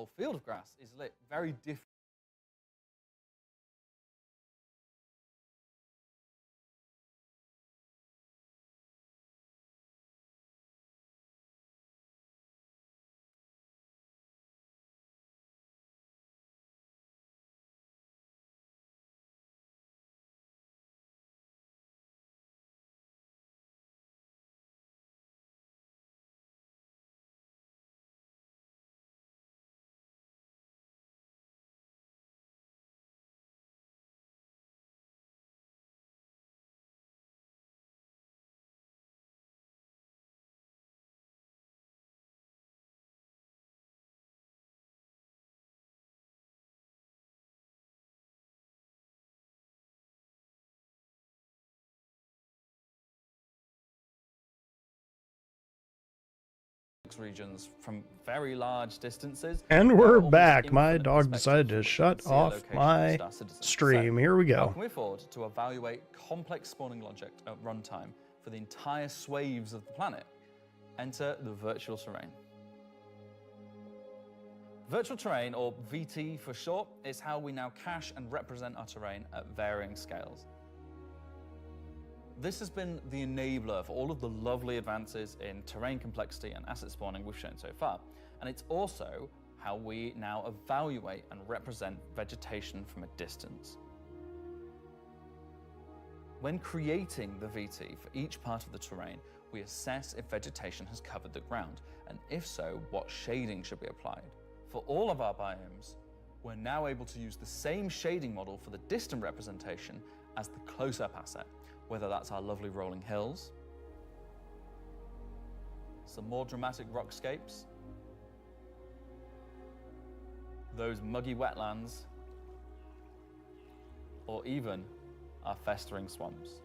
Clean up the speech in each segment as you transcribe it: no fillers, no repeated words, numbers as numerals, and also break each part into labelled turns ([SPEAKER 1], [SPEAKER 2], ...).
[SPEAKER 1] whole field of grass is lit very different. Regions from very large distances.
[SPEAKER 2] And we're back. My dog decided to shut off my stream. Here we go.
[SPEAKER 1] How can we afford to evaluate complex spawning logic at runtime for the entire swathes of the planet? Enter the virtual terrain. Virtual terrain, or VT for short, is how we now cache and represent our terrain at varying scales. This has been the enabler for all of the lovely advances in terrain complexity and asset spawning we've shown so far. And it's also how we now evaluate and represent vegetation from a distance. When creating the VT for each part of the terrain, we assess if vegetation has covered the ground, and if so, what shading should be applied. For all of our biomes, we're now able to use the same shading model for the distant representation as the close-up asset, whether that's our lovely rolling hills, some more dramatic rockscapes, those muggy wetlands, or even our festering swamps.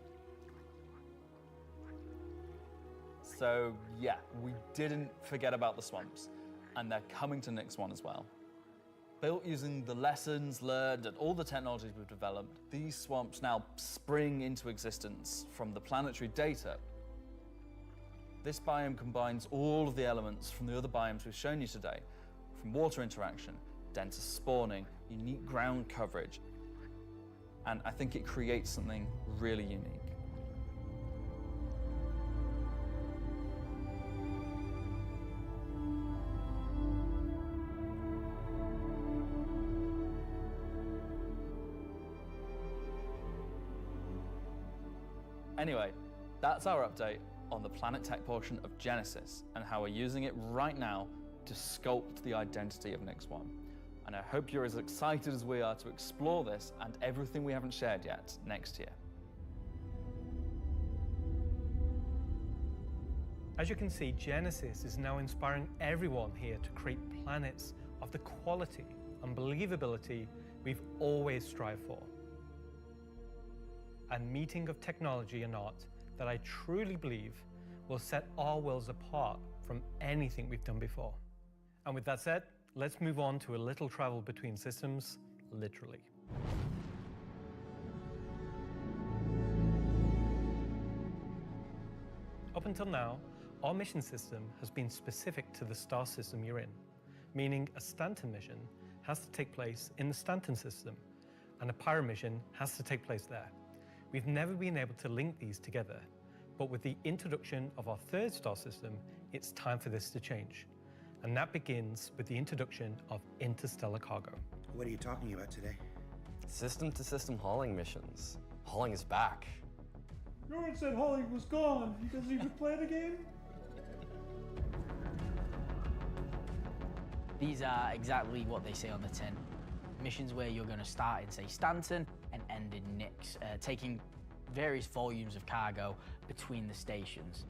[SPEAKER 1] So yeah, we didn't forget about the swamps, and they're coming to Nix 1 as well. Built using the lessons learned and all the technologies we've developed, these swamps now spring into existence from the planetary data. This biome combines all of the elements from the other biomes we've shown you today, from water interaction, denser spawning, unique ground coverage, and I think it creates something really unique. Anyway, that's our update on the Planet Tech portion of Genesis and how we're using it right now to sculpt the identity of Nix 1. And I hope you're as excited as we are to explore this and everything we haven't shared yet next year.
[SPEAKER 3] As you can see, Genesis is now inspiring everyone here to create planets of the quality and believability we've always strived for. A meeting of technology and art that I truly believe will set our worlds apart from anything we've done before. And with that said, let's move on to a little travel between systems, literally. Up until now, our mission system has been specific to the star system you're in, meaning a Stanton mission has to take place in the Stanton system, and a Pyro mission has to take place there. We've never been able to link these together, but with the introduction of our third star system, it's time for this to change. And that begins with the introduction of interstellar cargo.
[SPEAKER 4] What are you talking about today?
[SPEAKER 5] System-to-system hauling missions. Hauling is back.
[SPEAKER 6] No one said hauling was gone. He doesn't even play the game.
[SPEAKER 7] These are exactly what they say on the tin. Missions where you're going to start in, say, Stanton and end in Nix, taking various volumes of cargo between the stations.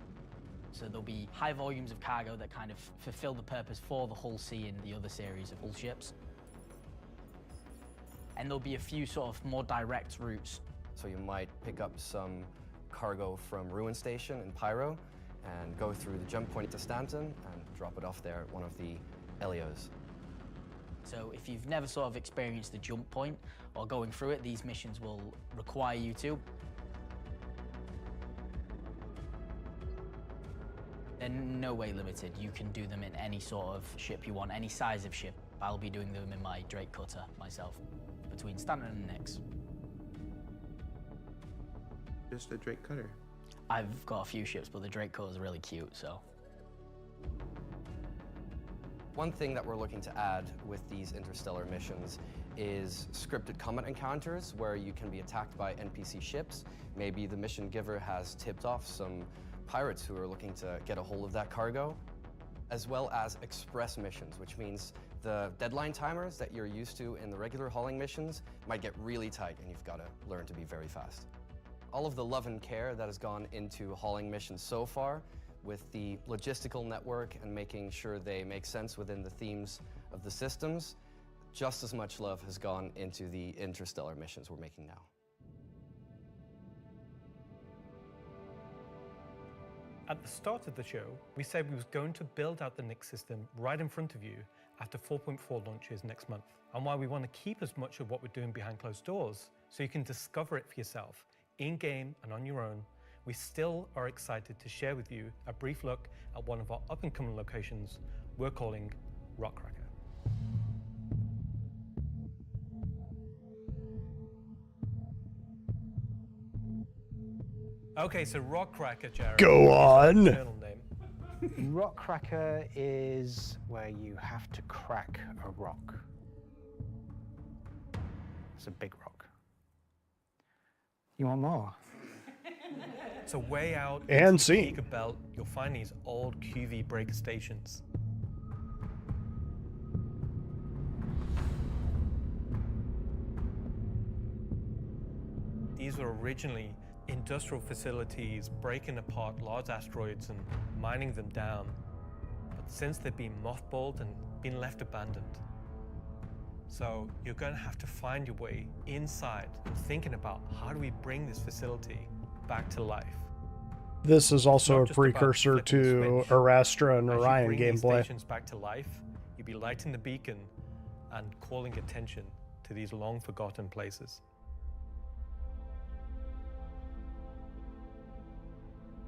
[SPEAKER 7] So there'll be high volumes of cargo that kind of fulfill the purpose for the Hull C and the other series of Hull ships. And there'll be a few sort of more direct routes.
[SPEAKER 5] So you might pick up some cargo from Ruin Station in Pyro and go through the jump point to Stanton and drop it off there at one of the LEOs.
[SPEAKER 7] So if you've never sort of experienced the jump point or going through it, these missions will require you to. They're no way limited. You can do them in any sort of ship you want, any size of ship. but I'll be doing them in my Drake cutter myself, between Stanton and Nix.
[SPEAKER 4] Just a Drake cutter.
[SPEAKER 7] I've got a few ships, but the Drake cutter is really cute, so.
[SPEAKER 5] One thing that we're looking to add with these interstellar missions is scripted combat encounters where you can be attacked by NPC ships. Maybe the mission giver has tipped off some pirates who are looking to get a hold of that cargo, as well as express missions, which means the deadline timers that you're used to in the regular hauling missions might get really tight and you've got to learn to be very fast. All of the love and care that has gone into hauling missions so far, with the logistical network and making sure they make sense within the themes of the systems, just as much love has gone into the interstellar missions we're making now.
[SPEAKER 3] At the start of the show, we said we was going to build out the Nix system right in front of you after 4.4 launches next month, and why we want to keep as much of what we're doing behind closed doors so you can discover it for yourself, in-game and on your own. We still are excited to share with you a brief look at one of our up-and-coming locations we're calling Rockcracker. Okay, so Rockcracker, Jared.
[SPEAKER 2] Go on.
[SPEAKER 3] Internal name.
[SPEAKER 8] Rockcracker is where you have to crack a rock. It's a big rock. You want more?
[SPEAKER 3] So way out
[SPEAKER 2] And
[SPEAKER 3] into the
[SPEAKER 2] scene.
[SPEAKER 3] Giga Belt, you'll find these old QV breaker stations. These were originally industrial facilities breaking apart large asteroids and mining them down. But since they've been mothballed and been left abandoned. So you're going to have to find your way inside and thinking about how do we bring this facility back to life.
[SPEAKER 2] This is also
[SPEAKER 3] Not
[SPEAKER 2] a
[SPEAKER 3] just about
[SPEAKER 2] precursor
[SPEAKER 3] flipping
[SPEAKER 2] to
[SPEAKER 3] the switch.
[SPEAKER 2] Arastra and
[SPEAKER 3] As you
[SPEAKER 2] Orion
[SPEAKER 3] bring these
[SPEAKER 2] gameplay.
[SPEAKER 3] stations back to life, you'll be lighting the beacon and calling attention to these long forgotten places.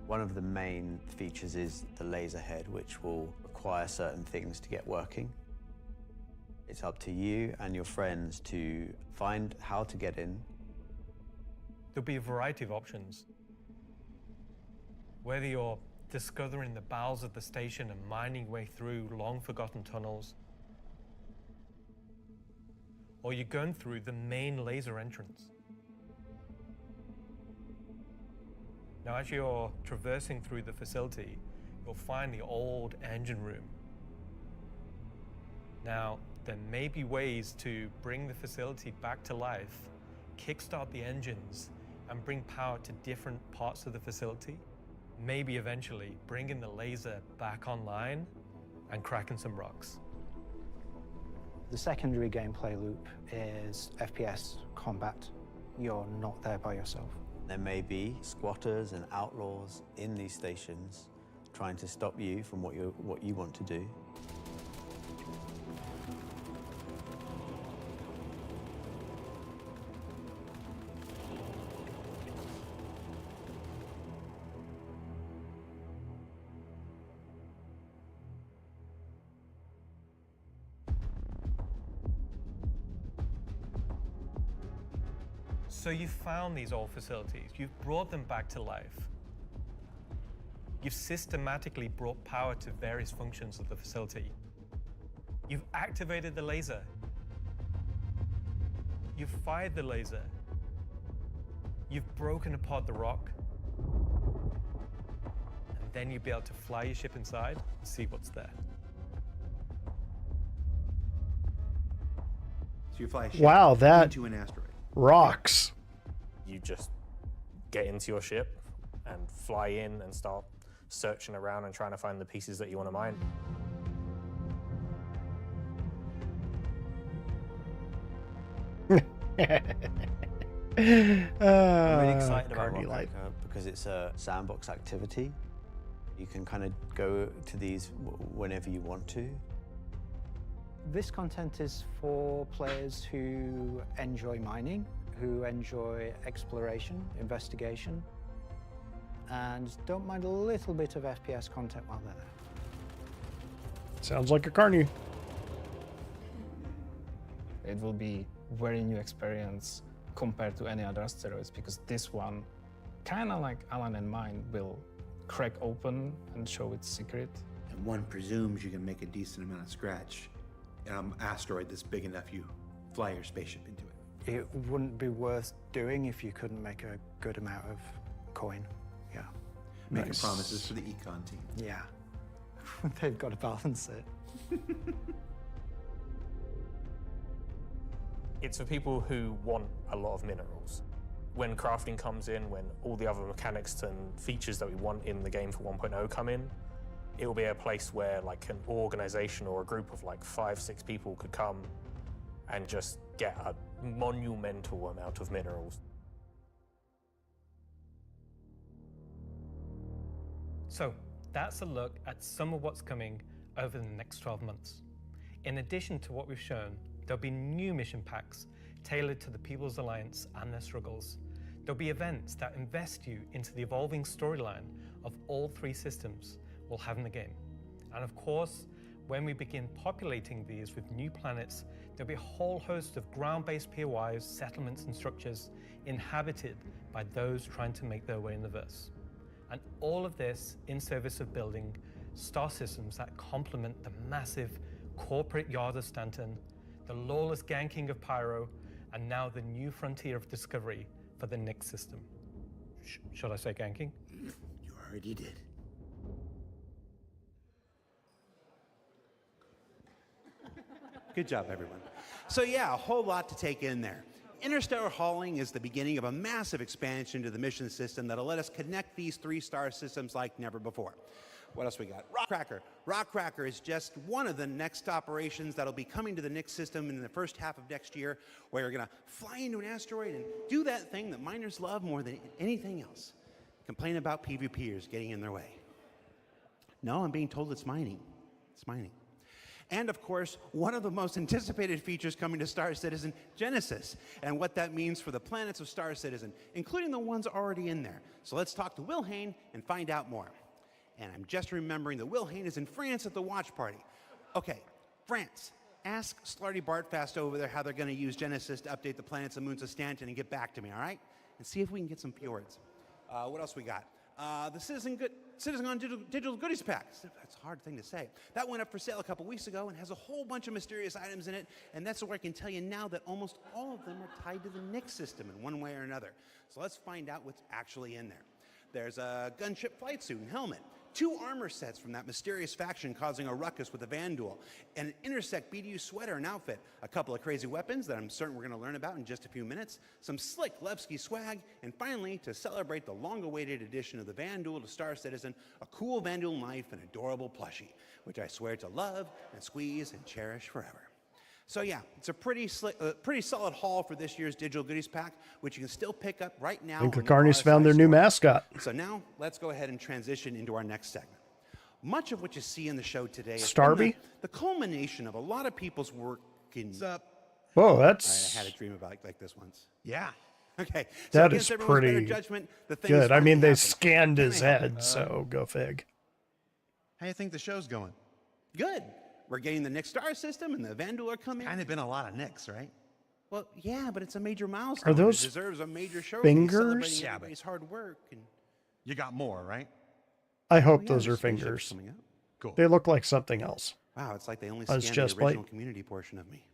[SPEAKER 9] One of the main features is the laser head, which will require certain things to get working. It's up to you and your friends to find how to get in.
[SPEAKER 3] There'll be a variety of options. Whether you're discovering the bowels of the station and mining your way through long forgotten tunnels, or you're going through the main laser entrance. Now, as you're traversing through the facility, you'll find the old engine room. Now, there may be ways to bring the facility back to life, kickstart the engines, and bring power to different parts of the facility. Maybe eventually bringing the laser back online and cracking some rocks.
[SPEAKER 8] The secondary gameplay loop is FPS combat. You're not there by yourself.
[SPEAKER 9] There may be squatters and outlaws in these stations trying to stop you from what you want to do.
[SPEAKER 3] So you've found these old facilities, you've brought them back to life. You've systematically brought power to various functions of the facility. You've activated the laser. You've fired the laser. You've broken apart the rock. And then you'll be able to fly your ship inside and see what's there.
[SPEAKER 4] So you fly a ship
[SPEAKER 2] Wow, that
[SPEAKER 4] into an asteroid.
[SPEAKER 2] rocks.
[SPEAKER 10] You just get into your ship and fly in and start searching around and trying to find the pieces that you want to mine.
[SPEAKER 9] I'm really excited about
[SPEAKER 2] Carny life.
[SPEAKER 9] Rockcracker because it's a sandbox activity. You can kind of go to these whenever you want to.
[SPEAKER 8] This content is for players who enjoy mining, who enjoy exploration, investigation, and don't mind a little bit of FPS content while they're there.
[SPEAKER 2] Sounds like a Carny.
[SPEAKER 11] It will be very new experience compared to any other asteroids, because this one, kind of like Alan and mine, will crack open and show its secret.
[SPEAKER 4] And one presumes you can make a decent amount of scratch on an asteroid that's big enough you fly your spaceship into it.
[SPEAKER 8] It wouldn't be worth doing if you couldn't make a good amount of coin. Yeah.
[SPEAKER 4] Making promises for the econ team.
[SPEAKER 8] Yeah. They've got to balance it.
[SPEAKER 10] It's for people who want a lot of minerals. When crafting comes in, when all the other mechanics and features that we want in the game for 1.0 come in, it will be a place where like an organization or a group of like 5-6 people could come and just get a monumental amount of minerals.
[SPEAKER 3] So that's a look at some of what's coming over the next 12 months. In addition to what we've shown, there'll be new mission packs tailored to the People's Alliance and their struggles. There'll be events that invest you into the evolving storyline of all 3 systems we'll have in the game. And of course, when we begin populating these with new planets, there'll be a whole host of ground-based POIs, settlements, and structures inhabited by those trying to make their way in the verse. And all of this in service of building star systems that complement the massive corporate yard of Stanton, the lawless ganking of Pyro, and now the new frontier of discovery for the Nyx system. Should I say ganking?
[SPEAKER 4] You already did. Good job, everyone. So yeah, a whole lot to take in there. Interstellar hauling is the beginning of a massive expansion to the mission system that'll let us connect these 3 star systems like never before. What else we got? Rockcracker. Rockcracker is just one of the next operations that'll be coming to the Nyx system in the first half of next year, where you're gonna fly into an asteroid and do that thing that miners love more than anything else. Complain about PvPers getting in their way. No, I'm being told it's mining. It's mining. And of course, one of the most anticipated features coming to Star Citizen, Genesis, and what that means for the planets of Star Citizen, including the ones already in there. So let's talk to Will Hain and find out more. And I'm just remembering that Will Hain is in France at the watch party. Okay, France. Ask Slarty Bartfast over there how they're going to use Genesis to update the planets and moons of Stanton and get back to me, all right? And see if we can get some fjords. What else we got? The CitCon Digital Goodies Pack. That's a hard thing to say. That went up for sale a couple weeks ago and has a whole bunch of mysterious items in it, and that's where I can tell you now that almost all of them are tied to the Nyx system in one way or another. So let's find out what's actually in there. There's a gunship flight suit and helmet, 2 armor sets from that mysterious faction causing a ruckus with the Vanduul, and an Intersect BDU sweater and outfit, a couple of crazy weapons that I'm certain we're going to learn about in just a few minutes, some slick Levski swag, and finally, to celebrate the long-awaited addition of the Vanduul to Star Citizen, a cool Vanduul knife and adorable plushie, which I swear to love and squeeze and cherish forever. So yeah, it's a pretty solid haul for this year's Digital Goodies Pack, which you can still pick up right now.
[SPEAKER 2] I think the Carnies found their new mascot.
[SPEAKER 4] So now, let's go ahead and transition into our next segment. Much of what you see in the show today is
[SPEAKER 2] Starby?
[SPEAKER 4] the culmination of a lot of people's work in...
[SPEAKER 12] What's up?
[SPEAKER 2] Whoa, that's...
[SPEAKER 4] I had a dream about like this once.
[SPEAKER 12] Yeah.
[SPEAKER 4] Okay. So
[SPEAKER 2] that
[SPEAKER 4] against
[SPEAKER 2] is
[SPEAKER 4] everyone's better
[SPEAKER 2] pretty
[SPEAKER 4] judgment, the thing
[SPEAKER 2] good.
[SPEAKER 4] is
[SPEAKER 2] I mean, they
[SPEAKER 4] happened.
[SPEAKER 2] scanned his head, so go fig.
[SPEAKER 12] How you think the show's going?
[SPEAKER 4] Good. We're getting the Nyx star system, and the Vanduul are coming.
[SPEAKER 12] Kind of been a lot of Nyx, right?
[SPEAKER 4] Well, yeah, but it's a major milestone.
[SPEAKER 2] Are those
[SPEAKER 4] it deserves a major show.
[SPEAKER 2] fingers?
[SPEAKER 4] Yeah, everybody's hard work. And...
[SPEAKER 12] You got more, right?
[SPEAKER 2] I hope
[SPEAKER 4] yeah,
[SPEAKER 2] those are
[SPEAKER 4] there's spaceships
[SPEAKER 2] fingers.
[SPEAKER 4] coming up.
[SPEAKER 12] Cool.
[SPEAKER 2] They look like something else.
[SPEAKER 4] Wow, it's like they only
[SPEAKER 2] That's
[SPEAKER 4] scanned
[SPEAKER 2] just
[SPEAKER 4] the original
[SPEAKER 2] like-
[SPEAKER 4] community portion of me.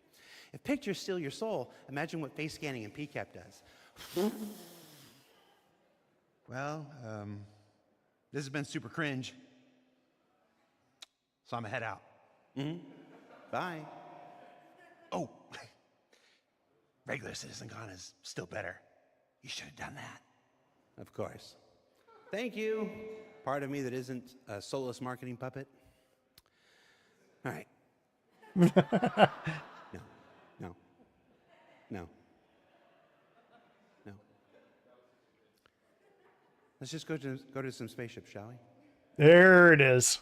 [SPEAKER 4] If pictures steal your soul, imagine what face scanning and PCAP does.
[SPEAKER 12] Well, this has been super cringe. So I'm gonna head out.
[SPEAKER 4] Mm-hmm. Bye.
[SPEAKER 12] Oh, regular CitizenCon is still better. You should have done that.
[SPEAKER 4] Of course. Thank you. Part of me that isn't a soulless marketing puppet. All right. No. Let's just go to some spaceships, shall we?
[SPEAKER 2] There it is.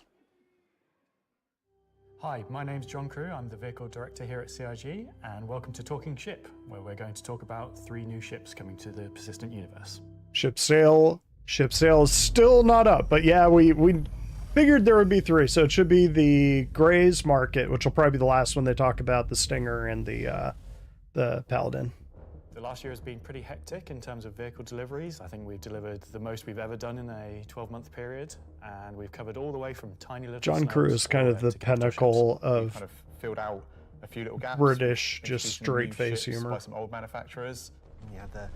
[SPEAKER 13] Hi, my name's John Crew. I'm the vehicle director here at CIG, and welcome to Talking Ship, where we're going to talk about 3 new ships coming to the persistent universe.
[SPEAKER 2] Ship sale is still not up, but yeah, we figured there would be 3, so it should be the Gray's Market, which will probably be the last one they talk about, the Stinger and the the Paladin.
[SPEAKER 13] The last year has been pretty hectic in terms of vehicle deliveries. I think we've delivered the most we've ever done in a 12-month period, and we've covered all the way from tiny little
[SPEAKER 2] John
[SPEAKER 13] snubs
[SPEAKER 2] Crew is kind
[SPEAKER 13] all
[SPEAKER 2] of
[SPEAKER 13] way
[SPEAKER 2] the
[SPEAKER 13] to capital
[SPEAKER 2] pinnacle
[SPEAKER 13] ships.
[SPEAKER 2] of
[SPEAKER 14] kind of filled out a few little gaps.
[SPEAKER 2] British, just
[SPEAKER 14] introducing
[SPEAKER 2] straight
[SPEAKER 14] new
[SPEAKER 2] face
[SPEAKER 14] ships
[SPEAKER 2] humor.
[SPEAKER 14] by some old manufacturers.
[SPEAKER 12] We had the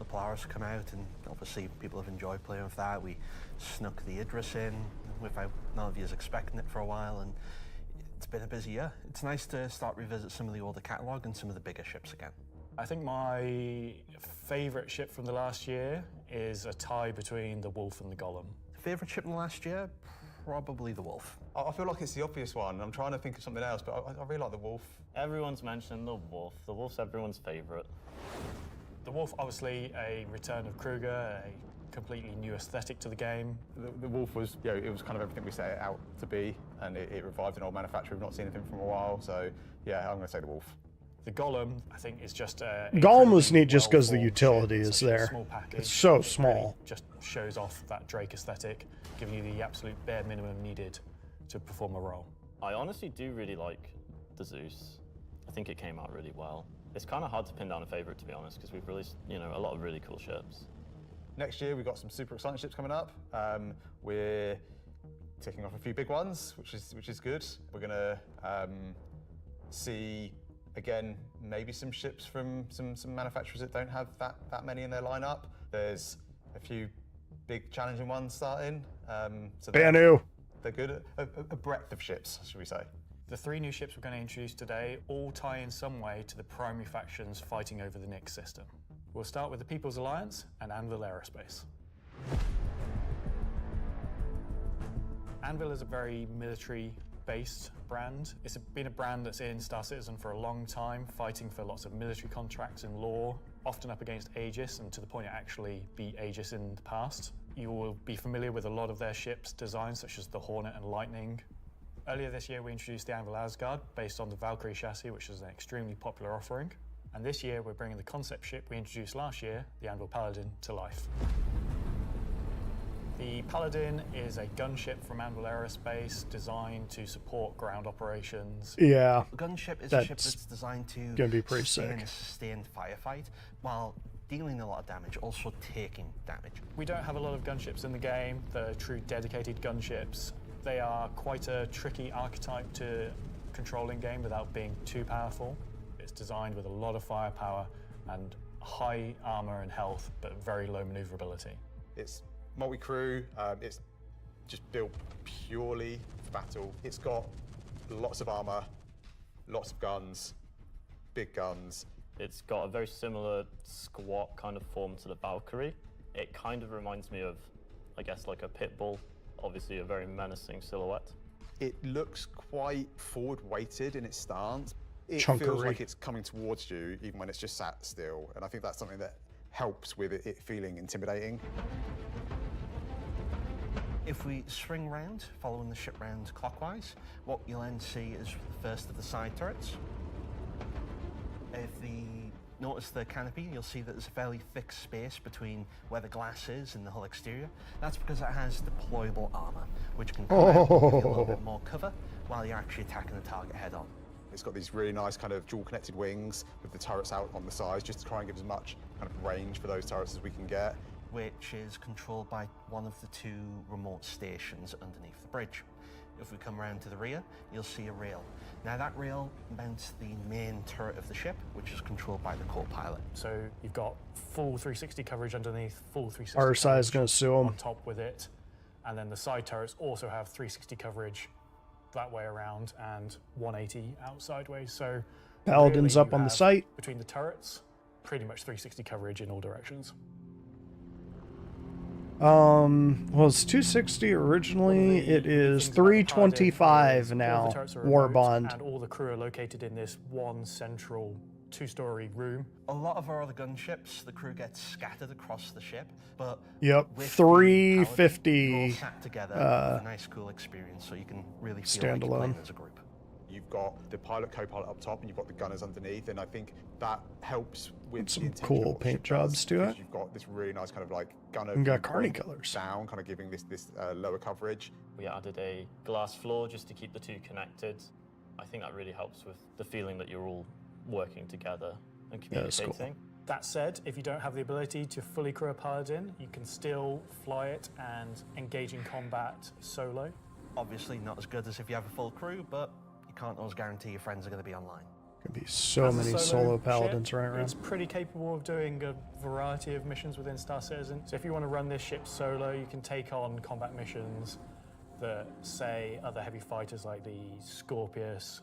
[SPEAKER 12] Polaris come out, and obviously people have enjoyed playing with that. We snuck the Idris in without none of you is expecting it for a while, and it's been a busy year. It's nice to start revisit some of the older catalogue and some of the bigger ships again.
[SPEAKER 13] I think my favourite ship from the last year is a tie between the Wolf and the Golem.
[SPEAKER 12] Favourite ship in the last year? Probably the Wolf.
[SPEAKER 14] I feel like it's the obvious one. I'm trying to think of something else, but I really like the Wolf.
[SPEAKER 15] Everyone's mentioned the Wolf. The Wolf's everyone's favourite.
[SPEAKER 13] The Wolf, obviously, a return of Kruger, a completely new aesthetic to the game.
[SPEAKER 14] The Wolf was, you know, it was kind of everything we set it out to be, and it revived an old manufacturer. We've not seen anything from a while, so yeah, I'm going to say the Wolf.
[SPEAKER 13] The Golem, I think, is just a...
[SPEAKER 2] Golem was neat just because the utility
[SPEAKER 13] ship.
[SPEAKER 2] is
[SPEAKER 13] It's
[SPEAKER 2] there.
[SPEAKER 13] small package.
[SPEAKER 2] It's so
[SPEAKER 13] It
[SPEAKER 2] small.
[SPEAKER 13] really just shows off that Drake aesthetic, giving you the absolute bare minimum needed to perform a role.
[SPEAKER 15] I honestly do really like the Zeus. I think it came out really well. It's kind of hard to pin down a favourite, to be honest, because we've released, you know, a lot of really cool ships.
[SPEAKER 14] Next year, we've got some super exciting ships coming up. We're ticking off a few big ones, which is good. We're going to see, again, maybe some ships from some manufacturers that don't have that many in their lineup. There's a few big challenging ones starting. So
[SPEAKER 2] Banu.
[SPEAKER 14] They're good. A breadth of ships, should we say.
[SPEAKER 13] The 3 new ships we're going to introduce today all tie in some way to the primary factions fighting over the Nyx system. We'll start with the People's Alliance and Anvil Aerospace. Anvil is a very military-based brand. It's been a brand that's in Star Citizen for a long time, fighting for lots of military contracts and lore, often up against Aegis, and to the point it actually beat Aegis in the past. You will be familiar with a lot of their ships' designs, such as the Hornet and Lightning. Earlier this year, we introduced the Anvil Asgard, based on the Valkyrie chassis, which is an extremely popular offering. And this year, we're bringing the concept ship we introduced last year, the Anvil Paladin, to life. The Paladin is a gunship from Anvil Aerospace designed to support ground operations.
[SPEAKER 2] Yeah,
[SPEAKER 12] A gunship is a ship that's designed to
[SPEAKER 2] gonna be pretty
[SPEAKER 12] sustain
[SPEAKER 2] sick.
[SPEAKER 12] a sustained firefight while dealing a lot of damage, also taking damage.
[SPEAKER 13] We don't have a lot of gunships in the game that are true dedicated gunships. They are quite a tricky archetype to control in game without being too powerful. It's designed with a lot of firepower and high armor and health, but very low maneuverability.
[SPEAKER 14] It's multi-crew. It's just built purely for battle. It's got lots of armor, lots of guns, big guns.
[SPEAKER 15] It's got a very similar squat kind of form to the Valkyrie. It kind of reminds me of, I guess, like a pit bull. Obviously a very menacing silhouette.
[SPEAKER 14] It looks quite forward-weighted in its stance. It
[SPEAKER 2] Chunkery.
[SPEAKER 14] feels like it's coming towards you, even when it's just sat still. And I think that's something that helps with it feeling intimidating.
[SPEAKER 12] If we swing round, following the ship round clockwise, what you'll then see is the first of the side turrets. If you notice the canopy, you'll see that there's a fairly thick space between where the glass is and the hull exterior. That's because it has deployable armor, which can come out and give you a little bit more cover while you're actually attacking the target head on.
[SPEAKER 14] It's got these really nice kind of dual connected wings with the turrets out on the sides, just to try and give as much kind of range for those turrets as we can get.
[SPEAKER 12] Which is controlled by one of the 2 remote stations underneath the bridge. If we come around to the rear, you'll see a rail. Now that rail mounts the main turret of the ship, which is controlled by the co-pilot.
[SPEAKER 13] So you've got full 360 coverage underneath, full 360
[SPEAKER 2] RSI is
[SPEAKER 13] coverage
[SPEAKER 2] going to sue him.
[SPEAKER 13] on top with it. And then the side turrets also have 360 coverage that way around and 180 out sideways. So
[SPEAKER 2] Paladin's
[SPEAKER 13] really
[SPEAKER 2] up
[SPEAKER 13] you
[SPEAKER 2] on the
[SPEAKER 13] have,
[SPEAKER 2] site.
[SPEAKER 13] between the turrets, pretty much 360 coverage in all directions.
[SPEAKER 2] Well, it's 260 originally. It is 325 now. War Bond.
[SPEAKER 13] And all the crew are located in this one central 2-story room.
[SPEAKER 12] A lot of our other gunships, the crew gets scattered across the ship, but
[SPEAKER 2] Yep,
[SPEAKER 12] with
[SPEAKER 2] 350.
[SPEAKER 12] you're all sat together, it's a nice, cool experience, so you can really feel like you're playing
[SPEAKER 2] Standalone.
[SPEAKER 12] as a group.
[SPEAKER 14] You've got the pilot, co-pilot up top, and you've got the gunners underneath, and I think that helps with
[SPEAKER 2] Some
[SPEAKER 14] the intention
[SPEAKER 2] cool
[SPEAKER 14] of what the
[SPEAKER 2] paint
[SPEAKER 14] ship does,
[SPEAKER 2] jobs to
[SPEAKER 14] because
[SPEAKER 2] it.
[SPEAKER 14] You've got this really nice kind of like gunner
[SPEAKER 2] And got
[SPEAKER 14] viewpoint
[SPEAKER 2] Carny colors.
[SPEAKER 14] down, kind of giving this lower coverage.
[SPEAKER 15] We added a glass floor just to keep the 2 connected. I think that really helps with the feeling that you're all working together. and
[SPEAKER 2] Yeah, that's
[SPEAKER 15] communicating.
[SPEAKER 2] cool.
[SPEAKER 13] That said, if you don't have the ability to fully crew a Paladin, you can still fly it and engage in combat solo.
[SPEAKER 12] Obviously not as good as if you have a full crew, but you can't always guarantee your friends are going to be online.
[SPEAKER 2] Could be so
[SPEAKER 13] As a
[SPEAKER 2] many solo paladins
[SPEAKER 13] ship,
[SPEAKER 2] right around.
[SPEAKER 13] It's pretty capable of doing a variety of missions within Star Citizen. So if you want to run this ship solo, you can take on combat missions that, say, other heavy fighters like the Scorpius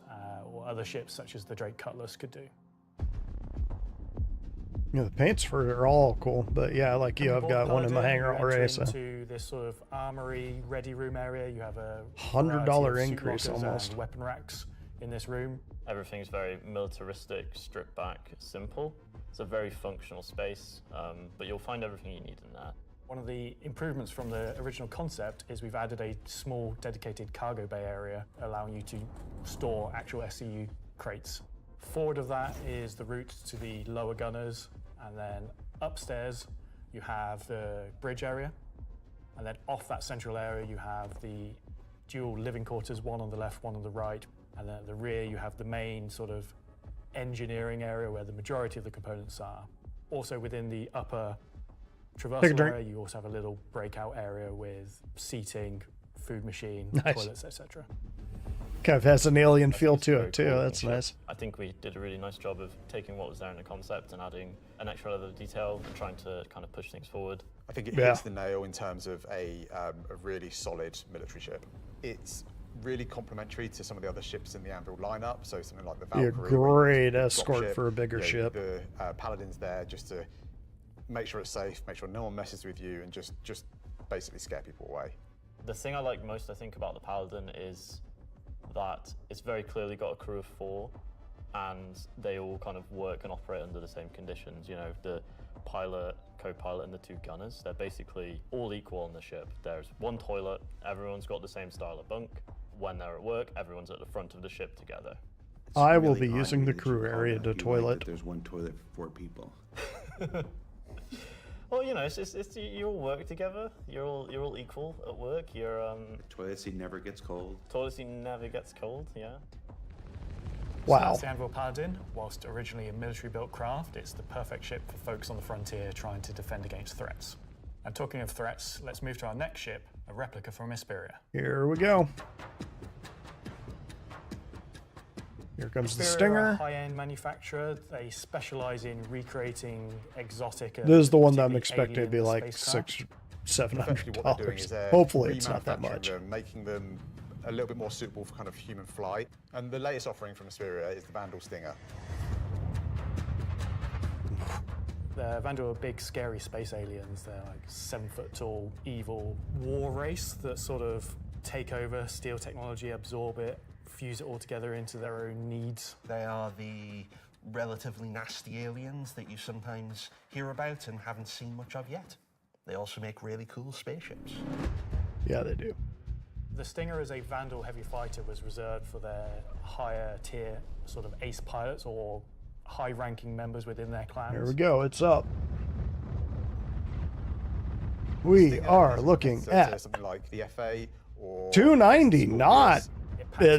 [SPEAKER 13] or other ships such as the Drake Cutlass could do.
[SPEAKER 2] Yeah, the paints for it are all cool, but yeah, like you, I've got one in my hangar already. So
[SPEAKER 13] Into this sort of armory ready room area, you have a
[SPEAKER 2] $100
[SPEAKER 13] variety of
[SPEAKER 2] increase
[SPEAKER 13] suit lockers
[SPEAKER 2] almost.
[SPEAKER 13] and weapon racks in this room.
[SPEAKER 15] Everything's very militaristic, stripped back, simple. It's a very functional space, but you'll find everything you need in there.
[SPEAKER 13] One of the improvements from the original concept is we've added a small dedicated cargo bay area, allowing you to store actual SCU crates. Forward of that is the route to the lower gunners, and then upstairs you have the bridge area, and then off that central area you have the dual living quarters, one on the left, one on the right, and then at the rear you have the main sort of engineering area where the majority of the components are. Also within the upper traversal area you also have a little breakout area with seating, food machine,
[SPEAKER 2] Nice.
[SPEAKER 13] toilets, etc.
[SPEAKER 2] kind of has an alien feel to it too.
[SPEAKER 15] Cool
[SPEAKER 2] That's
[SPEAKER 15] ship.
[SPEAKER 2] nice.
[SPEAKER 15] I think we did a really nice job of taking what was there in the concept and adding an extra level of detail and trying to kind of push things forward.
[SPEAKER 14] I think it hits the nail in terms of a really solid military ship. It's really complementary to some of the other ships in the Anvil lineup, so something like the
[SPEAKER 2] Be a
[SPEAKER 14] Valkyrie.
[SPEAKER 2] great
[SPEAKER 14] drop
[SPEAKER 2] escort
[SPEAKER 14] ship,
[SPEAKER 2] for a bigger
[SPEAKER 14] you know,
[SPEAKER 2] ship.
[SPEAKER 14] The Paladin's there just to make sure it's safe, make sure no one messes with you, and just basically scare people away.
[SPEAKER 15] The thing I like most, I think, about the Paladin is that it's very clearly got a crew of 4, and they all kind of work and operate under the same conditions. You know, the pilot, co-pilot, and the 2 gunners, they're basically all equal on the ship. There's one toilet, everyone's got the same style of bunk. When they're at work, everyone's at the front of the ship together.
[SPEAKER 2] I will be using the crew area to toilet.
[SPEAKER 16] There's one toilet for 4 people.
[SPEAKER 15] Well, you know, it's you all work together. You're all equal at work. You're
[SPEAKER 16] The toilet seat never gets cold.
[SPEAKER 15] toilet seat never gets cold. Yeah.
[SPEAKER 13] So that's the Anvil Paladin. Whilst originally a military-built craft, it's the perfect ship for folks on the frontier trying to defend against threats. And talking of threats, let's move to our next ship, a replica from Hesperia.
[SPEAKER 2] Here we go. Here comes the
[SPEAKER 13] Hesperia are a
[SPEAKER 2] Stinger.
[SPEAKER 13] high-end manufacturer. They specialize in recreating exotic.
[SPEAKER 2] This is the one that I'm
[SPEAKER 13] particularly
[SPEAKER 2] expecting to be
[SPEAKER 13] alien
[SPEAKER 2] like
[SPEAKER 13] spacecraft.
[SPEAKER 14] Effectively what they're doing
[SPEAKER 2] $600-700.
[SPEAKER 14] is they're
[SPEAKER 2] Hopefully it's not that
[SPEAKER 14] remanufacturing
[SPEAKER 2] much.
[SPEAKER 14] them, making them a little bit more suitable for kind of human flight. And the latest offering from Hesperia is the Vandal Stinger.
[SPEAKER 13] The Vandal are big, scary space aliens. They're like 7-foot-tall, evil war race that sort of take over, steal technology, absorb it, fuse it all together into their own needs.
[SPEAKER 12] They are the relatively nasty aliens that you sometimes hear about and haven't seen much of yet. They also make really cool spaceships.
[SPEAKER 2] Yeah, they do.
[SPEAKER 13] The Stinger as a Vandal heavy fighter was reserved for their higher tier sort of ace pilots or high-ranking members within their clans.
[SPEAKER 2] Here we go. It's up. We are looking at
[SPEAKER 14] something like the FA or
[SPEAKER 2] 290, not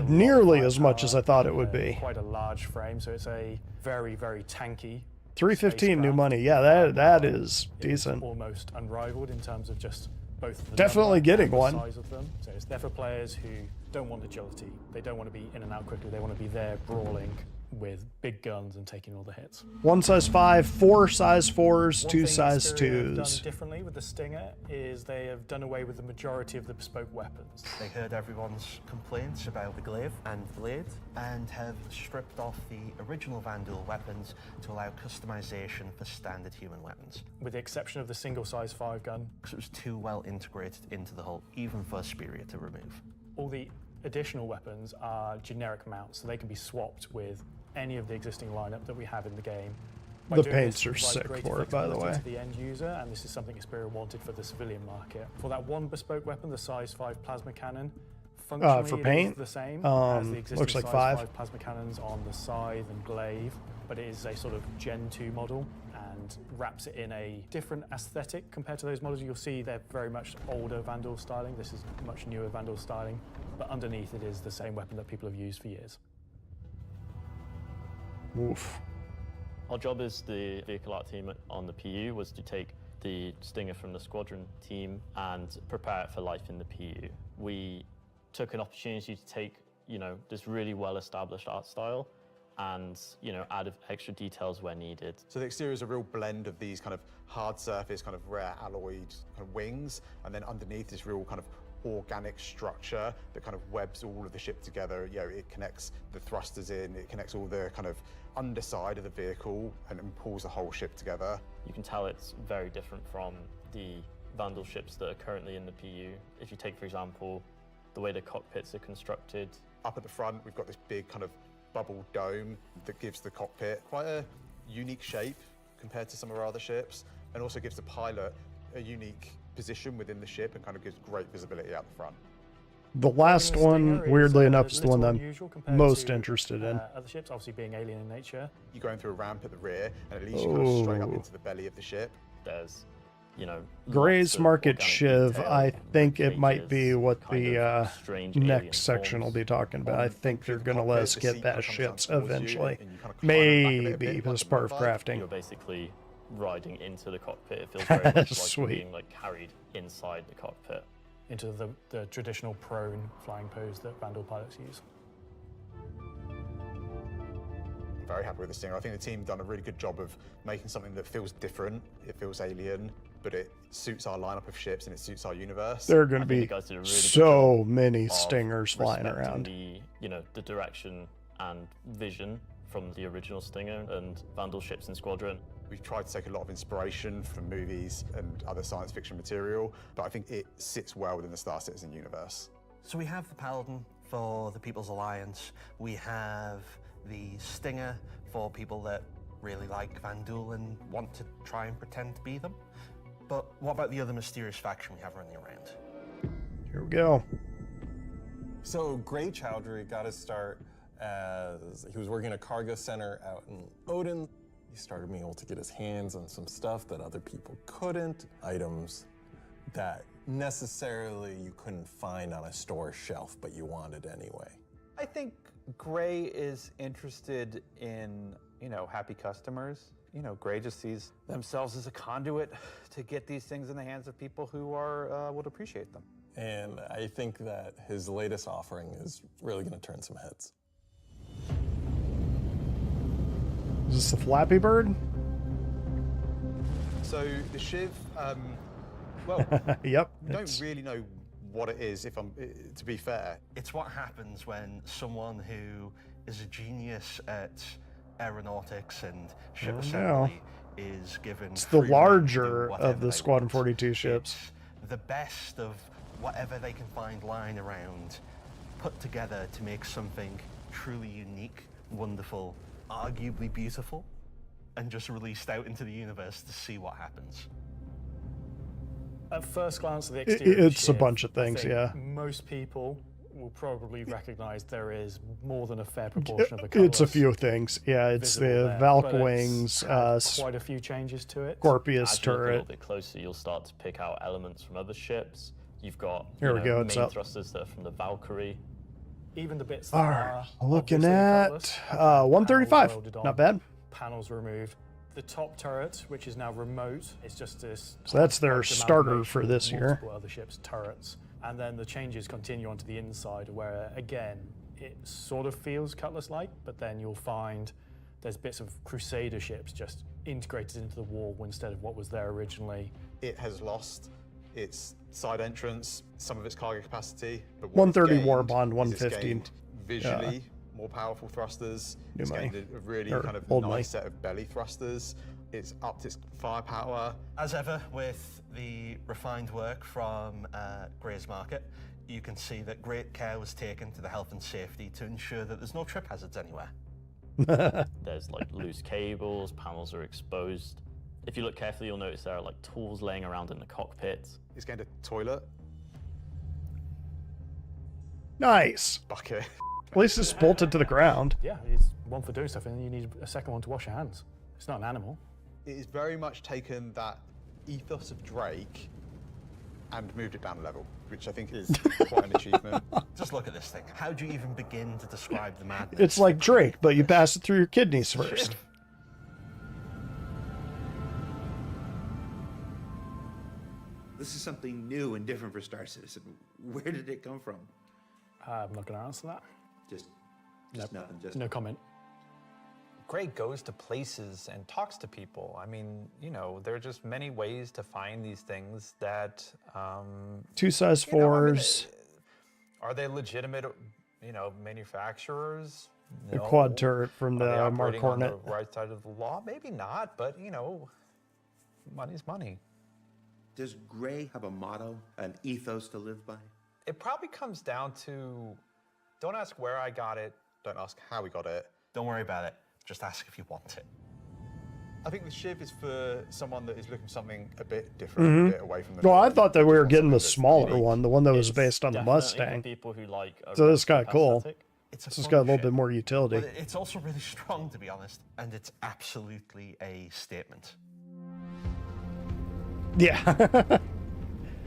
[SPEAKER 2] nearly as much as I thought it would be.
[SPEAKER 13] Quite a large frame, so it's a very, very tanky.
[SPEAKER 2] 315 new money. Yeah, that is decent.
[SPEAKER 13] Almost unrivaled in terms of just both the
[SPEAKER 2] Definitely
[SPEAKER 13] number
[SPEAKER 2] getting
[SPEAKER 13] and the
[SPEAKER 2] one.
[SPEAKER 13] size of them. So it's there for players who don't want agility. They don't want to be in and out quickly. They want to be there brawling with big guns and taking all the hits.
[SPEAKER 2] 1 size 5, 4 size 4s,
[SPEAKER 13] One
[SPEAKER 2] 2
[SPEAKER 13] thing
[SPEAKER 2] size
[SPEAKER 13] Hesperia have
[SPEAKER 2] 2s.
[SPEAKER 13] done differently with the Stinger is they have done away with the majority of the bespoke weapons.
[SPEAKER 12] They heard everyone's complaints about the glaive and blade and have stripped off the original Vandal weapons to allow customization for standard human weapons.
[SPEAKER 13] With the exception of the single size 5 gun.
[SPEAKER 12] Because it was too well integrated into the hull, even for Hesperia to remove.
[SPEAKER 13] All the additional weapons are generic mounts, so they can be swapped with any of the existing lineup that we have in the game. By
[SPEAKER 2] The
[SPEAKER 13] doing
[SPEAKER 2] paints
[SPEAKER 13] this,
[SPEAKER 2] are
[SPEAKER 13] it provides
[SPEAKER 2] sick
[SPEAKER 13] greater
[SPEAKER 2] for it, by the
[SPEAKER 13] flexibility
[SPEAKER 2] way.
[SPEAKER 13] to the end user, and this is something Hesperia wanted for the civilian market. For that one bespoke weapon, the size 5 plasma cannon, functionally
[SPEAKER 2] for
[SPEAKER 13] it is
[SPEAKER 2] paint,
[SPEAKER 13] the same as the existing
[SPEAKER 2] looks like
[SPEAKER 13] size
[SPEAKER 2] 5.
[SPEAKER 13] plasma cannons on the Scythe and Glaive, but it is a sort of Gen 2 model and wraps it in a different aesthetic compared to those models. You'll see they're very much older Vandal styling. This is much newer Vandal styling, but underneath it is the same weapon that people have used for years.
[SPEAKER 2] Oof.
[SPEAKER 15] Our job as the vehicle art team on the PU was to take the Stinger from the squadron team and prepare it for life in the PU. We took an opportunity to take, this really well-established art style and, add extra details where needed.
[SPEAKER 14] So the exterior is a real blend of these kind of hard surface, kind of rare alloyed kind of wings, and then underneath this real kind of organic structure that kind of webs all of the ship together. It connects the thrusters in, it connects all the kind of underside of the vehicle and pulls the whole ship together.
[SPEAKER 15] You can tell it's very different from the Vandal ships that are currently in the PU. If you take, for example, the way the cockpits are constructed.
[SPEAKER 14] Up at the front, we've got this big kind of bubble dome that gives the cockpit quite a unique shape compared to some of our other ships, and also gives the pilot a unique position within the ship and kind of gives great visibility out the front.
[SPEAKER 2] The last one, weirdly enough, is the one I'm most interested in.
[SPEAKER 13] Other ships, obviously being alien in nature.
[SPEAKER 14] You're going through a ramp at the rear, and it leads you kind of straight up into the belly of the ship.
[SPEAKER 15] There's,
[SPEAKER 2] Gray's Market Shiv, I think it might be what the next section will be talking about. I think they're going to let us get that shit eventually. Maybe as part of crafting.
[SPEAKER 15] You're basically riding into the cockpit. It feels very much like being carried inside the cockpit.
[SPEAKER 13] Into the traditional prone flying pose that Vandal pilots use.
[SPEAKER 14] I'm very happy with the Stinger. I think the team done a really good job of making something that feels different, it feels alien, but it suits our lineup of ships and it suits our universe.
[SPEAKER 2] There are going to be so many Stingers flying around.
[SPEAKER 15] The direction and vision from the original Stinger and Vandal ships in Squadron.
[SPEAKER 14] We've tried to take a lot of inspiration from movies and other science fiction material, but I think it sits well within the Star Citizen universe.
[SPEAKER 12] So we have the Paladin for the People's Alliance. We have the Stinger for people that really like Vandal and want to try and pretend to be them. But what about the other mysterious faction we have running around?
[SPEAKER 2] Here we go.
[SPEAKER 17] So Gray Chowdhury got his start as he was working at a cargo center out in Odin. He started being able to get his hands on some stuff that other people couldn't, items that necessarily you couldn't find on a store shelf, but you wanted anyway.
[SPEAKER 18] I think Gray is interested in, happy customers. Gray just sees themselves as a conduit to get these things in the hands of people who would appreciate them.
[SPEAKER 17] And I think that his latest offering is really going to turn some heads.
[SPEAKER 2] Is this the Flappy Bird?
[SPEAKER 14] So the Shiv,
[SPEAKER 2] yep.
[SPEAKER 14] Don't really know what it is, to be fair.
[SPEAKER 12] It's what happens when someone who is a genius at aeronautics and ship assembly is given.
[SPEAKER 2] It's the larger of the Squadron 42 ships.
[SPEAKER 12] It's the best of whatever they can find lying around, put together to make something truly unique, wonderful, arguably beautiful, and just released out into the universe to see what happens.
[SPEAKER 13] At first glance at the exterior,
[SPEAKER 2] it's a bunch of things, yeah.
[SPEAKER 13] Most people will probably recognize there is more than a fair proportion of the colors.
[SPEAKER 2] It's a few things, yeah. It's the Valk wings,
[SPEAKER 13] quite a few changes to it.
[SPEAKER 2] Scorpius
[SPEAKER 15] As you look a
[SPEAKER 2] turret.
[SPEAKER 15] little bit closer, you'll start to pick out elements from other ships. You've got
[SPEAKER 2] Here we go, it's
[SPEAKER 15] main
[SPEAKER 2] up.
[SPEAKER 15] thrusters that are from the Valkyrie.
[SPEAKER 13] Even the bits that
[SPEAKER 2] Alright,
[SPEAKER 13] are
[SPEAKER 2] looking
[SPEAKER 13] obviously
[SPEAKER 2] at
[SPEAKER 13] colourless,
[SPEAKER 2] 135.
[SPEAKER 13] welded on,
[SPEAKER 2] Not bad.
[SPEAKER 13] Panels removed. The top turret, which is now remote, is just this.
[SPEAKER 2] So that's their starter for this year.
[SPEAKER 13] Multiple other ships' turrets, and then the changes continue onto the inside, where again it sort of feels Cutlass-like, but then you'll find there's bits of Crusader ships just integrated into the wall instead of what was there originally.
[SPEAKER 14] It has lost its side entrance, some of its cargo capacity, but
[SPEAKER 2] 130 Warbond, 150.
[SPEAKER 14] Visually, more powerful thrusters.
[SPEAKER 2] New
[SPEAKER 14] It's
[SPEAKER 2] money.
[SPEAKER 14] gained a really
[SPEAKER 2] Or
[SPEAKER 14] kind of
[SPEAKER 2] old
[SPEAKER 14] nice
[SPEAKER 2] money.
[SPEAKER 14] set of belly thrusters. It's upped its firepower.
[SPEAKER 12] As ever with the refined work from Gray's Market, you can see that great care was taken to the health and safety to ensure that there's no trip hazards anywhere.
[SPEAKER 15] There's loose cables, panels are exposed. If you look carefully, you'll notice there are tools laying around in the cockpit.
[SPEAKER 14] It's gained a toilet.
[SPEAKER 2] Nice.
[SPEAKER 14] Bucket.
[SPEAKER 2] At least it's bolted to the ground.
[SPEAKER 13] Yeah, it's one for doing stuff, and then you need a second one to wash your hands. It's not an animal.
[SPEAKER 14] It has very much taken that ethos of Drake and moved it down a level, which I think is quite an achievement.
[SPEAKER 12] Just look at this thing. How do you even begin to describe the madness?
[SPEAKER 2] It's like Drake, but you pass it through your kidneys first.
[SPEAKER 4] This is something new and different for Star Citizen. Where did it come from?
[SPEAKER 13] I'm not going to answer that.
[SPEAKER 4] Just
[SPEAKER 13] Nope.
[SPEAKER 4] nothing. Just
[SPEAKER 13] No comment.
[SPEAKER 18] Gray goes to places and talks to people. I mean, you know, there are just many ways to find these things that.
[SPEAKER 2] 2 size 4s.
[SPEAKER 18] Are they legitimate, you know, manufacturers?
[SPEAKER 2] The
[SPEAKER 18] No.
[SPEAKER 2] quad turret from
[SPEAKER 18] Are they
[SPEAKER 2] the Mark
[SPEAKER 18] operating on
[SPEAKER 2] Hornet.
[SPEAKER 18] the right side of the law? Maybe not, but you know, money's money.
[SPEAKER 4] Does Gray have a motto, an ethos to live by?
[SPEAKER 18] It probably comes down to, don't ask where I got it.
[SPEAKER 14] Don't ask how we got it.
[SPEAKER 12] Don't worry about it. Just ask if you want it.
[SPEAKER 14] I think the Shiv is for someone that is looking for something a bit different, a bit away from the
[SPEAKER 2] Well, I
[SPEAKER 14] norm.
[SPEAKER 2] thought that we were getting the
[SPEAKER 14] That's
[SPEAKER 2] smaller
[SPEAKER 14] unique.
[SPEAKER 2] one, the one that was
[SPEAKER 15] It's
[SPEAKER 2] based on the
[SPEAKER 15] definitely for
[SPEAKER 2] Mustang.
[SPEAKER 15] people who like a
[SPEAKER 2] So this is
[SPEAKER 15] real
[SPEAKER 2] kind of cool.
[SPEAKER 15] aesthetic.
[SPEAKER 12] It's
[SPEAKER 2] This
[SPEAKER 12] a
[SPEAKER 2] has
[SPEAKER 12] fun
[SPEAKER 2] got a little
[SPEAKER 12] ship.
[SPEAKER 2] bit more utility.
[SPEAKER 12] But it's also really strong, to be honest, and it's absolutely a statement.
[SPEAKER 2] Yeah.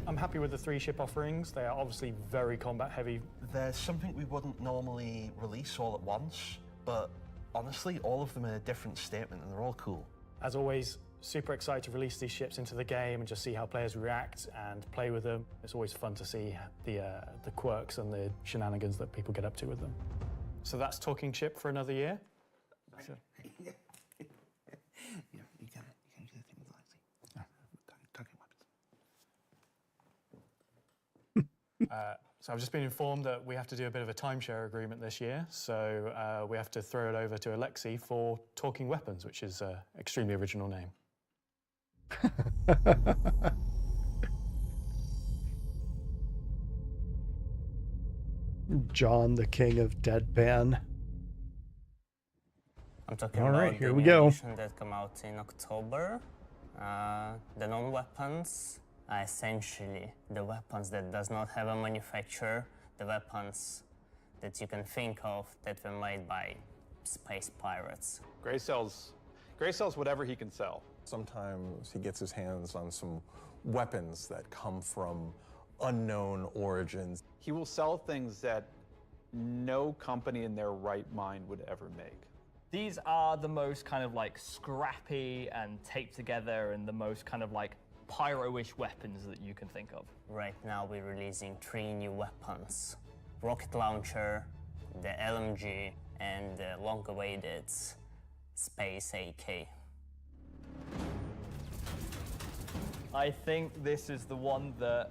[SPEAKER 13] I'm happy with the 3 ship offerings. They are obviously very combat heavy.
[SPEAKER 12] There's something we wouldn't normally release all at once, but honestly, all of them are a different statement, and they're all cool.
[SPEAKER 13] As always, super excited to release these ships into the game and just see how players react and play with them. It's always fun to see the quirks and the shenanigans that people get up to with them. So that's talking ship for another year. So-
[SPEAKER 4] Yeah, you gotta do the thing with Lexi. Talking weapons.
[SPEAKER 13] So I've just been informed that we have to do a bit of a timeshare agreement this year. So we have to throw it over to Alexi for Talking Weapons, which is an extremely original name.
[SPEAKER 2] John, the king of deadpan.
[SPEAKER 19] I'm talking
[SPEAKER 2] All
[SPEAKER 19] about
[SPEAKER 2] right, here
[SPEAKER 19] the
[SPEAKER 2] we
[SPEAKER 19] new
[SPEAKER 2] go.
[SPEAKER 19] edition that come out in October. The non-weapons are essentially the weapons that does not have a manufacturer, the weapons that you can think of that were made by space pirates.
[SPEAKER 17] Gray sells whatever he can sell. Sometimes he gets his hands on some weapons that come from unknown origins.
[SPEAKER 18] He will sell things that no company in their right mind would ever make.
[SPEAKER 1] These are the most kind of like scrappy and taped together and the most kind of like pyro-ish weapons that you can think of.
[SPEAKER 19] Right now we're releasing 3 new weapons. Rocket launcher, the LMG, and the long-awaited Space AK.
[SPEAKER 1] I think this is the one that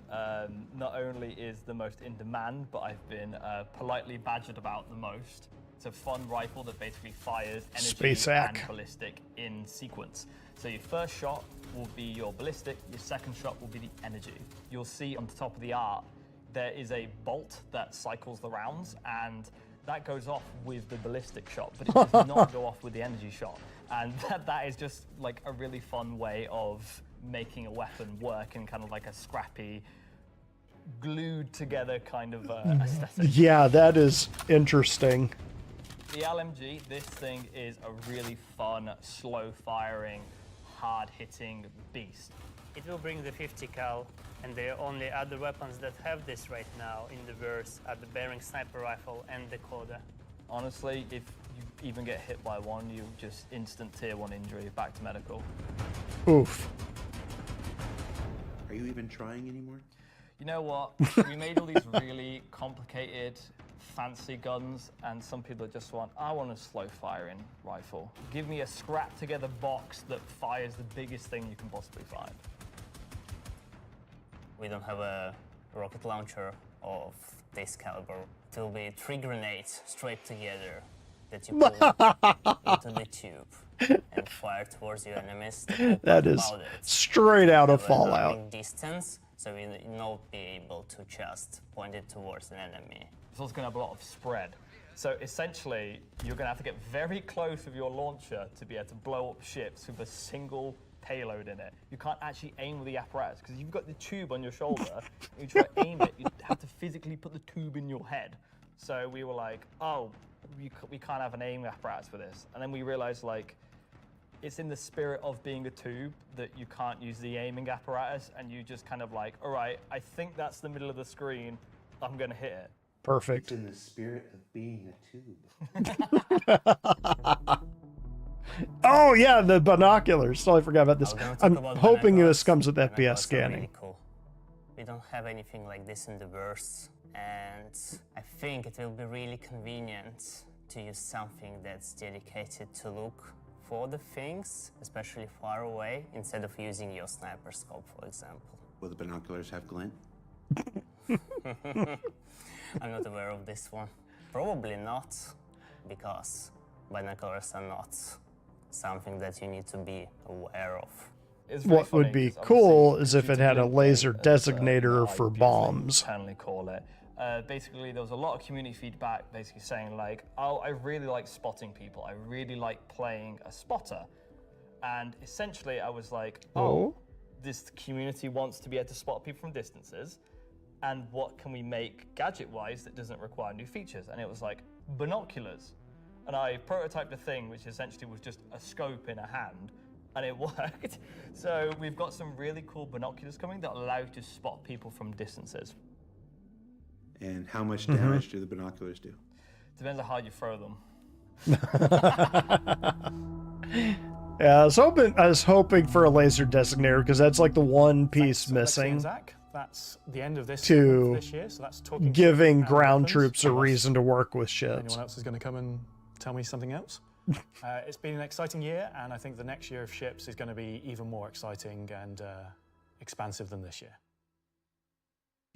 [SPEAKER 1] not only is the most in demand, but I've been politely badgered about the most. It's a fun rifle that basically fires energy
[SPEAKER 2] Space
[SPEAKER 1] and
[SPEAKER 2] AK.
[SPEAKER 1] ballistic in sequence. So your first shot will be your ballistic, your second shot will be the energy. You'll see on the top of the art, there is a bolt that cycles the rounds, and that goes off with the ballistic shot, but it does not go off with the energy shot. And that is just like a really fun way of making a weapon work in kind of like a scrappy, glued together kind of aesthetic.
[SPEAKER 2] Yeah, that is interesting.
[SPEAKER 1] The LMG, this thing is a really fun, slow-firing, hard-hitting beast.
[SPEAKER 20] It will bring the 50 cal, and the only other weapons that have this right now in the verse are the Bearing Sniper Rifle and the Coda.
[SPEAKER 1] Honestly, if you even get hit by one, you just instant tier 1 injury, back to medical.
[SPEAKER 2] Oof.
[SPEAKER 4] Are you even trying anymore?
[SPEAKER 1] You know what? We made all these really complicated, fancy guns, and some people just want, I want a slow-firing rifle. Give me a scrap-together box that fires the biggest thing you can possibly find.
[SPEAKER 19] We don't have a rocket launcher of this caliber. It will be 3 grenades straight together that you pull into the tube and fire towards your enemies.
[SPEAKER 2] That is straight out of Fallout.
[SPEAKER 19] Have a distance, so you will not be able to just point it towards an enemy.
[SPEAKER 1] It's also going to have a lot of spread. So essentially, you're going to have to get very close with your launcher to be able to blow up ships with a single payload in it. You can't actually aim with the apparatus, because you've got the tube on your shoulder, you try to aim it, you have to physically put the tube in your head. So we were like, oh, we can't have an aim apparatus for this. And then we realized, like, it's in the spirit of being a tube that you can't use the aiming apparatus, and you just kind of like, all right, I think that's the middle of the screen, I'm going to hit it.
[SPEAKER 2] Perfect.
[SPEAKER 4] It's in the spirit of being a tube.
[SPEAKER 2] Oh yeah, the binoculars. Totally forgot about this. I'm hoping this comes with FPS
[SPEAKER 19] Really
[SPEAKER 2] scanning.
[SPEAKER 19] cool. We don't have anything like this in the verse, and I think it will be really convenient to use something that's dedicated to look for the things, especially far away, instead of using your sniper scope, for example.
[SPEAKER 16] Will the binoculars have glint?
[SPEAKER 19] I'm not aware of this one. Probably not, because binoculars are not something that you need to be aware of.
[SPEAKER 2] What would be cool is if it had a laser designator for bombs.
[SPEAKER 21] Internally call it. Basically, there was a lot of community feedback basically saying like, oh, I really like spotting people. I really like playing a spotter. And essentially I was like, oh, this community wants to be able to spot people from distances. And what can we make gadget-wise that doesn't require new features? And it was like binoculars. And I prototyped a thing which essentially was just a scope in a hand, and it worked. So we've got some really cool binoculars coming that allow you to spot people from distances.
[SPEAKER 16] And how much damage do the binoculars do?
[SPEAKER 21] Depends on how you throw them.
[SPEAKER 2] Yeah, I was hoping for a laser designator because that's like the one piece missing.
[SPEAKER 13] Zach, that's the end of this
[SPEAKER 2] to
[SPEAKER 13] this year. So that's talking
[SPEAKER 2] giving
[SPEAKER 13] to
[SPEAKER 2] ground
[SPEAKER 13] weapons.
[SPEAKER 2] troops a reason to work with ships.
[SPEAKER 13] Anyone else is going to come and tell me something else? It's been an exciting year, and I think the next year of ships is going to be even more exciting and expansive than this year.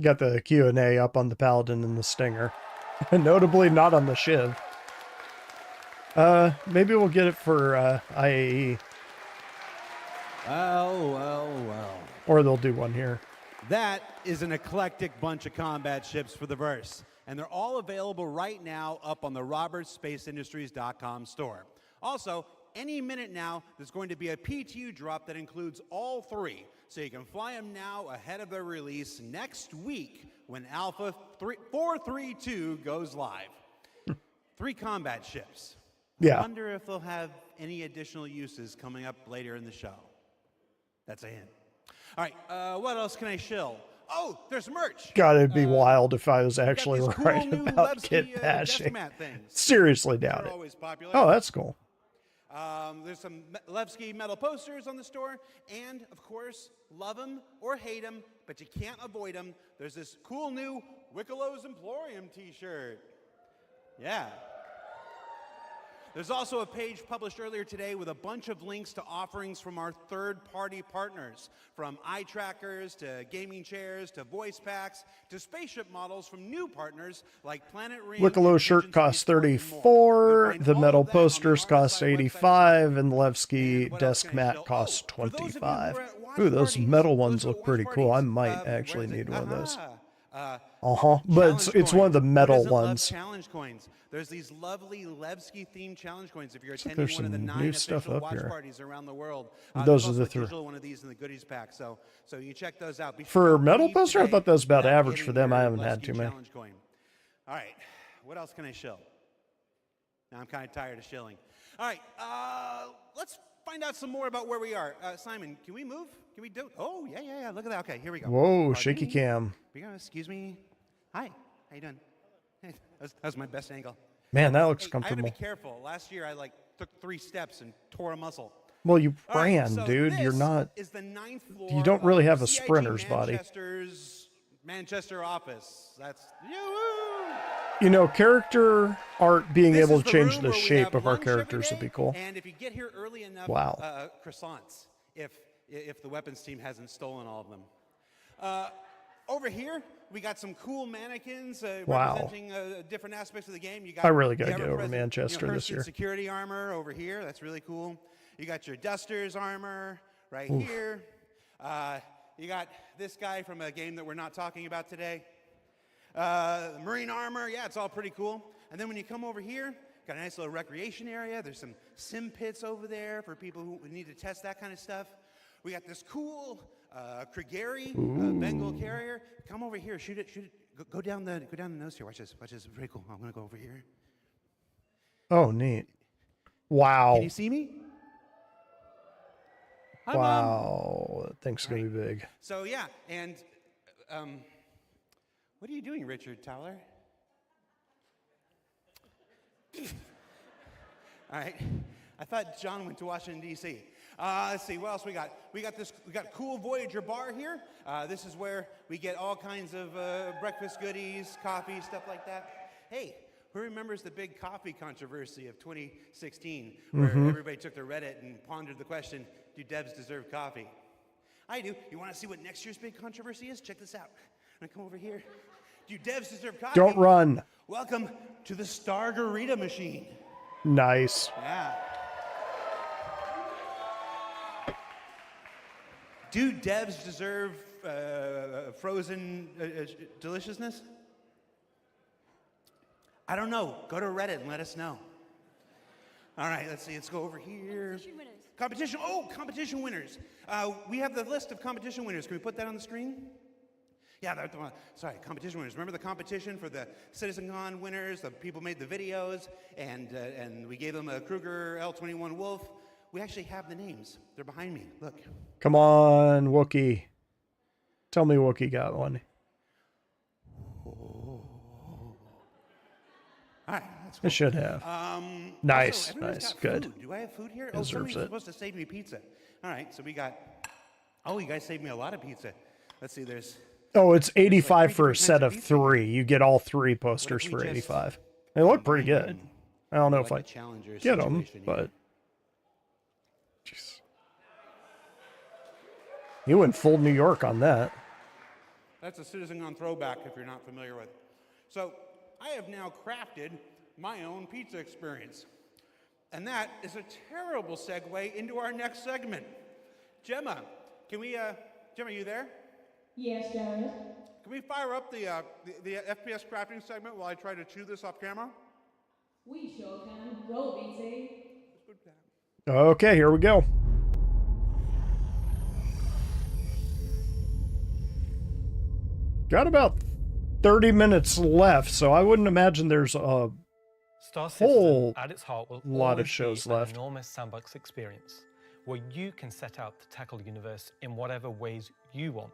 [SPEAKER 2] Got the Q&A up on the Paladin and the Stinger. Notably not on the Shiv. Maybe we'll get it for IAE.
[SPEAKER 4] Well.
[SPEAKER 2] Or they'll do one here.
[SPEAKER 4] That is an eclectic bunch of combat ships for the verse, and they're all available right now up on the robertsspaceindustries.com store. Also, any minute now, there's going to be a PTU drop that includes all three, so you can fly them now ahead of their release next week when Alpha 432 goes live. 3 combat ships.
[SPEAKER 2] Yeah.
[SPEAKER 4] I wonder if they'll have any additional uses coming up later in the show. That's a hint. All right, what else can I shill? Oh, there's merch.
[SPEAKER 2] God, it'd be wild if I was actually
[SPEAKER 4] cool
[SPEAKER 2] right
[SPEAKER 4] new
[SPEAKER 2] about
[SPEAKER 4] Levski,
[SPEAKER 2] kit bashing.
[SPEAKER 4] desk mat things.
[SPEAKER 2] Seriously doubt
[SPEAKER 4] They're
[SPEAKER 2] it.
[SPEAKER 4] always popular.
[SPEAKER 2] Oh, that's cool.
[SPEAKER 4] There's some Levski metal posters on the store, and of course, love them or hate them, but you can't avoid them. There's this cool new Wickelow's Emporium t-shirt. Yeah. There's also a page published earlier today with a bunch of links to offerings from our third-party partners, from eye trackers to gaming chairs to voice packs to spaceship models from new partners like Planet Ring.
[SPEAKER 2] Wicklow shirt costs $34, the metal posters cost $85, and the Levski desk mat costs $25. Ooh, those metal ones look pretty cool. I might actually need one of those. But it's one of the metal ones.
[SPEAKER 4] Challenge coins. There's these lovely Levski themed challenge coins if you're
[SPEAKER 2] Looks like
[SPEAKER 4] attending
[SPEAKER 2] there's
[SPEAKER 4] one of the
[SPEAKER 2] some
[SPEAKER 4] 9
[SPEAKER 2] new stuff
[SPEAKER 4] official
[SPEAKER 2] up
[SPEAKER 4] watch
[SPEAKER 2] here.
[SPEAKER 4] parties around the world.
[SPEAKER 2] Those
[SPEAKER 4] There's
[SPEAKER 2] are the
[SPEAKER 4] also a
[SPEAKER 2] three.
[SPEAKER 4] digital one of these in the goodies pack. So you check those out.
[SPEAKER 2] For metal poster, I thought that was about average for them. I haven't had too many.
[SPEAKER 4] Challenge coin. All right, what else can I shill? Now I'm kind of tired of shilling. All right, let's find out some more about where we are. Simon, can we move? Can we do? Oh, yeah. Look at that. Okay, here we go.
[SPEAKER 2] Whoa,
[SPEAKER 4] Pardon
[SPEAKER 2] shaky
[SPEAKER 4] me?
[SPEAKER 2] cam.
[SPEAKER 4] Excuse me. Hi, how you doing? Hey, that was my best angle.
[SPEAKER 2] Man, that looks
[SPEAKER 4] I
[SPEAKER 2] comfortable.
[SPEAKER 4] had to be careful. Last year, I took 3 steps and tore a muscle.
[SPEAKER 2] Well, you
[SPEAKER 4] All right,
[SPEAKER 2] ran,
[SPEAKER 4] so
[SPEAKER 2] dude. You're
[SPEAKER 4] this
[SPEAKER 2] not.
[SPEAKER 4] is the 9th floor
[SPEAKER 2] You don't really have a
[SPEAKER 4] of CIG
[SPEAKER 2] sprinter's body.
[SPEAKER 4] Manchester's Manchester office. That's
[SPEAKER 2] You know, character art being
[SPEAKER 4] This
[SPEAKER 2] able
[SPEAKER 4] is
[SPEAKER 2] to
[SPEAKER 4] the
[SPEAKER 2] change
[SPEAKER 4] room
[SPEAKER 2] the
[SPEAKER 4] where we
[SPEAKER 2] shape
[SPEAKER 4] have
[SPEAKER 2] of our
[SPEAKER 4] lunch every
[SPEAKER 2] characters would
[SPEAKER 4] day,
[SPEAKER 2] be cool.
[SPEAKER 4] And if you get here early enough,
[SPEAKER 2] Wow.
[SPEAKER 4] croissants. If the weapons team hasn't stolen all of them. Over here, we got some cool mannequins
[SPEAKER 2] Wow.
[SPEAKER 4] representing different aspects of the game. You got
[SPEAKER 2] I really gotta
[SPEAKER 4] the
[SPEAKER 2] get over
[SPEAKER 4] ever-present,
[SPEAKER 2] Manchester this
[SPEAKER 4] Hearst
[SPEAKER 2] year.
[SPEAKER 4] security armor over here. That's really cool. You got your Duster's armor right
[SPEAKER 2] Oof.
[SPEAKER 4] here. You got this guy from a game that we're not talking about today. Marine armor. Yeah, it's all pretty cool. And then when you come over here, got a nice little recreation area. There's some sim pits over there for people who need to test that kind of stuff. We got this cool Krigeri Bengal carrier. Come over here, shoot it. Go down the nose here. Watch this. It's pretty cool. I'm gonna go over here.
[SPEAKER 2] Oh, neat. Wow.
[SPEAKER 4] Can you see me? Hi, Mom.
[SPEAKER 2] Wow. That thing's going to be big.
[SPEAKER 4] So yeah, and what are you doing, Richard Towler? All right. I thought John went to Washington, D.C. Let's see, what else we got? We got cool Voyager bar here. This is where we get all kinds of breakfast goodies, coffee, stuff like that. Hey, who remembers the big coffee controversy of 2016, where everybody took to Reddit and pondered the question, do devs deserve coffee? I do. You want to see what next year's big controversy is? Check this out. I'm going to come over here. Do devs deserve coffee?
[SPEAKER 2] Don't run.
[SPEAKER 4] Welcome to the Stargarita machine.
[SPEAKER 2] Nice.
[SPEAKER 4] Yeah. Do devs deserve frozen deliciousness? I don't know. Go to Reddit and let us know. All right, let's see. Let's go over here. Competition. Oh, competition winners. We have the list of competition winners. Can we put that on the screen? Yeah, sorry, competition winners. Remember the competition for the CitizenCon winners? The people made the videos, and we gave them a Kruger L21 Wolf. We actually have the names. They're behind me. Look.
[SPEAKER 2] Come on, Wookie. Tell me Wookie got one.
[SPEAKER 4] All right, that's cool.
[SPEAKER 2] It should have. Nice,
[SPEAKER 4] also,
[SPEAKER 2] nice,
[SPEAKER 4] got
[SPEAKER 2] good.
[SPEAKER 4] Food. Do I have food here?
[SPEAKER 2] Deserves
[SPEAKER 4] Somebody's
[SPEAKER 2] it.
[SPEAKER 4] supposed to save me pizza. All right, so we got. Oh, you guys saved me a lot of pizza. Let's see. There's.
[SPEAKER 2] Oh, it's 85 for a set of 3. You get all 3 posters for 85. They look pretty good. I don't know if I get them, but jeez. You went full New York on that.
[SPEAKER 4] That's a CitizenCon throwback if you're not familiar with. So I have now crafted my own pizza experience. And that is a terrible segue into our next segment. Gemma, can we, Gemma, are you there?
[SPEAKER 6] Yes, Jared.
[SPEAKER 4] Can we fire up the FPS crafting segment while I try to chew this off camera?
[SPEAKER 6] We sure can. Roll, BT.
[SPEAKER 2] Okay, here we go. Got about 30 minutes left, so I wouldn't imagine there's a
[SPEAKER 3] Star
[SPEAKER 2] whole
[SPEAKER 3] Citizen at its heart will
[SPEAKER 2] lot of
[SPEAKER 3] always
[SPEAKER 2] shows
[SPEAKER 3] be an
[SPEAKER 2] left.
[SPEAKER 3] enormous sandbox experience where you can set out to tackle the universe in whatever ways you want.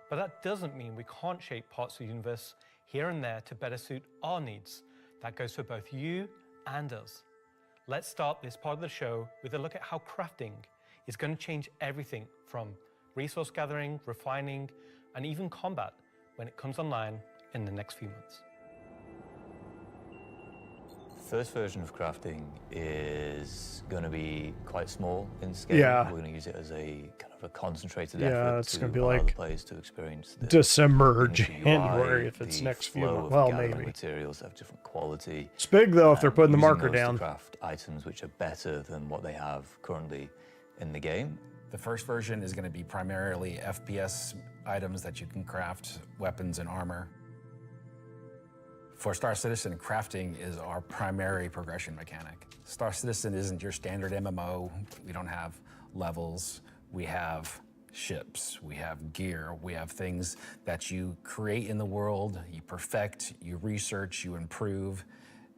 [SPEAKER 3] But that doesn't mean we can't shape parts of the universe here and there to better suit our needs. That goes for both you and us. Let's start this part of the show with a look at how crafting is going to change everything from resource gathering, refining, and even combat when it comes online in the next few months.
[SPEAKER 22] First version of crafting is going to be quite small in scale.
[SPEAKER 2] Yeah.
[SPEAKER 22] We're going to use it as a kind of a concentrated
[SPEAKER 2] Yeah,
[SPEAKER 22] effort
[SPEAKER 2] it's
[SPEAKER 22] to
[SPEAKER 2] gonna be
[SPEAKER 22] allow
[SPEAKER 2] like
[SPEAKER 22] the players to experience the
[SPEAKER 2] December or
[SPEAKER 22] initial
[SPEAKER 2] January
[SPEAKER 22] UI,
[SPEAKER 2] if it's
[SPEAKER 22] the
[SPEAKER 2] next few
[SPEAKER 22] flow
[SPEAKER 2] months.
[SPEAKER 22] of
[SPEAKER 2] Well,
[SPEAKER 22] gathering
[SPEAKER 2] maybe.
[SPEAKER 22] materials that have different quality.
[SPEAKER 2] It's big, though, if they're
[SPEAKER 22] and
[SPEAKER 2] putting the
[SPEAKER 22] using
[SPEAKER 2] marker
[SPEAKER 22] those to
[SPEAKER 2] down.
[SPEAKER 22] craft items which are better than what they have currently in the game.
[SPEAKER 23] The first version is going to be primarily FPS items that you can craft, weapons and armor. For Star Citizen, crafting is our primary progression mechanic. Star Citizen isn't your standard MMO. We don't have levels. We have ships, we have gear, we have things that you create in the world, you perfect, you research, you improve.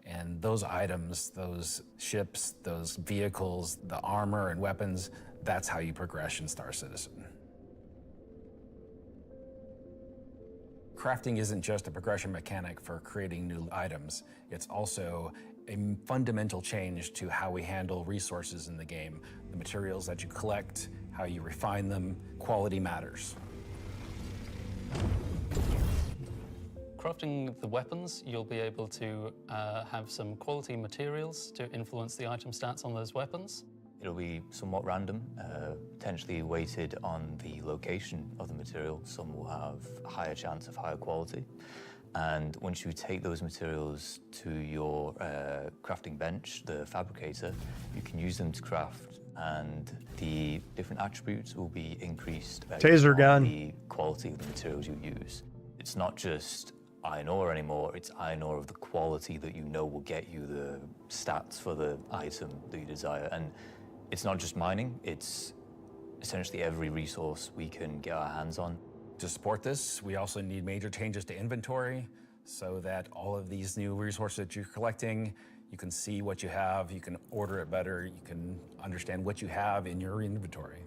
[SPEAKER 23] And those items, those ships, those vehicles, the armor and weapons, that's how you progress in Star Citizen. Crafting isn't just a progression mechanic for creating new items. It's also a fundamental change to how we handle resources in the game. The materials that you collect, how you refine them, quality matters.
[SPEAKER 24] Crafting the weapons, you'll be able to have some quality materials to influence the item stats on those weapons.
[SPEAKER 22] It'll be somewhat random, potentially weighted on the location of the material. Some will have a higher chance of higher quality. And once you take those materials to your crafting bench, the fabricator, you can use them to craft, and the different attributes will be increased based
[SPEAKER 2] Taser
[SPEAKER 22] on
[SPEAKER 2] gun.
[SPEAKER 22] the quality of the materials you use. It's not just iron ore anymore, it's iron ore of the quality that you know will get you the stats for the item that you desire. And it's not just mining, it's essentially every resource we can get our hands on.
[SPEAKER 23] To support this, we also need major changes to inventory so that all of these new resources that you're collecting, you can see what you have, you can order it better, you can understand what you have in your inventory.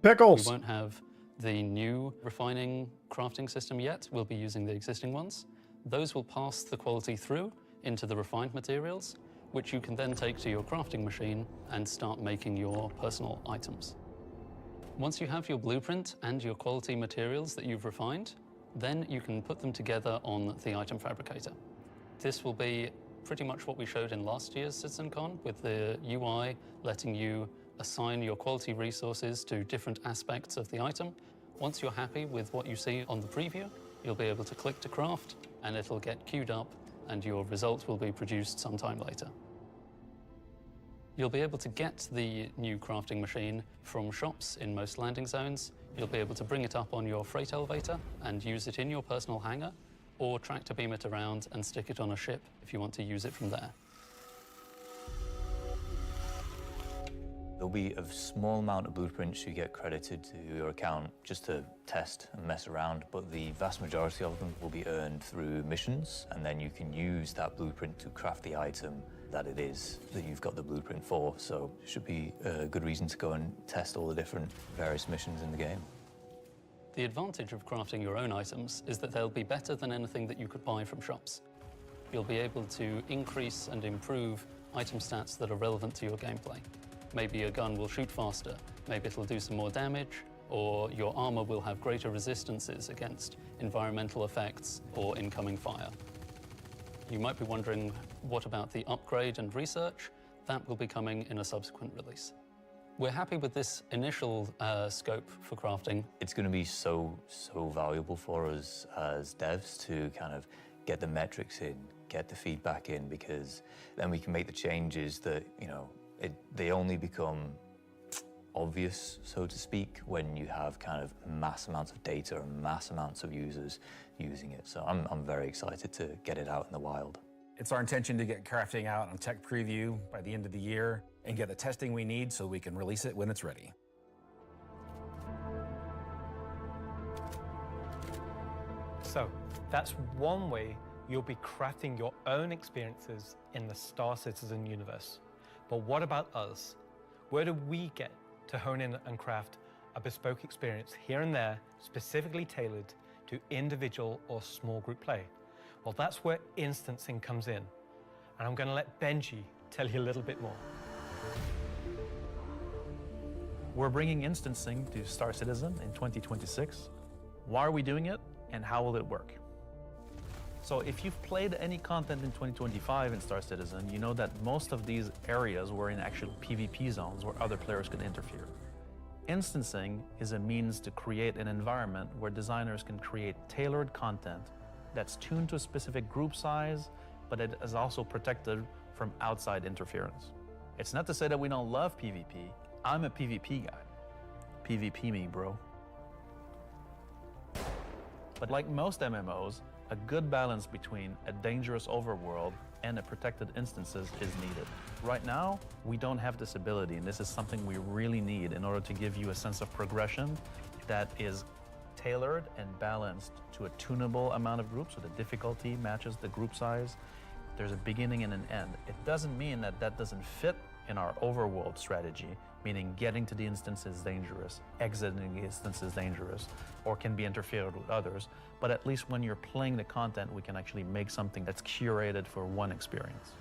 [SPEAKER 2] Pickles!
[SPEAKER 24] We won't have the new refining crafting system yet. We'll be using the existing ones. Those will pass the quality through into the refined materials. which you can then take to your crafting machine and start making your personal items. Once you have your blueprint and your quality materials that you've refined, then you can put them together on the item fabricator. This will be pretty much what we showed in last year's CitCon, with the UI letting you assign your quality resources to different aspects of the item. Once you're happy with what you see on the preview, you'll be able to click to craft, and it'll get queued up, and your result will be produced sometime later. You'll be able to get the new crafting machine from shops in most landing zones. You'll be able to bring it up on your freight elevator and use it in your personal hangar, or tractor beam it around and stick it on a ship if you want to use it from there.
[SPEAKER 22] There'll be a small amount of blueprints you get credited to your account just to test and mess around, but the vast majority of them will be earned through missions, and then you can use that blueprint to craft the item that it is that you've got the blueprint for. So it should be a good reason to go and test all the different various missions in the game.
[SPEAKER 24] The advantage of crafting your own items is that they'll be better than anything that you could buy from shops. You'll be able to increase and improve item stats that are relevant to your gameplay. Maybe your gun will shoot faster, maybe it'll do some more damage, or your armor will have greater resistances against environmental effects or incoming fire. You might be wondering, what about the upgrade and research? That will be coming in a subsequent release. We're happy with this initial scope for crafting.
[SPEAKER 22] It's going to be so valuable for us as devs to kind of get the metrics in, get the feedback in, because then we can make the changes that, you know, they only become obvious, so to speak, when you have kind of mass amounts of data and mass amounts of users using it. So I'm very excited to get it out in the wild.
[SPEAKER 5] It's our intention to get crafting out on tech preview by the end of the year and get the testing we need so we can release it when it's ready.
[SPEAKER 3] So that's one way you'll be crafting your own experiences in the Star Citizen universe. But what about us? Where do we get to hone in and craft a bespoke experience here and there, specifically tailored to individual or small group play? Well, that's where instancing comes in. And I'm going to let Benji tell you a little bit more.
[SPEAKER 7] We're bringing instancing to Star Citizen in 2026. Why are we doing it, and how will it work? So if you've played any content in 2025 in Star Citizen, you know that most of these areas were in actual PvP zones where other players could interfere. Instancing is a means to create an environment where designers can create tailored content that's tuned to a specific group size, but it is also protected from outside interference. It's not to say that we don't love PvP. I'm a PvP guy. PvP me, bro. But like most MMOs, a good balance between a dangerous overworld and a protected instances is needed. Right now, we don't have this ability, and this is something we really need in order to give you a sense of progression that is tailored and balanced to a tunable amount of groups, so the difficulty matches the group size. There's a beginning and an end. It doesn't mean that that doesn't fit in our overworld strategy, meaning getting to the instance is dangerous, exiting the instance is dangerous, or can be interfered with others. But at least when you're playing the content, we can actually make something that's curated for one experience.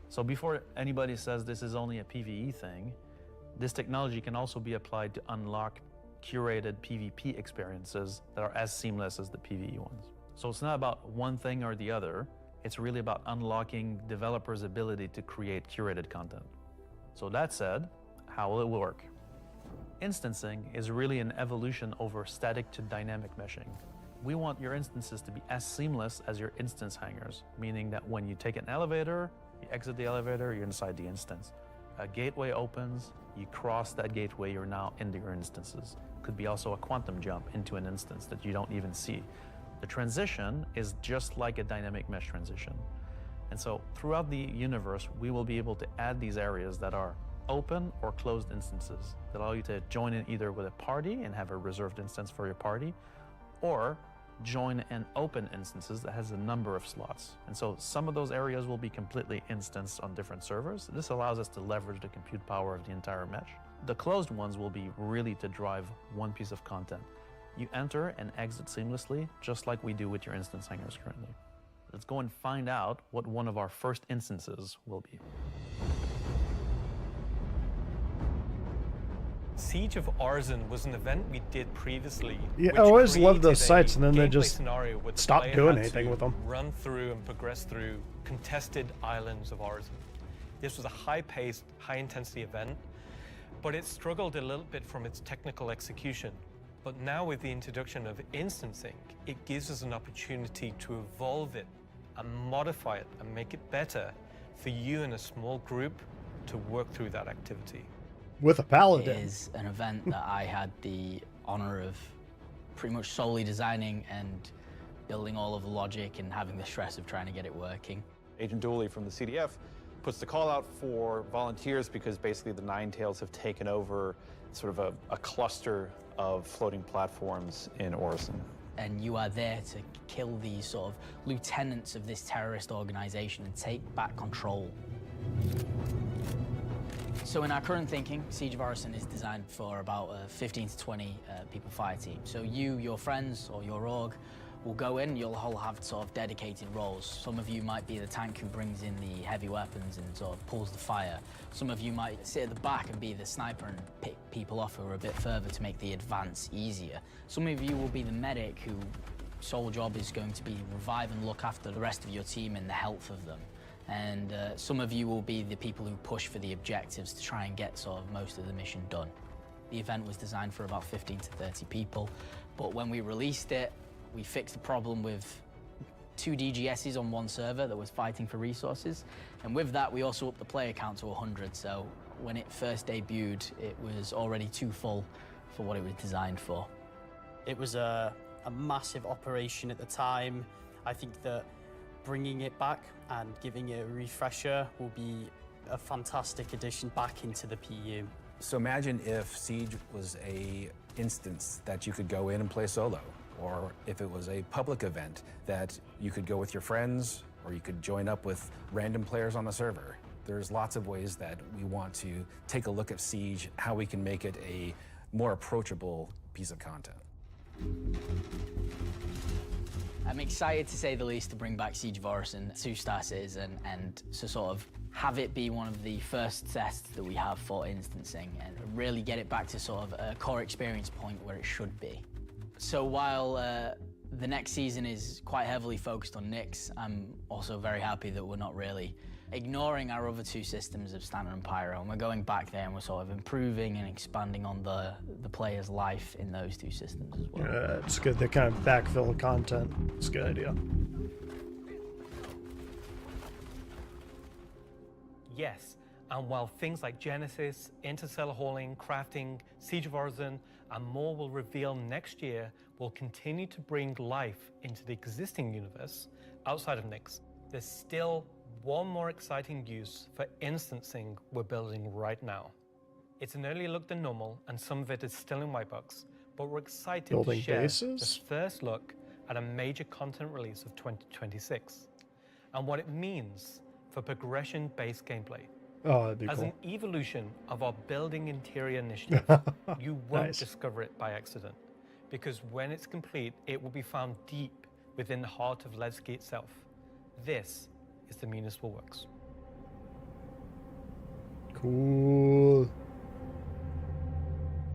[SPEAKER 7] So before anybody says this is only a PvE thing, this technology can also be applied to unlock curated PvP experiences that are as seamless as the PvE ones. So it's not about one thing or the other. It's really about unlocking developers' ability to create curated content. So that said, how will it work? Instancing is really an evolution over static to dynamic meshing. We want your instances to be as seamless as your instance hangars, meaning that when you take an elevator, you exit the elevator, you're inside the instance. A gateway opens, you cross that gateway, you're now into your instances. Could be also a quantum jump into an instance that you don't even see. The transition is just like a dynamic mesh transition. And so throughout the universe, we will be able to add these areas that are open or closed instances that allow you to join in either with a party and have a reserved instance for your party, or join an open instances that has a number of slots. And so some of those areas will be completely instanced on different servers. This allows us to leverage the compute power of the entire mesh. The closed ones will be really to drive one piece of content. You enter and exit seamlessly, just like we do with your instance hangars currently. Let's go and find out what one of our first instances will be.
[SPEAKER 3] Siege of Arzen was an event we did previously.
[SPEAKER 2] Yeah,
[SPEAKER 3] which
[SPEAKER 2] I always loved those
[SPEAKER 3] created
[SPEAKER 2] sites,
[SPEAKER 3] a
[SPEAKER 2] and then they
[SPEAKER 3] gameplay
[SPEAKER 2] just
[SPEAKER 3] scenario where the
[SPEAKER 2] stopped
[SPEAKER 3] player
[SPEAKER 2] doing
[SPEAKER 3] had
[SPEAKER 2] anything
[SPEAKER 3] to
[SPEAKER 2] with them.
[SPEAKER 3] Run through and progress through contested islands of Arzen. This was a high-paced, high-intensity event, but it struggled a little bit from its technical execution. But now with the introduction of instancing, it gives us an opportunity to evolve it and modify it and make it better for you and a small group to work through that activity.
[SPEAKER 2] With a paladin.
[SPEAKER 8] It is an event that I had the honor of pretty much solely designing and building all of the logic and having the stress of trying to get it working.
[SPEAKER 18] Agent Dooley from the CDF puts the call out for volunteers because basically the Nine Tails have taken over sort of a cluster of floating platforms in Orison.
[SPEAKER 8] And you are there to kill these sort of lieutenants of this terrorist organization and take back control. So in our current thinking, Siege of Orison is designed for about 15 to 20 people fire team. So you, your friends, or your org will go in, you'll all have sort of dedicated roles. Some of you might be the tank who brings in the heavy weapons and sort of pulls the fire. Some of you might sit at the back and be the sniper and pick people off who are a bit further to make the advance easier. Some of you will be the medic whose sole job is going to be revive and look after the rest of your team and the health of them. And some of you will be the people who push for the objectives to try and get sort of most of the mission done. The event was designed for about 15 to 30 people, but when we released it, we fixed the problem with 2 DGSs on one server that was fighting for resources. And with that, we also upped the player count to 100. So when it first debuted, it was already too full for what it was designed for.
[SPEAKER 9] It was a massive operation at the time. I think that bringing it back and giving it a refresher will be a fantastic addition back into the PU.
[SPEAKER 5] So imagine if Siege was a instance that you could go in and play solo, or if it was a public event that you could go with your friends, or you could join up with random players on the server. There's lots of ways that we want to take a look at Siege, how we can make it a more approachable piece of content.
[SPEAKER 8] I'm excited, to say the least, to bring back Siege of Orison to Star Citizen and to sort of have it be one of the first tests that we have for instancing and really get it back to sort of a core experience point where it should be. So while the next season is quite heavily focused on Nyx, I'm also very happy that we're not really ignoring our other 2 systems of Standard and Pyro, and we're going back there and we're sort of improving and expanding on the player's life in those 2 systems as well.
[SPEAKER 2] Yeah, it's good. They kind of backfill content. It's a good idea.
[SPEAKER 3] Yes, and while things like Genesis, interstellar hauling, crafting, Siege of Orison, and more will reveal next year, we'll continue to bring life into the existing universe outside of Nyx. There's still one more exciting use for instancing we're building right now. It's an earlier look than normal, and some of it is still in white box, but we're excited
[SPEAKER 2] Building
[SPEAKER 3] to share
[SPEAKER 2] bases?
[SPEAKER 3] the first look at a major content release of 2026, and what it means for progression-based gameplay.
[SPEAKER 2] Oh, that'd be
[SPEAKER 3] As
[SPEAKER 2] cool.
[SPEAKER 3] an evolution of our building interior initiative, you won't
[SPEAKER 2] Nice.
[SPEAKER 3] discover it by accident, because when it's complete, it will be found deep within the heart of Levski itself. This is the Municipal Works.
[SPEAKER 2] Cool.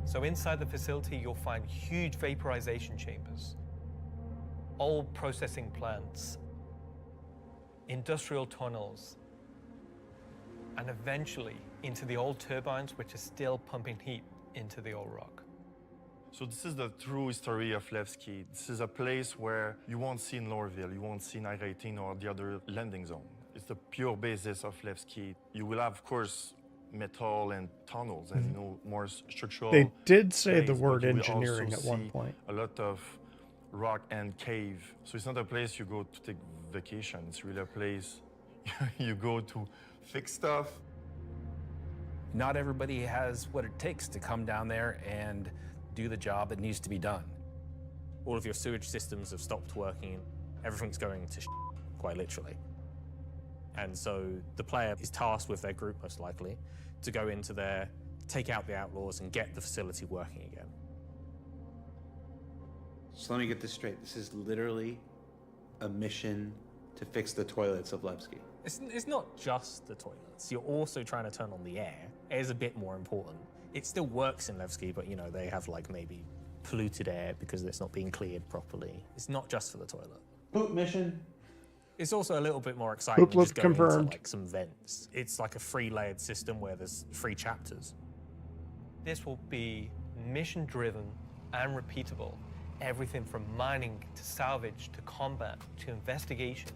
[SPEAKER 3] So inside the facility, you'll find huge vaporization chambers, old processing plants, industrial tunnels, and eventually into the old turbines which are still pumping heat into the old rock.
[SPEAKER 10] So this is the true history of Levski. This is a place where you won't see in Lorville, you won't see in I-18 or the other landing zone. It's the pure basis of Levski. You will have, of course, metal and tunnels and more structural.
[SPEAKER 2] They did say the
[SPEAKER 10] base,
[SPEAKER 2] word
[SPEAKER 10] but you will
[SPEAKER 2] engineering
[SPEAKER 10] also
[SPEAKER 2] at one
[SPEAKER 10] see
[SPEAKER 2] point.
[SPEAKER 10] A lot of rock and cave. So it's not a place you go to take vacation. It's really a place you go to fix stuff.
[SPEAKER 5] Not everybody has what it takes to come down there and do the job that needs to be done.
[SPEAKER 15] All of your sewage systems have stopped working. Everything's going to quite literally. And so the player is tasked with their group, most likely, to go into there, take out the outlaws, and get the facility working again.
[SPEAKER 4] So let me get this straight. This is literally a mission
[SPEAKER 16] to fix the toilets of Levski?
[SPEAKER 11] It's not just the toilets. You're also trying to turn on the air. Air is a bit more important. It still works in Levski, but you know, they have like maybe polluted air because it's not being cleared properly. It's not just for the toilet.
[SPEAKER 16] Poop mission.
[SPEAKER 11] It's also a little bit more exciting than just going into
[SPEAKER 2] confirmed.
[SPEAKER 11] like some vents. It's like a free layered system where there's 3 chapters.
[SPEAKER 3] This will be mission-driven and repeatable. Everything from mining to salvage to combat to investigation,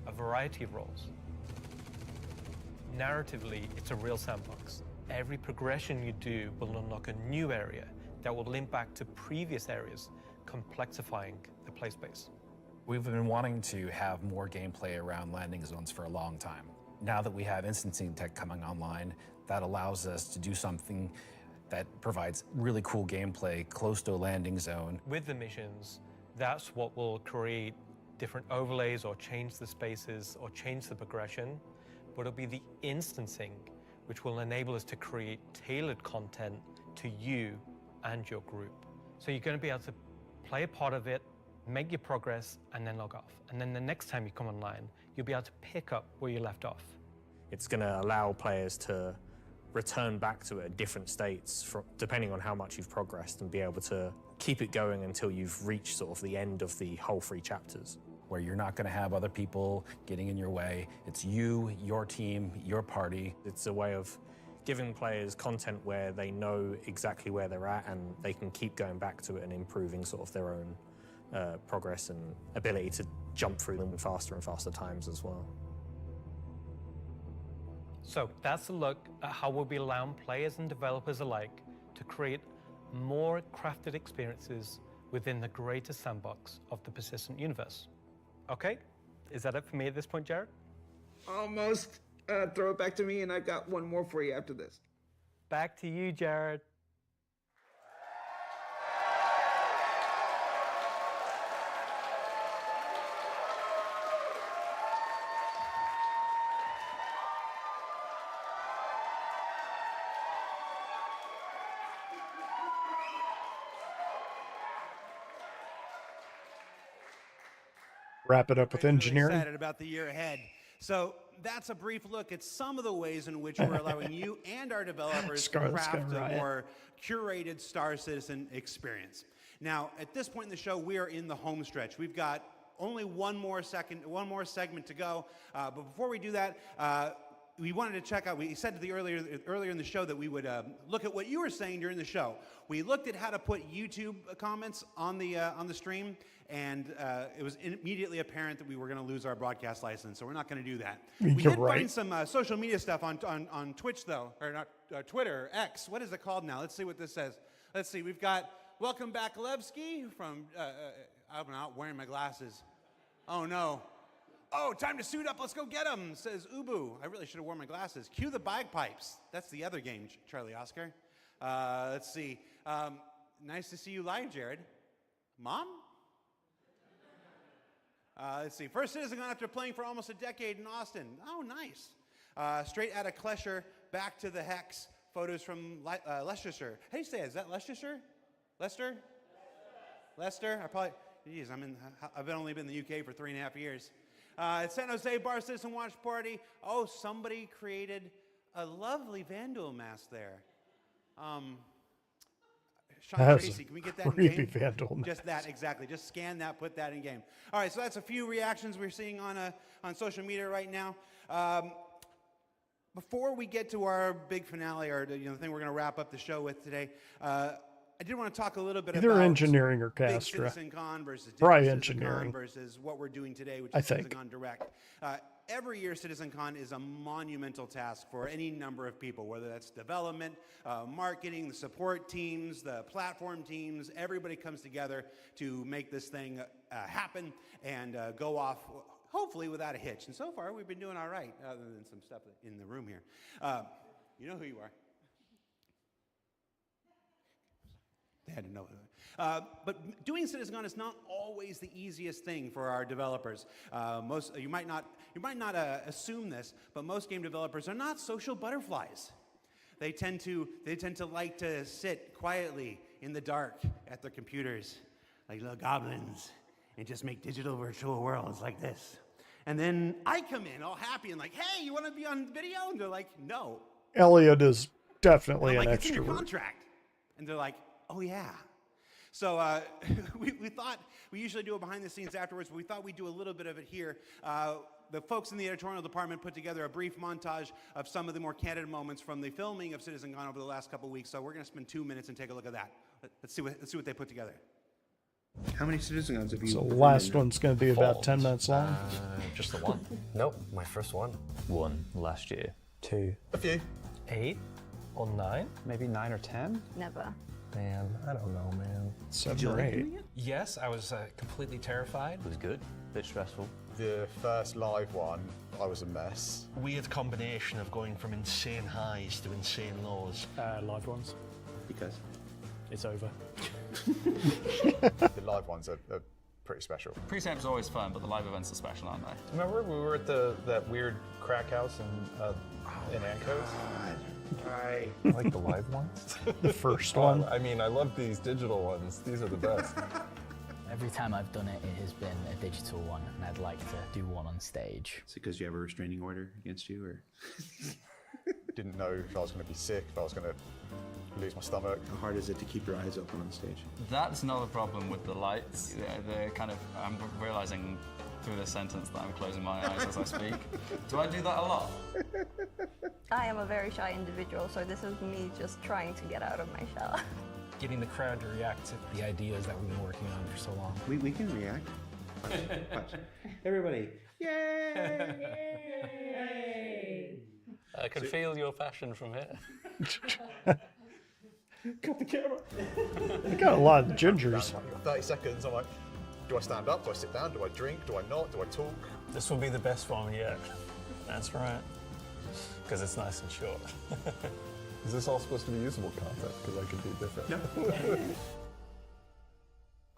[SPEAKER 3] a variety of roles. Narratively, it's a real sandbox. Every progression you do will unlock a new area that will link back to previous areas, complexifying the play space.
[SPEAKER 5] We've been wanting to have more gameplay around landing zones for a long time. Now that we have instancing tech coming online, that allows us to do something that provides really cool gameplay close to a landing zone.
[SPEAKER 3] With the missions, that's what will create different overlays or change the spaces or change the progression, but it'll be the instancing which will enable us to create tailored content to you and your group. So you're going to be able to play a part of it, make your progress, and then log off. And then the next time you come online, you'll be able to pick up where you left off.
[SPEAKER 11] It's going to allow players to return back to it at different states depending on how much you've progressed and be able to keep it going until you've reached sort of the end of the whole 3 chapters.
[SPEAKER 5] Where you're not going to have other people getting in your way. It's you, your team, your party.
[SPEAKER 11] It's a way of giving players content where they know exactly where they're at and they can keep going back to it and improving sort of their own progress and ability to jump through them faster and faster times as well.
[SPEAKER 3] So that's a look at how we'll be allowing players and developers alike to create more crafted experiences within the greater sandbox of the persistent universe. Okay, is that it for me at this point, Jared?
[SPEAKER 12] Almost. Throw it back to me, and I've got one more for you after this.
[SPEAKER 3] Back to you, Jared.
[SPEAKER 2] Wrap it up with
[SPEAKER 4] Really
[SPEAKER 2] engineering.
[SPEAKER 4] excited about the year ahead. So that's a brief look at some of the ways in which we're allowing you and our developers to craft a more curated Star Citizen experience. Now, at this point in the show, we are in the home stretch. We've got only one more segment to go. But before we do that, we wanted to check out, we said earlier in the show that we would look at what you were saying during the show. We looked at how to put YouTube comments on the stream, and it was immediately apparent that we were going to lose our broadcast license, so we're not going to do that. We did find some social media stuff on Twitch, though, or not Twitter, X. What is it called now? Let's see what this says. Let's see. We've got Welcome Back Levski from, I'm not wearing my glasses. Oh, no. Oh, time to suit up. Let's go get them, says Ubu. I really should have worn my glasses. Cue the bagpipes. That's the other game, Charlie Oscar. Let's see. Nice to see you live, Jared. Mom? Let's see. First CitizenCon after playing for almost a decade in Austin. Oh, nice. Straight out of Klesher, back to the Hex. Photos from Leicestershire. How do you say it? Is that Leicestershire? Leicester? Leicester? I've only been in the UK for 3.5 years. San Jose Bar Citizen Watch Party. Oh, somebody created a lovely Vandal mask there. Sean Tracy, can we get that in game?
[SPEAKER 2] Vandal
[SPEAKER 4] Just that, exactly. Just scan that, put that in game. All right, so that's a few reactions we're seeing on social media right now. Before we get to our big finale, or the thing we're going to wrap up the show with today, I did want to talk a little bit about
[SPEAKER 2] engineering or
[SPEAKER 4] big
[SPEAKER 2] Castra.
[SPEAKER 4] CitizenCon versus
[SPEAKER 2] Probably
[SPEAKER 4] digital
[SPEAKER 2] engineering.
[SPEAKER 4] CitizenCon versus what we're doing today, which
[SPEAKER 2] I
[SPEAKER 4] is
[SPEAKER 2] think.
[SPEAKER 4] CitizenCon Direct. Every year, CitizenCon is a monumental task for any number of people, whether that's development, marketing, the support teams, the platform teams. Everybody comes together to make this thing happen and go off, hopefully without a hitch. And so far, we've been doing all right, other than some stuff in the room here. You know who you are. They had to know. But doing CitizenCon is not always the easiest thing for our developers. You might not assume this, but most game developers are not social butterflies. They tend to like to sit quietly in the dark at their computers, like little goblins, and just make digital virtual worlds like this. And then I come in all happy and like, hey, you want to be on video? And they're like, no.
[SPEAKER 2] Elliot is definitely
[SPEAKER 4] I'm
[SPEAKER 2] an
[SPEAKER 4] like, it's in your
[SPEAKER 2] extrovert.
[SPEAKER 4] contract. And they're like, oh yeah. So we thought, we usually do it behind the scenes afterwards, but we thought we'd do a little bit of it here. The folks in the editorial department put together a brief montage of some of the more candid moments from the filming of CitCon over the last couple of weeks. So we're going to spend 2 minutes and take a look at that. Let's see what they put together.
[SPEAKER 16] How many CitCons have you?
[SPEAKER 2] So the last one's going to be about 10 minutes long.
[SPEAKER 22] Just the one.
[SPEAKER 1] Nope, my first one.
[SPEAKER 22] One last year.
[SPEAKER 1] 2.
[SPEAKER 18] A few.
[SPEAKER 3] 8 or 9?
[SPEAKER 18] Maybe 9 or 10?
[SPEAKER 14] Never.
[SPEAKER 1] Man, I don't know, man.
[SPEAKER 2] 7 or 8.
[SPEAKER 5] Yes, I was completely terrified.
[SPEAKER 22] It was good. A bit stressful.
[SPEAKER 18] The first live one, I was a mess.
[SPEAKER 1] Weird combination of going from insane highs to insane lows.
[SPEAKER 13] Live ones.
[SPEAKER 16] Because?
[SPEAKER 13] It's over.
[SPEAKER 18] The live ones are pretty special.
[SPEAKER 17] Pre-samp's always fun, but the live events are special, aren't they?
[SPEAKER 18] Remember we were at that weird crack house in Ancoats?
[SPEAKER 16] Right.
[SPEAKER 1] I like the live ones.
[SPEAKER 2] The first one.
[SPEAKER 1] I mean, I love these digital ones. These are the best.
[SPEAKER 8] Every time I've done it, it has been a digital one, and I'd like to do one on stage.
[SPEAKER 16] Is it because you have a restraining order against you, or?
[SPEAKER 18] Didn't know if I was going to be sick, if I was going to lose my stomach.
[SPEAKER 16] How hard is it to keep your eyes open on stage?
[SPEAKER 17] That's not a problem with the lights. They're kind of, I'm realizing through this sentence that I'm closing my eyes as I speak. Do I do that a lot?
[SPEAKER 14] I am a very shy individual, so this is me just trying to get out of my shell.
[SPEAKER 5] Getting the crowd to react to the ideas that we've been working on for so long.
[SPEAKER 16] We can react. Watch. Everybody. Yay!
[SPEAKER 24] I can feel your passion from here.
[SPEAKER 18] Cut the camera.
[SPEAKER 2] You got a lot of gingers.
[SPEAKER 18] 30 seconds, I'm like, do I stand up? Do I sit down? Do I drink? Do I not? Do I talk?
[SPEAKER 21] This will be the best one yet. That's right. Because it's nice and short.
[SPEAKER 1] Is this all supposed to be usable content? Because I could be different.
[SPEAKER 16] No.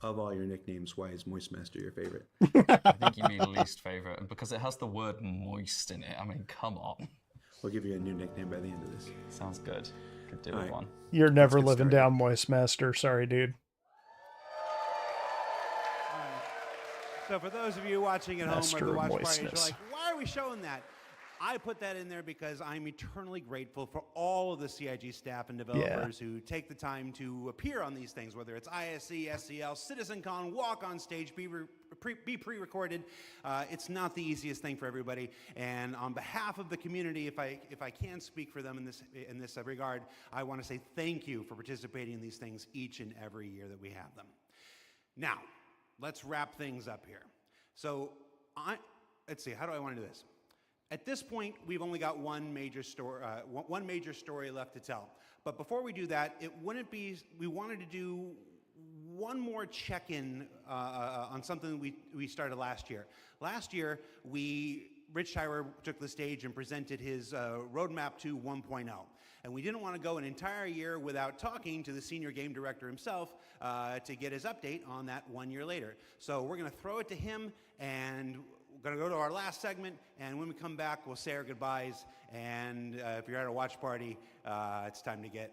[SPEAKER 16] Of all your nicknames, why is Moist Master your favorite?
[SPEAKER 17] I think you mean least favorite, and because it has the word moist in it. I mean, come on.
[SPEAKER 16] We'll give you a new nickname by the end of this.
[SPEAKER 17] Sounds good. Could do
[SPEAKER 16] All
[SPEAKER 17] with
[SPEAKER 16] right.
[SPEAKER 17] one.
[SPEAKER 2] You're never living down, Moist Master. Sorry, dude.
[SPEAKER 4] So for those of you watching at home or
[SPEAKER 2] Master
[SPEAKER 4] the
[SPEAKER 2] of
[SPEAKER 4] watch party, you're
[SPEAKER 2] moistness.
[SPEAKER 4] like, why are we showing that? I put that in there because I'm eternally grateful for all of the CIG staff and developers who take the time to appear on these things, whether it's ISC, SCL, CitizenCon, walk on stage, be pre-recorded. It's not the easiest thing for everybody. And on behalf of the community, if I can speak for them in this regard, I want to say thank you for participating in these things each and every year that we have them. Now, let's wrap things up here. So, let's see, how do I want to do this? At this point, we've only got one major story left to tell. But before we do that, we wanted to do one more check-in on something we started last year. Last year, Rich Tyler took the stage and presented his roadmap to 1.0. And we didn't want to go an entire year without talking to the senior game director himself to get his update on that 1 year later. So we're going to throw it to him, and we're going to go to our last segment, and when we come back, we'll say our goodbyes. And if you're at a watch party, it's time to get...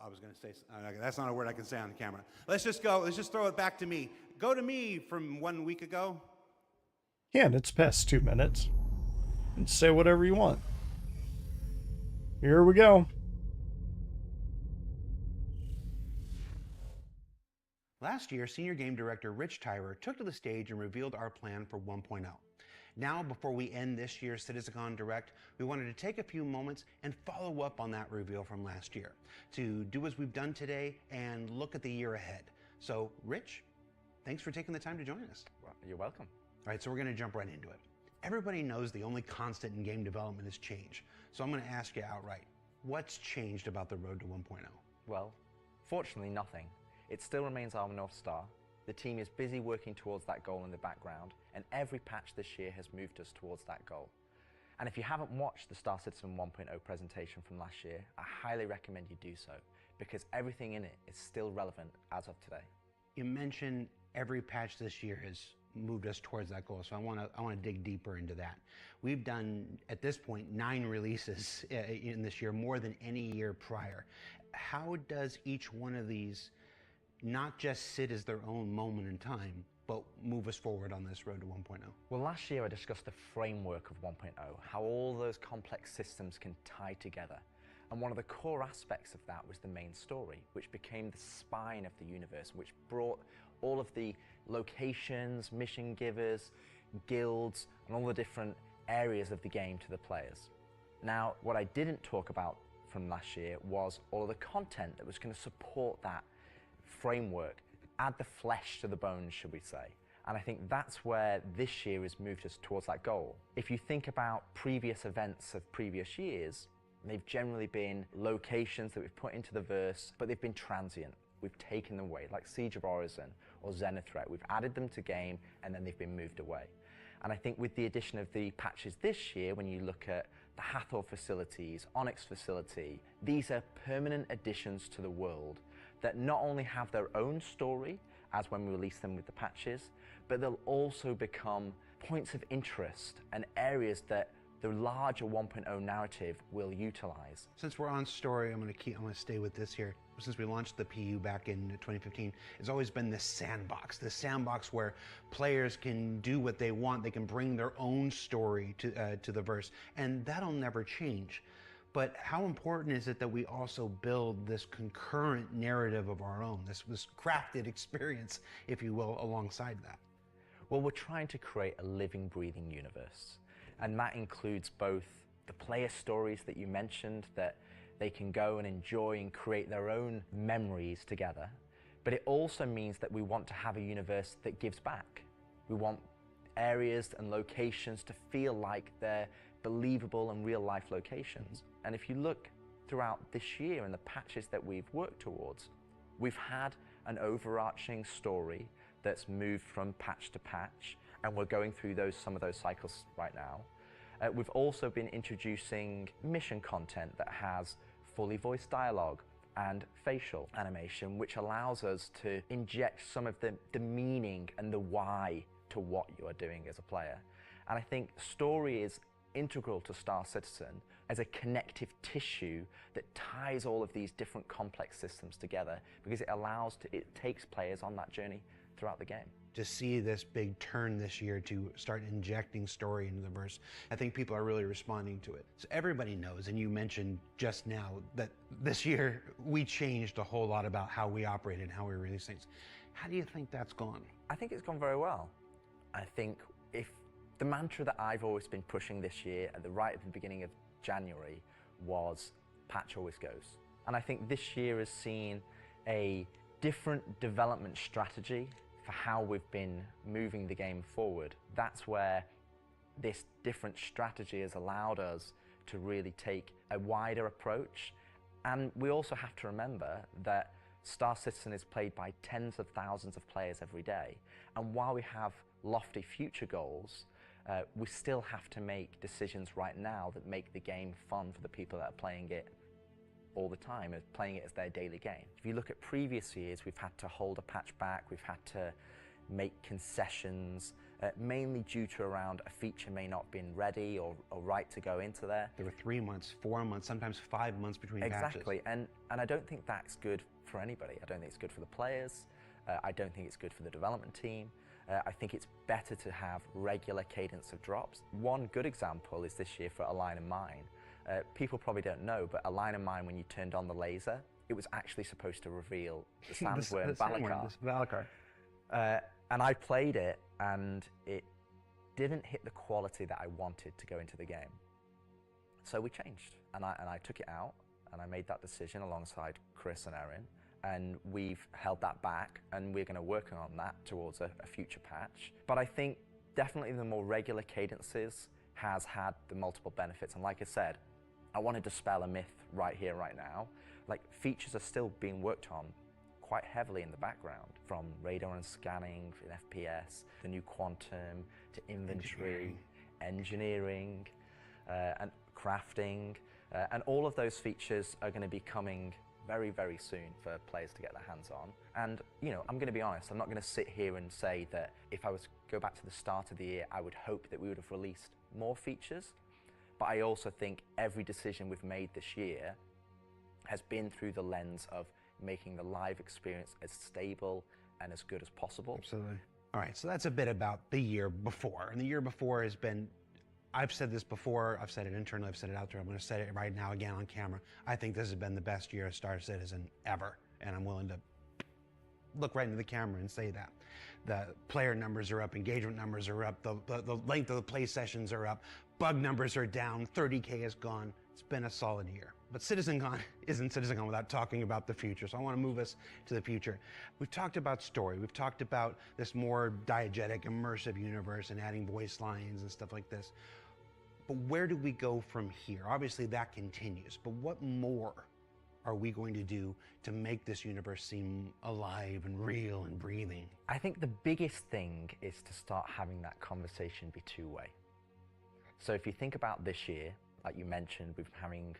[SPEAKER 4] I was going to say... that's not a word I can say on the camera. Let's just go. Let's just throw it back to me. Go to me from 1 week ago.
[SPEAKER 2] Yeah, and it's past 2 minutes. And say whatever you want. Here we go.
[SPEAKER 4] Last year, Senior Game Director Rich Tyler took to the stage and revealed our plan for 1.0. Now, before we end this year's CitizenCon Direct, we wanted to take a few moments and follow up on that reveal from last year, to do as we've done today and look at the year ahead. So, Rich, thanks for taking the time to join us.
[SPEAKER 20] Well, you're welcome.
[SPEAKER 4] All right, so we're going to jump right into it. Everybody knows the only constant in game development is change. So I'm going to ask you outright, what's changed about the road to 1.0?
[SPEAKER 20] Well, fortunately nothing. It still remains our North Star. The team is busy working towards that goal in the background, and every patch this year has moved us towards that goal. And if you haven't watched the Star Citizen 1.0 presentation from last year, I highly recommend you do so, because everything in it is still relevant as of today.
[SPEAKER 4] You mentioned every patch this year has moved us towards that goal, so I want to dig deeper into that. We've done, at this point, 9 releases in this year, more than any year prior. How does each one of these not just sit as their own moment in time, but move us forward on this road to 1.0?
[SPEAKER 20] Well, last year I discussed the framework of 1.0, how all those complex systems can tie together. And one of the core aspects of that was the main story, which became the spine of the universe, which brought all of the locations, mission givers, guilds, and all the different areas of the game to the players. Now, what I didn't talk about from last year was all of the content that was going to support that framework, add the flesh to the bones, should we say. And I think that's where this year has moved us towards that goal. If you think about previous events of previous years, they've generally been locations that we've put into the verse, but they've been transient. We've taken them away, like Siege of Orison or Zenithreat. We've added them to game, and then they've been moved away. And I think with the addition of the patches this year, when you look at the Hathor facilities, Onyx facility, these are permanent additions to the world that not only have their own story, as when we release them with the patches, but they'll also become points of interest and areas that the larger 1.0 narrative will utilize.
[SPEAKER 4] Since we're on story, I'm gonna stay with this here. Since we launched the PU back in 2015, it's always been this sandbox where players can do what they want. They can bring their own story to the verse, and that'll never change. But how important is it that we also build this concurrent narrative of our own, this crafted experience, if you will, alongside that?
[SPEAKER 20] Well, we're trying to create a living, breathing universe. And that includes both the player stories that you mentioned, that they can go and enjoy and create their own memories together. But it also means that we want to have a universe that gives back. We want areas and locations to feel like they're believable and real life locations. And if you look throughout this year and the patches that we've worked towards, we've had an overarching story that's moved from patch to patch, and we're going through some of those cycles right now. We've also been introducing mission content that has fully voiced dialogue and facial animation, which allows us to inject some of the meaning and the why to what you are doing as a player. And I think story is integral to Star Citizen as a connective tissue that ties all of these different complex systems together, because it takes players on that journey throughout the game.
[SPEAKER 4] To see this big turn this year to start injecting story into the verse, I think people are really responding to it. So everybody knows, and you mentioned just now, that this year we changed a whole lot about how we operate and how we release things. How do you think that's gone?
[SPEAKER 20] I think it's gone very well. I think if the mantra that I've always been pushing this year right at the beginning of January was patch always goes. And I think this year has seen a different development strategy for how we've been moving the game forward. That's where this different strategy has allowed us to really take a wider approach. And we also have to remember that Star Citizen is played by tens of thousands of players every day. And while we have lofty future goals, we still have to make decisions right now that make the game fun for the people that are playing it all the time, playing it as their daily game. If you look at previous years, we've had to hold a patch back, we've had to make concessions, mainly due to around a feature may not have been ready or right to go into there.
[SPEAKER 4] There were 3 months, 4 months, sometimes 5 months between patches.
[SPEAKER 20] Exactly, and I don't think that's good for anybody. I don't think it's good for the players. I don't think it's good for the development team. I think it's better to have regular cadence of drops. One good example is this year for A Line of Mine. People probably don't know, but A Line of Mine, when you turned on the laser, it was actually supposed to reveal the sandworm Valakar. And I played it, and it didn't hit the quality that I wanted to go into the game. So we changed, and I took it out, and I made that decision alongside Chris and Erin, and we've held that back, and we're going to work on that towards a future patch. But I think definitely the more regular cadences has had the multiple benefits, and like I said, I want to dispel a myth right here, right now. Like, features are still being worked on quite heavily in the background, from radar and scanning in FPS, the new quantum, to inventory, engineering and crafting, and all of those features are going to be coming very, very soon for players to get their hands on. And, you know, I'm going to be honest, I'm not going to sit here and say that if I was to go back to the start of the year, I would hope that we would have released more features. But I also think every decision we've made this year has been through the lens of making the live experience as stable and as good as possible.
[SPEAKER 4] Absolutely. All right, so that's a bit about the year before. And the year before has been, I've said this before, I've said it internally, I've said it out there, I'm gonna say it right now again on camera. I think this has been the best year of Star Citizen ever. And I'm willing to look right into the camera and say that. The player numbers are up, engagement numbers are up, the length of the play sessions are up, bug numbers are down, 30K is gone. It's been a solid year. But CitizenCon isn't CitizenCon without talking about the future, so I want to move us to the future. We've talked about story, we've talked about this more diegetic, immersive universe and adding voice lines and stuff like this. But where do we go from here? Obviously that continues, but what more are we going to do to make this universe seem alive and real and breathing?
[SPEAKER 20] I think the biggest thing is to start having that conversation be two-way. So if you think about this year, like you mentioned, we've been having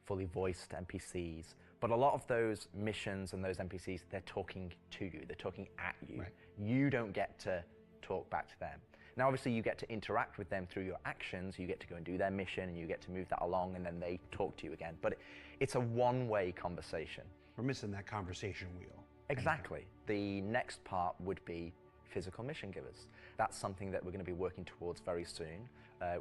[SPEAKER 20] fully voiced NPCs, but a lot of those missions and those NPCs, they're talking to you, they're talking at you. Right. You don't get to talk back to them. Now, obviously, you get to interact with them through your actions. You get to go and do their mission, and you get to move that along, and then they talk to you again. But it's a one-way conversation.
[SPEAKER 4] We're missing that conversation wheel.
[SPEAKER 20] Exactly. The next part would be physical mission givers. That's something that we're going to be working towards very soon,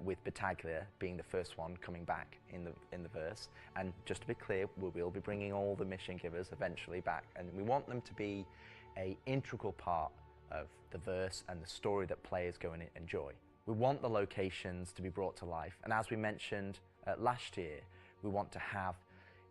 [SPEAKER 20] with Battaglia being the first one coming back in the verse. And just to be clear, we will be bringing all the mission givers eventually back, and we want them to be an integral part of the verse and the story that players go and enjoy. We want the locations to be brought to life, and as we mentioned last year, we want to have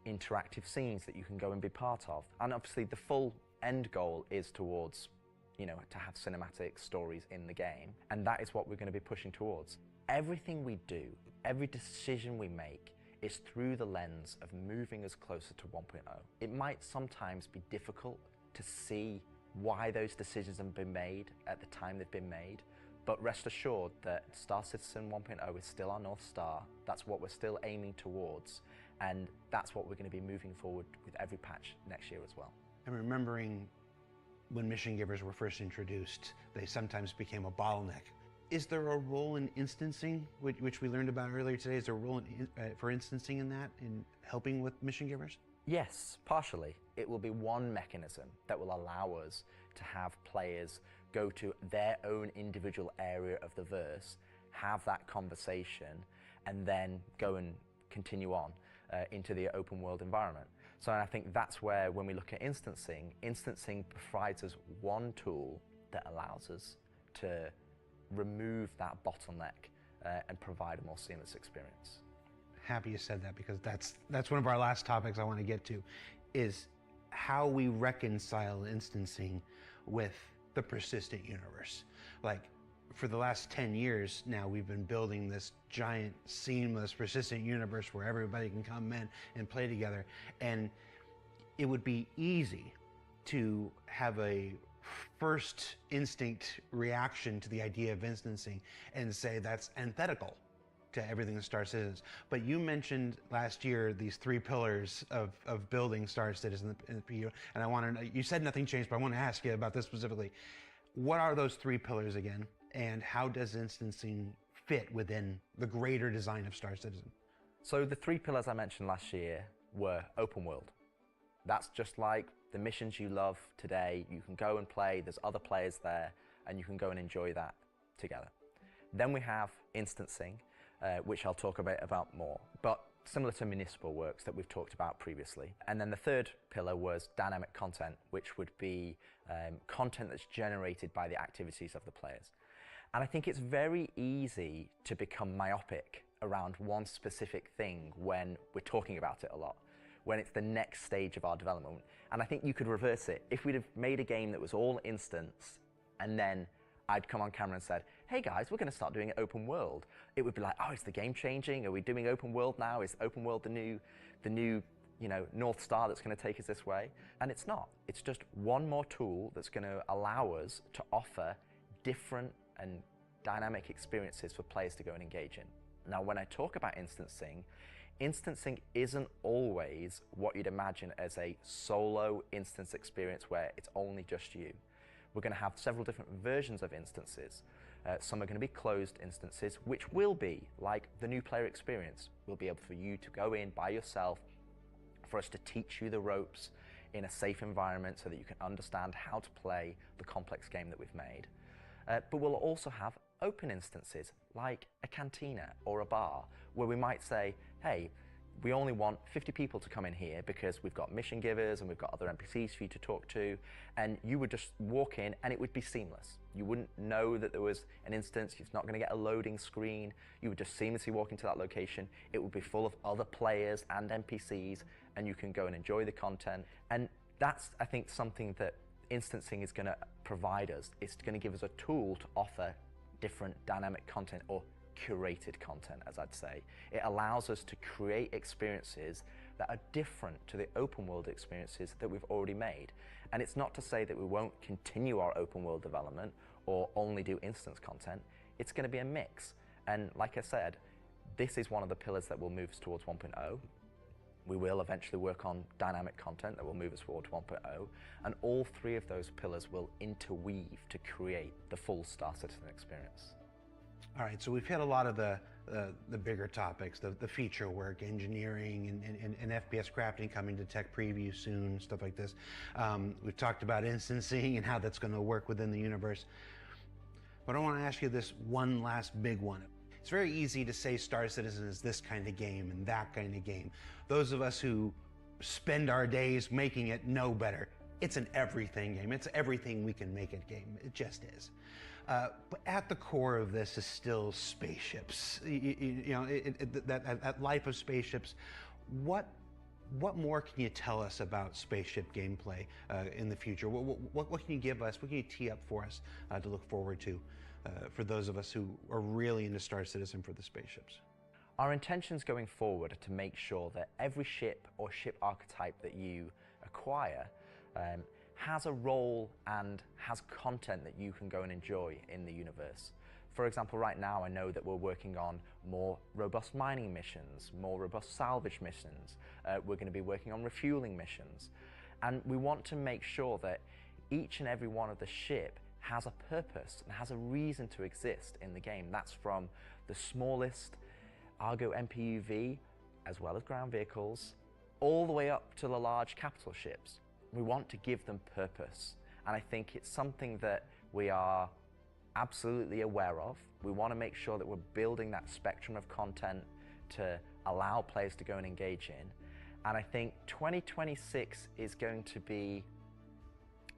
[SPEAKER 20] interactive scenes that you can go and be part of. And obviously the full end goal is towards, you know, to have cinematic stories in the game, and that is what we're going to be pushing towards. Everything we do, every decision we make is through the lens of moving us closer to 1.0. It might sometimes be difficult to see why those decisions have been made at the time they've been made, but rest assured that Star Citizen 1.0 is still our North Star. That's what we're still aiming towards, and that's what we're going to be moving forward with every patch next year as well.
[SPEAKER 4] And remembering when mission givers were first introduced, they sometimes became a bottleneck. Is there a role in instancing, which we learned about earlier today? Is there a role for instancing in that, in helping with mission givers?
[SPEAKER 20] Yes, partially. It will be one mechanism that will allow us to have players go to their own individual area of the verse, have that conversation, and then go and continue on into the open world environment. So I think that's where, when we look at instancing provides us one tool that allows us to remove that bottleneck and provide a more seamless experience.
[SPEAKER 4] Happy you said that, because that's one of our last topics I want to get to, is how we reconcile instancing with the persistent universe. Like, for the last 10 years now, we've been building this giant, seamless, persistent universe where everybody can come in and play together. And it would be easy to have a first instinct reaction to the idea of instancing and say that's antithetical to everything that Star Citizen is. But you mentioned last year these 3 pillars of building Star Citizen in the PU, and I want to know, you said nothing changed, but I want to ask you about this specifically. What are those 3 pillars again, and how does instancing fit within the greater design of Star Citizen?
[SPEAKER 20] So the 3 pillars I mentioned last year were open world. That's just like the missions you love today. You can go and play, there's other players there, and you can go and enjoy that together. Then we have instancing, which I'll talk about more, but similar to municipal works that we've talked about previously. And then the 3rd pillar was dynamic content, which would be content that's generated by the activities of the players. And I think it's very easy to become myopic around one specific thing when we're talking about it a lot, when it's the next stage of our development. And I think you could reverse it. If we'd have made a game that was all instance, and then I'd come on camera and said, hey guys, we're going to start doing it open world, it would be like, oh, is the game changing? Are we doing open world now? Is open world the new North Star that's going to take us this way? And it's not. It's just one more tool that's going to allow us to offer different and dynamic experiences for players to go and engage in. Now, when I talk about instancing isn't always what you'd imagine as a solo instance experience where it's only just you. We're going to have several different versions of instances. Some are going to be closed instances, which will be like the new player experience. We'll be able for you to go in by yourself, for us to teach you the ropes in a safe environment so that you can understand how to play the complex game that we've made. But we'll also have open instances like a cantina or a bar where we might say, hey, we only want 50 people to come in here because we've got mission givers and we've got other NPCs for you to talk to, and you would just walk in and it would be seamless. You wouldn't know that there was an instance, you're not going to get a loading screen, you would just seamlessly walk into that location, it would be full of other players and NPCs, and you can go and enjoy the content. And that's, I think, something that instancing is going to provide us. It's going to give us a tool to offer different dynamic content, or curated content, as I'd say. It allows us to create experiences that are different to the open world experiences that we've already made. And it's not to say that we won't continue our open world development or only do instance content. It's going to be a mix. And like I said, this is one of the pillars that will move us towards 1.0. We will eventually work on dynamic content that will move us towards 1.0. And all three of those pillars will interweave to create the full Star Citizen experience.
[SPEAKER 4] All right, so we've hit a lot of the bigger topics, the feature work, engineering, and FPS crafting coming to tech preview soon, stuff like this. We've talked about instancing and how that's going to work within the universe. But I want to ask you this one last big one. It's very easy to say Star Citizen is this kind of game and that kind of game. Those of us who spend our days making it know better. It's an everything game. It's everything we can make it game. It just is. But at the core of this is still spaceships. That life of spaceships. What more can you tell us about spaceship gameplay in the future? What can you give us? What can you tee up for us to look forward to for those of us who are really into Star Citizen for the spaceships?
[SPEAKER 20] Our intentions going forward are to make sure that every ship or ship archetype that you acquire has a role and has content that you can go and enjoy in the universe. For example, right now I know that we're working on more robust mining missions, more robust salvage missions. We're going to be working on refueling missions. And we want to make sure that each and every one of the ship has a purpose and has a reason to exist in the game. That's from the smallest Argo MPUV, as well as ground vehicles, all the way up to the large capital ships. We want to give them purpose, and I think it's something that we are absolutely aware of. We want to make sure that we're building that spectrum of content to allow players to go and engage in, and I think 2026 is going to be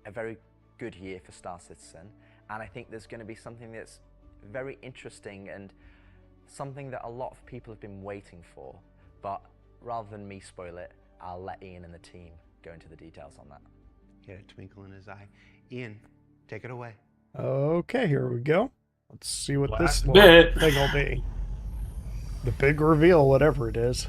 [SPEAKER 20] a very good year for Star Citizen, and I think there's going to be something that's very interesting and something that a lot of people have been waiting for, but rather than me spoil it, I'll let Ian and the team go into the details on that.
[SPEAKER 4] He had a twinkle in his eye. Ian, take it away.
[SPEAKER 2] Okay, here we go. Let's see what
[SPEAKER 6] Last
[SPEAKER 2] this
[SPEAKER 6] bit.
[SPEAKER 2] thing will be. The big reveal, whatever it is.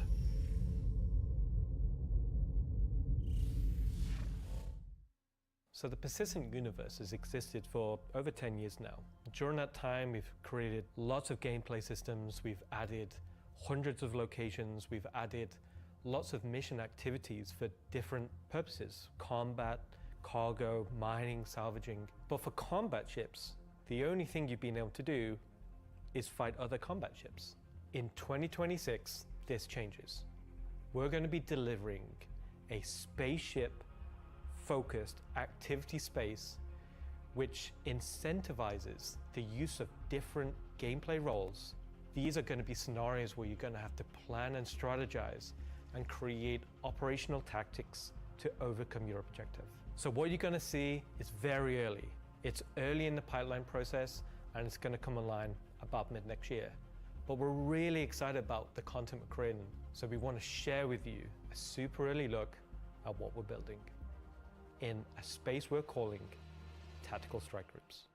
[SPEAKER 3] So the persistent universe has existed for over 10 years now. During that time, we've created lots of gameplay systems, we've added hundreds of locations, we've added lots of mission activities for different purposes: combat, cargo, mining, salvaging. But for combat ships, the only thing you've been able to do is fight other combat ships. In 2026, this changes. We're going to be delivering a spaceship-focused activity space which incentivizes the use of different gameplay roles. These are going to be scenarios where you're going to have to plan and strategize and create operational tactics to overcome your objective. So what you're going to see is very early. It's early in the pipeline process, and it's going to come online about mid next year. But we're really excited about the content we're creating, so we want to share with you a super early look at what we're building in a space we're calling Tactical Strike Groups.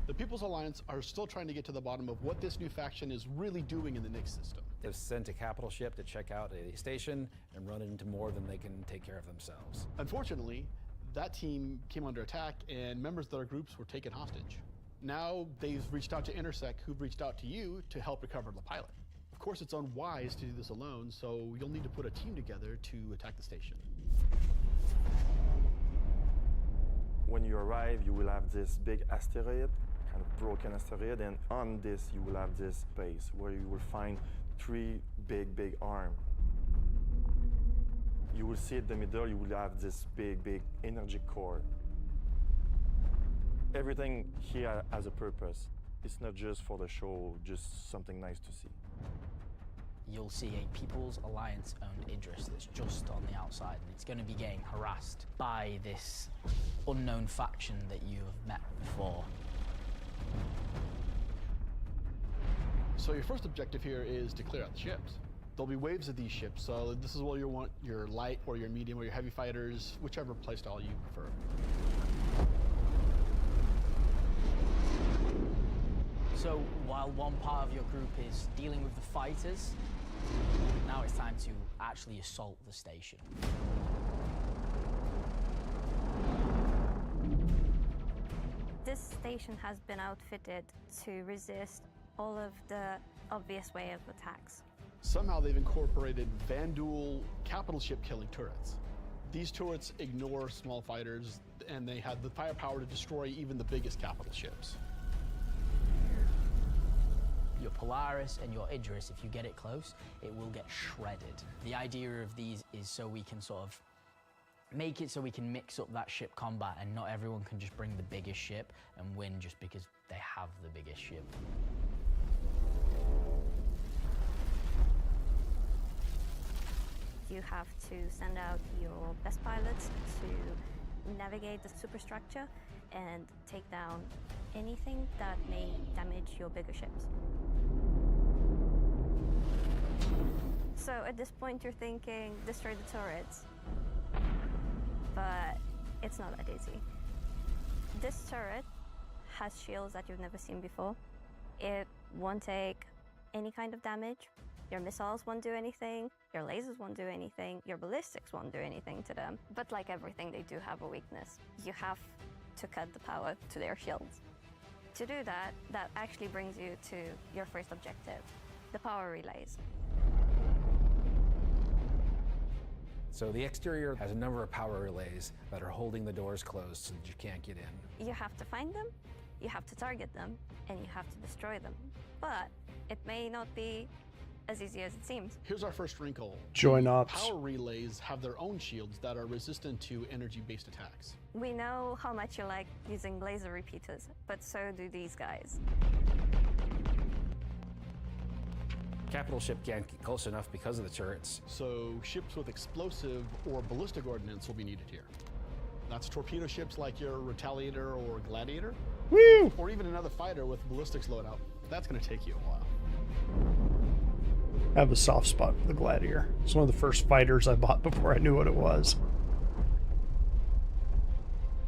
[SPEAKER 7] The People's Alliance are still trying to get to the bottom of what this new faction is really doing in the Nix system.
[SPEAKER 5] They've sent a capital ship to check out a station and run it into more than they can take care of themselves.
[SPEAKER 7] Unfortunately, that team came under attack and members of their groups were taken hostage. Now they've reached out to Intersec, who've reached out to you to help recover the pilot. Of course, it's unwise to do this alone, so you'll need to put a team together to attack the station.
[SPEAKER 10] When you arrive, you will have this big asteroid, kind of broken asteroid, and on this you will have this base where you will find three big arms. You will see at the middle, you will have this big energy core. Everything here has a purpose. It's not just for the show, just something nice to see.
[SPEAKER 8] You'll see a People's Alliance-owned Idris that's just on the outside, and it's going to be getting harassed by this unknown faction that you have met before.
[SPEAKER 7] So your first objective here is to clear out the ships. There'll be waves of these ships, so this is where you want your light or your medium or your heavy fighters, whichever playstyle you prefer.
[SPEAKER 8] So while one part of your group is dealing with the fighters, now it's time to actually assault the station.
[SPEAKER 14] This station has been outfitted to resist all of the obvious way of attacks.
[SPEAKER 7] Somehow they've incorporated Vanduul capital ship killing turrets. These turrets ignore small fighters, and they have the firepower to destroy even the biggest capital ships.
[SPEAKER 8] Your Polaris and your Idris, if you get it close, it will get shredded. The idea of these is so we can sort of make it so we can mix up that ship combat, and not everyone can just bring the biggest ship and win just because they have the biggest ship.
[SPEAKER 14] You have to send out your best pilots to navigate the superstructure and take down anything that may damage your bigger ships. So at this point you're thinking, destroy the turrets, but it's not that easy. This turret has shields that you've never seen before. It won't take any kind of damage. Your missiles won't do anything, your lasers won't do anything, your ballistics won't do anything to them. But like everything, they do have a weakness. You have to cut the power to their shields. To do that, that actually brings you to your first objective, the power relays.
[SPEAKER 5] So the exterior has a number of power relays that are holding the doors closed so that you can't get in.
[SPEAKER 14] You have to find them, you have to target them, and you have to destroy them. But it may not be as easy as it seems.
[SPEAKER 7] Here's our first wrinkle.
[SPEAKER 2] Join ops.
[SPEAKER 7] Power relays have their own shields that are resistant to energy-based attacks.
[SPEAKER 14] We know how much you like using laser repeaters, but so do these guys.
[SPEAKER 5] Capital ship can't get close enough because of the turrets.
[SPEAKER 7] So ships with explosive or ballistic ordnance will be needed here. That's torpedo ships like your Retaliator or Gladiator.
[SPEAKER 2] Woo!
[SPEAKER 7] Or even another fighter with ballistics loadout. That's going to take you a while.
[SPEAKER 2] I have a soft spot for the Gladiator. It's one of the first fighters I bought before I knew what it was.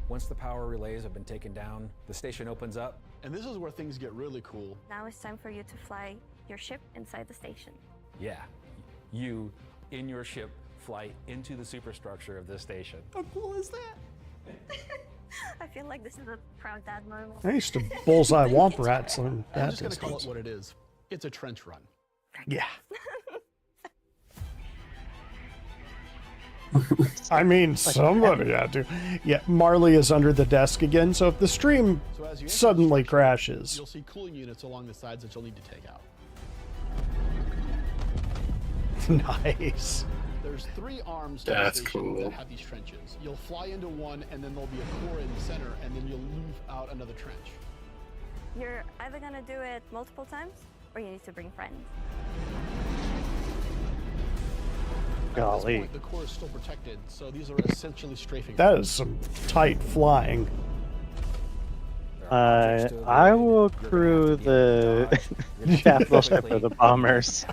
[SPEAKER 5] Once the power relays have been taken down, the station opens up.
[SPEAKER 7] And this is where things get really cool.
[SPEAKER 14] Now it's time for you to fly your ship inside the station.
[SPEAKER 5] Yeah, you, in your ship, fly into the superstructure of this station.
[SPEAKER 7] How cool is that?
[SPEAKER 14] I feel like this is a proud dad moment.
[SPEAKER 2] I used to bullseye womp rats on
[SPEAKER 7] I'm
[SPEAKER 2] that
[SPEAKER 7] just going to call it
[SPEAKER 2] distance.
[SPEAKER 7] what it is. It's a trench run.
[SPEAKER 2] Yeah. I mean, somebody had to. Yeah, Marley is under the desk again, so if the stream
[SPEAKER 7] So as you enter
[SPEAKER 2] suddenly
[SPEAKER 7] the structure,
[SPEAKER 2] crashes.
[SPEAKER 7] You'll see cooling units along the sides that you'll need to take out.
[SPEAKER 2] Nice.
[SPEAKER 7] There's 3 arms to
[SPEAKER 2] That's
[SPEAKER 7] the station
[SPEAKER 2] cool.
[SPEAKER 7] that have these trenches. You'll fly into one, and then there'll be a core in the center, and then you'll move out another trench.
[SPEAKER 14] You're either gonna do it multiple times, or you need to bring friends.
[SPEAKER 7] At this
[SPEAKER 2] Golly.
[SPEAKER 7] point, the core is still protected, so these are essentially strafing.
[SPEAKER 2] That is some tight flying.
[SPEAKER 6] I will crew the capital ship or the bombers.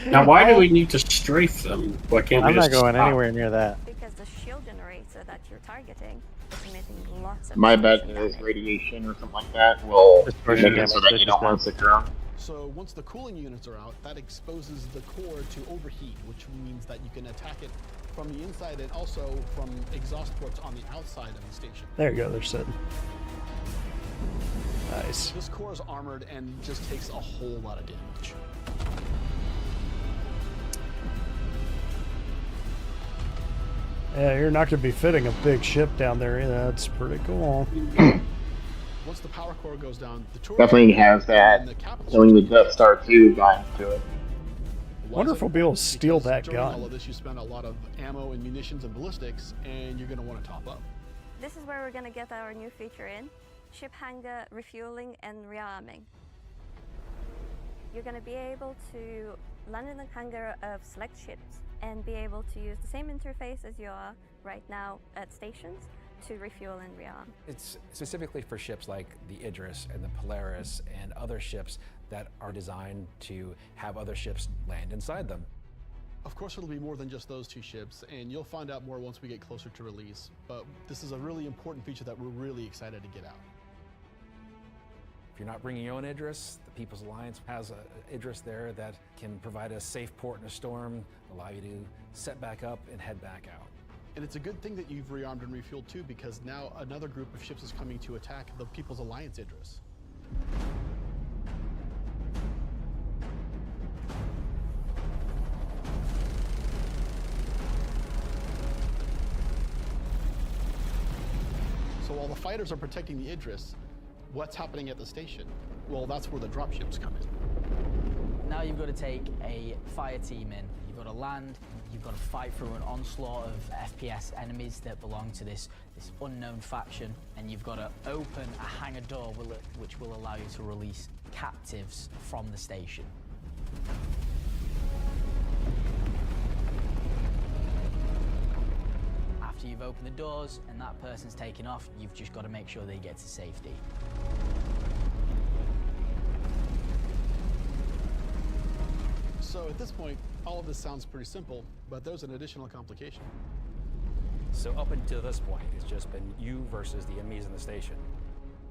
[SPEAKER 9] Now, why do we need to strafe them? Why can't we
[SPEAKER 6] I'm not
[SPEAKER 9] just
[SPEAKER 6] going
[SPEAKER 9] stop?
[SPEAKER 6] anywhere near that.
[SPEAKER 14] Because the shield generator that you're targeting is emitting lots of
[SPEAKER 9] My bet is radiation or something like that will make it so that you don't want to stick around.
[SPEAKER 7] So once the cooling units are out, that exposes the core to overheat, which means that you can attack it from the inside and also from exhaust ports on the outside of the station.
[SPEAKER 2] There you go, they're sitting. Nice.
[SPEAKER 7] This core is armored and just takes a whole lot of damage.
[SPEAKER 2] Yeah, you're not going to be fitting a big ship down there. Yeah, that's pretty cool.
[SPEAKER 7] Once the power core goes down, the turret
[SPEAKER 9] Definitely has that
[SPEAKER 7] and the capital
[SPEAKER 9] killing the
[SPEAKER 7] ship-
[SPEAKER 9] Death Star 2 vibe to it.
[SPEAKER 2] Wonder if we'll be able to steal
[SPEAKER 7] Because
[SPEAKER 2] that
[SPEAKER 7] during
[SPEAKER 2] gun.
[SPEAKER 7] all of this, you spend a lot of ammo and munitions and ballistics, and you're going to want to top up.
[SPEAKER 14] This is where we're going to get our new feature in, ship hangar refueling and rearming. You're going to be able to land in the hangar of select ships and be able to use the same interface as you are right now at stations to refuel and rearm.
[SPEAKER 5] It's specifically for ships like the Idris and the Polaris and other ships that are designed to have other ships land inside them.
[SPEAKER 7] Of course, it'll be more than just those two ships, and you'll find out more once we get closer to release. But this is a really important feature that we're really excited to get out.
[SPEAKER 5] If you're not bringing your own Idris, the People's Alliance has a Idris there that can provide a safe port in a storm, allow you to set back up and head back out.
[SPEAKER 7] And it's a good thing that you've rearmed and refueled too, because now another group of ships is coming to attack the People's Alliance Idris. So while the fighters are protecting the Idris, what's happening at the station? Well, that's where the dropships come in.
[SPEAKER 8] Now you've got to take a fire team in. You've got to land, you've got to fight through an onslaught of FPS enemies that belong to this unknown faction, and you've got to open a hangar door which will allow you to release captives from the station. After you've opened the doors and that person's taken off, you've just got to make sure they get to safety.
[SPEAKER 7] So at this point, all of this sounds pretty simple, but there's an additional complication.
[SPEAKER 5] So up until this point, it's just been you versus the enemies in the station.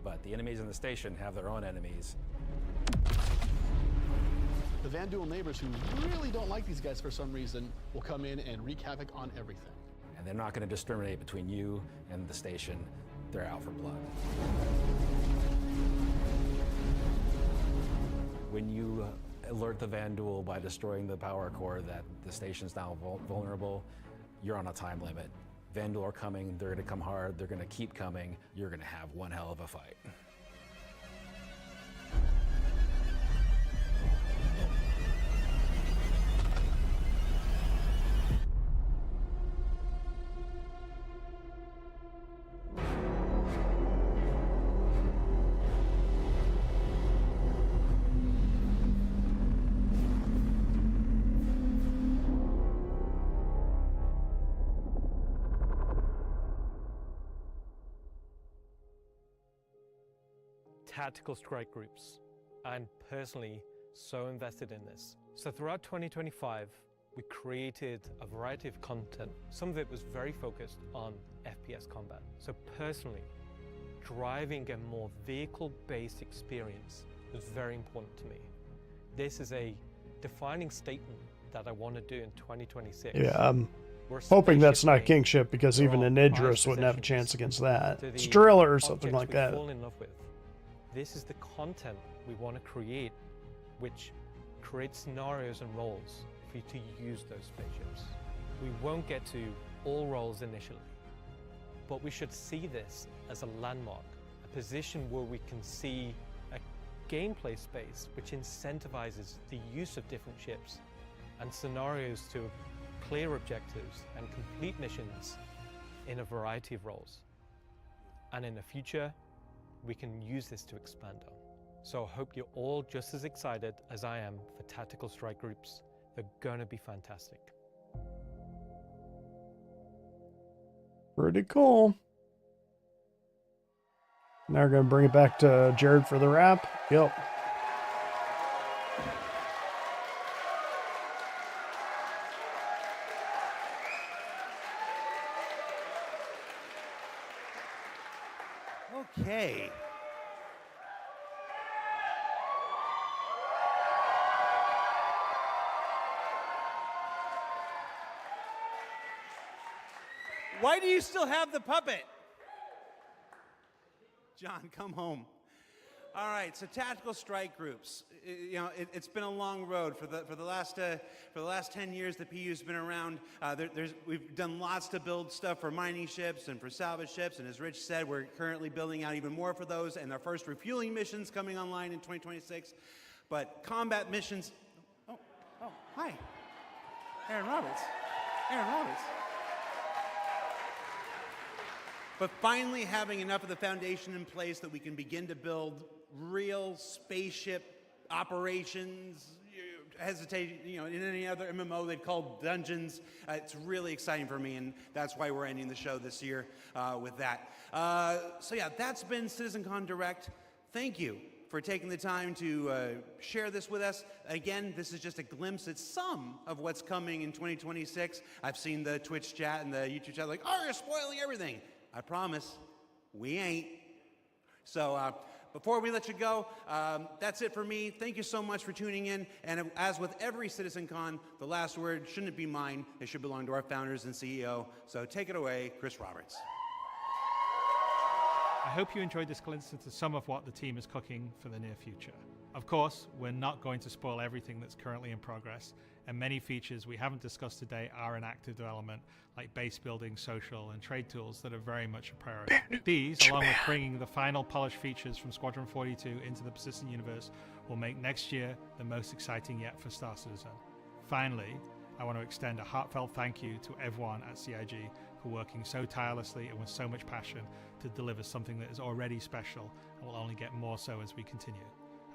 [SPEAKER 5] But the enemies in the station have their own enemies.
[SPEAKER 7] The Vanduul neighbors who really don't like these guys for some reason will come in and wreak havoc on everything.
[SPEAKER 5] And they're not going to discriminate between you and the station. They're out for blood. When you alert the Vanduul by destroying the power core that the station's now vulnerable, you're on a time limit. Vanduul are coming, they're going to come hard, they're going to keep coming, you're going to have one hell of a fight.
[SPEAKER 3] Tactical strike groups. I'm personally so invested in this. So throughout 2025, we created a variety of content. Some of it was very focused on FPS combat. So personally, driving a more vehicle-based experience was very important to me. This is a defining statement that I want to do in 2026.
[SPEAKER 2] Yeah, I'm hoping that's not Kingship, because even an Idris wouldn't have a chance against that. It's Driller or something like that.
[SPEAKER 3] Fall in love with. This is the content we want to create, which creates scenarios and roles for you to use those spaceships. We won't get to all roles initially, but we should see this as a landmark, a position where we can see a gameplay space which incentivizes the use of different ships and scenarios to clear objectives and complete missions in a variety of roles. And in the future, we can use this to expand on. So I hope you're all just as excited as I am for tactical strike groups. They're gonna be fantastic.
[SPEAKER 2] Pretty cool. Now we're gonna bring it back to Jared for the wrap. Yep.
[SPEAKER 4] Okay. Why do you still have the puppet? John, come home. All right, so tactical strike groups. You know, it's been a long road for the last 10 years. The PU's been around. We've done lots to build stuff for mining ships and for salvage ships, and as Rich said, we're currently building out even more for those, and our first refueling missions coming online in 2026. But combat missions. Oh, Oh, hi. Aaron Roberts. Aaron Roberts. But finally having enough of the foundation in place that we can begin to build real spaceship operations, hesitate, in any other MMO they'd call dungeons. It's really exciting for me, and that's why we're ending the show this year with that. So yeah, that's been CitizenCon Direct. Thank you for taking the time to share this with us. Again, this is just a glimpse at some of what's coming in 2026. I've seen the Twitch chat and the YouTube chat like, oh, you're spoiling everything. I promise, we ain't. So before we let you go, that's it for me. Thank you so much for tuning in. And as with every CitizenCon, the last word shouldn't be mine. It should belong to our founders and CEO. So take it away, Chris Roberts.
[SPEAKER 11] I hope you enjoyed this glimpse into some of what the team is cooking for the near future. Of course, we're not going to spoil everything that's currently in progress, and many features we haven't discussed today are in active development, like base building, social, and trade tools that are very much a priority. These, along with bringing the final polished features from Squadron 42 into the persistent universe, will make next year the most exciting yet for Star Citizen. Finally, I want to extend a heartfelt thank you to everyone at CIG for working so tirelessly and with so much passion to deliver something that is already special and will only get more so as we continue.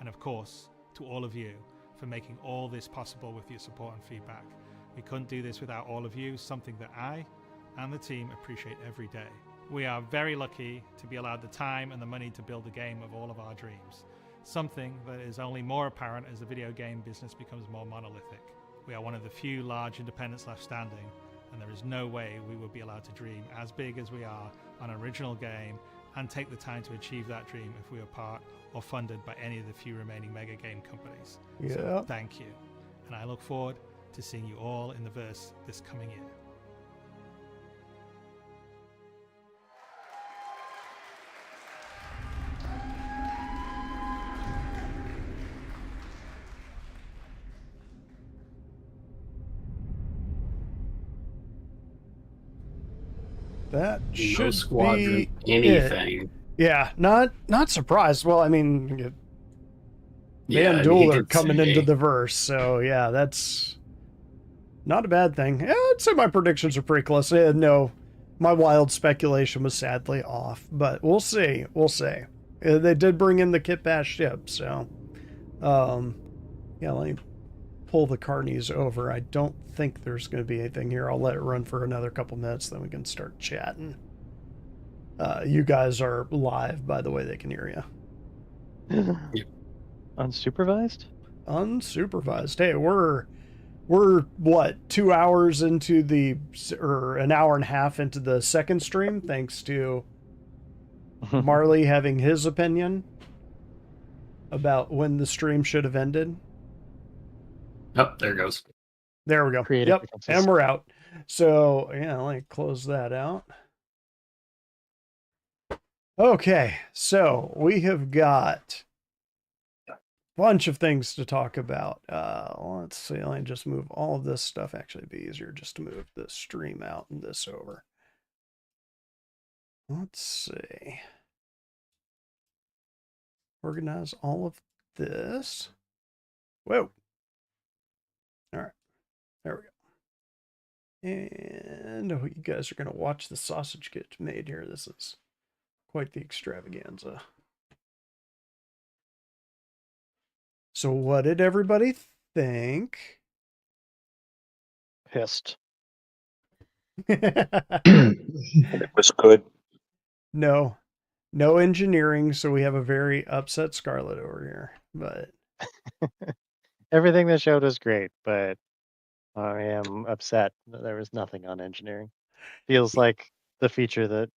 [SPEAKER 11] And of course, to all of you for making all this possible with your support and feedback. We couldn't do this without all of you, something that I and the team appreciate every day. We are very lucky to be allowed the time and the money to build a game of all of our dreams, something that is only more apparent as the video game business becomes more monolithic. We are one of the few large independents left standing, and there is no way we would be allowed to dream as big as we are on an original game and take the time to achieve that dream if we were part or funded by any of the few remaining mega game companies.
[SPEAKER 2] Yeah.
[SPEAKER 11] So thank you, and I look forward to seeing you all in the verse this coming year.
[SPEAKER 2] That
[SPEAKER 15] No
[SPEAKER 2] should
[SPEAKER 15] squadron,
[SPEAKER 2] be
[SPEAKER 15] anything.
[SPEAKER 2] it. Yeah, not surprised. Well, I mean,
[SPEAKER 15] Yeah,
[SPEAKER 2] Van
[SPEAKER 15] I mean,
[SPEAKER 2] Dueler
[SPEAKER 15] it's
[SPEAKER 2] coming into the verse, so yeah, that's not a bad thing. Yeah, I'd say my predictions are pretty close. No, my wild speculation was sadly off, but we'll see. We'll see. They did bring in the Kit Bash ship, so yeah, let me pull the Carnies over. I don't think there's going to be anything here. I'll let it run for another couple minutes, then we can start chatting. You guys are live, by the way. They can hear you.
[SPEAKER 6] Unsupervised?
[SPEAKER 2] Unsupervised. Hey, we're what, 2 hours into the, or an hour and a half into the second stream, thanks to Marley having his opinion about when the stream should have ended.
[SPEAKER 15] Oh, there it goes.
[SPEAKER 2] There we go.
[SPEAKER 6] Creative
[SPEAKER 2] Yep,
[SPEAKER 6] differences.
[SPEAKER 2] and we're out. So yeah, let me close that out. Okay, so we have got a bunch of things to talk about. Let's see, let me just move all of this stuff. Actually, it'd be easier just to move the stream out and this over. Let's see. Organize all of this. Whoa. All right, there we go. And oh, you guys are going to watch the sausage get made here. This is quite the extravaganza. So what did everybody think?
[SPEAKER 6] Pissed.
[SPEAKER 2] It
[SPEAKER 6] was good.
[SPEAKER 2] No engineering, so we have a very upset Scarlet over here. But
[SPEAKER 6] Everything they showed was great, but I am upset that there was nothing on engineering. Feels like the feature that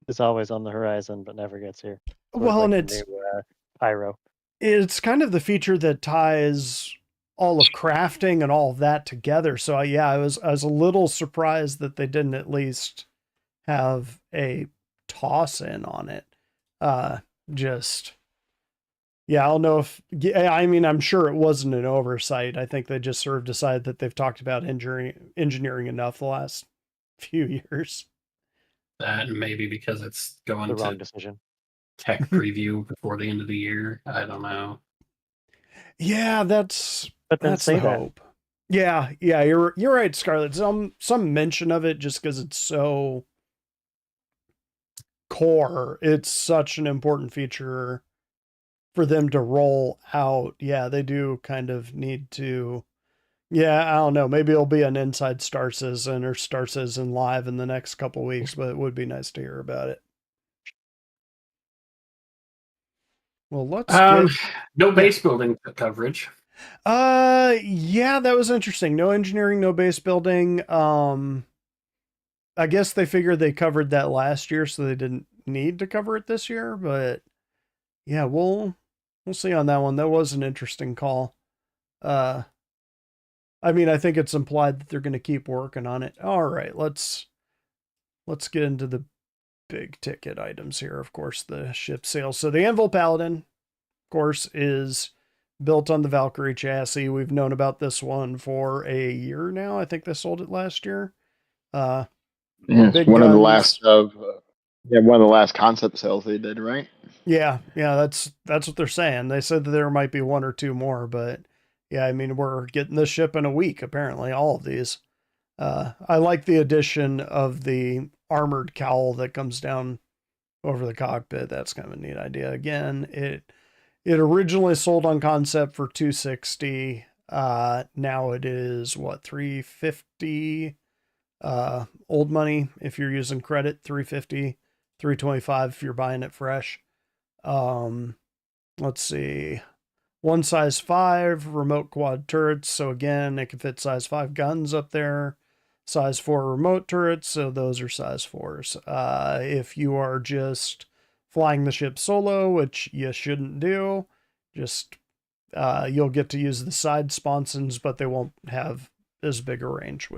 [SPEAKER 6] is always on the horizon but never gets here.
[SPEAKER 2] Well,
[SPEAKER 6] Like
[SPEAKER 2] and
[SPEAKER 6] the new, pyro.
[SPEAKER 2] it's kind of the feature that ties all of crafting and all of that together. So yeah, I was a little surprised that they didn't at least have a toss in on it. Yeah, I don't know if, I mean, I'm sure it wasn't an oversight. I think they just sort of decided that they've talked about engineering enough the last few years.
[SPEAKER 15] That and maybe because it's going
[SPEAKER 6] The wrong
[SPEAKER 15] to
[SPEAKER 6] decision.
[SPEAKER 15] tech preview before the end of the year. I don't know.
[SPEAKER 2] Yeah, that's
[SPEAKER 6] But then
[SPEAKER 2] the
[SPEAKER 6] say that.
[SPEAKER 2] hope. Yeah, you're right, Scarlett. Some mention of it just because it's so core. It's such an important feature for them to roll out. Yeah, they do kind of need to. Yeah, I don't know. Maybe it'll be an Inside Star Citizen or Star Citizen Live in the next couple weeks, but it would be nice to hear about it. Well, let's
[SPEAKER 15] no base building coverage.
[SPEAKER 2] Yeah, that was interesting. No engineering, no base building. I guess they figured they covered that last year, so they didn't need to cover it this year, but yeah, we'll see on that one. That was an interesting call. I mean, I think it's implied that they're going to keep working on it. All right, let's get into the big ticket items here. Of course, the ship sales. So the Anvil Paladin, of course, is built on the Valkyrie chassis. We've known about this one for a year now. I think they sold it last year.
[SPEAKER 9] It's one of the last one of the last concept sales they did, right?
[SPEAKER 2] Yeah, that's what they're saying. They said that there might be one or two more, but yeah, I mean, we're getting this ship in a week, apparently, all of these. I like the addition of the armored cowl that comes down over the cockpit. That's kind of a neat idea. Again, it originally sold on concept for $260. Now it is what, $350 old money if you're using credit, $350, $325 if you're buying it fresh. Let's see. One size 5 remote quad turrets. So again, it can fit size 5 guns up there. Size 4 remote turrets. So those are size 4s. If you are just flying the ship solo, which you shouldn't do, just you'll get to use the side sponsons, but they won't have as big a range,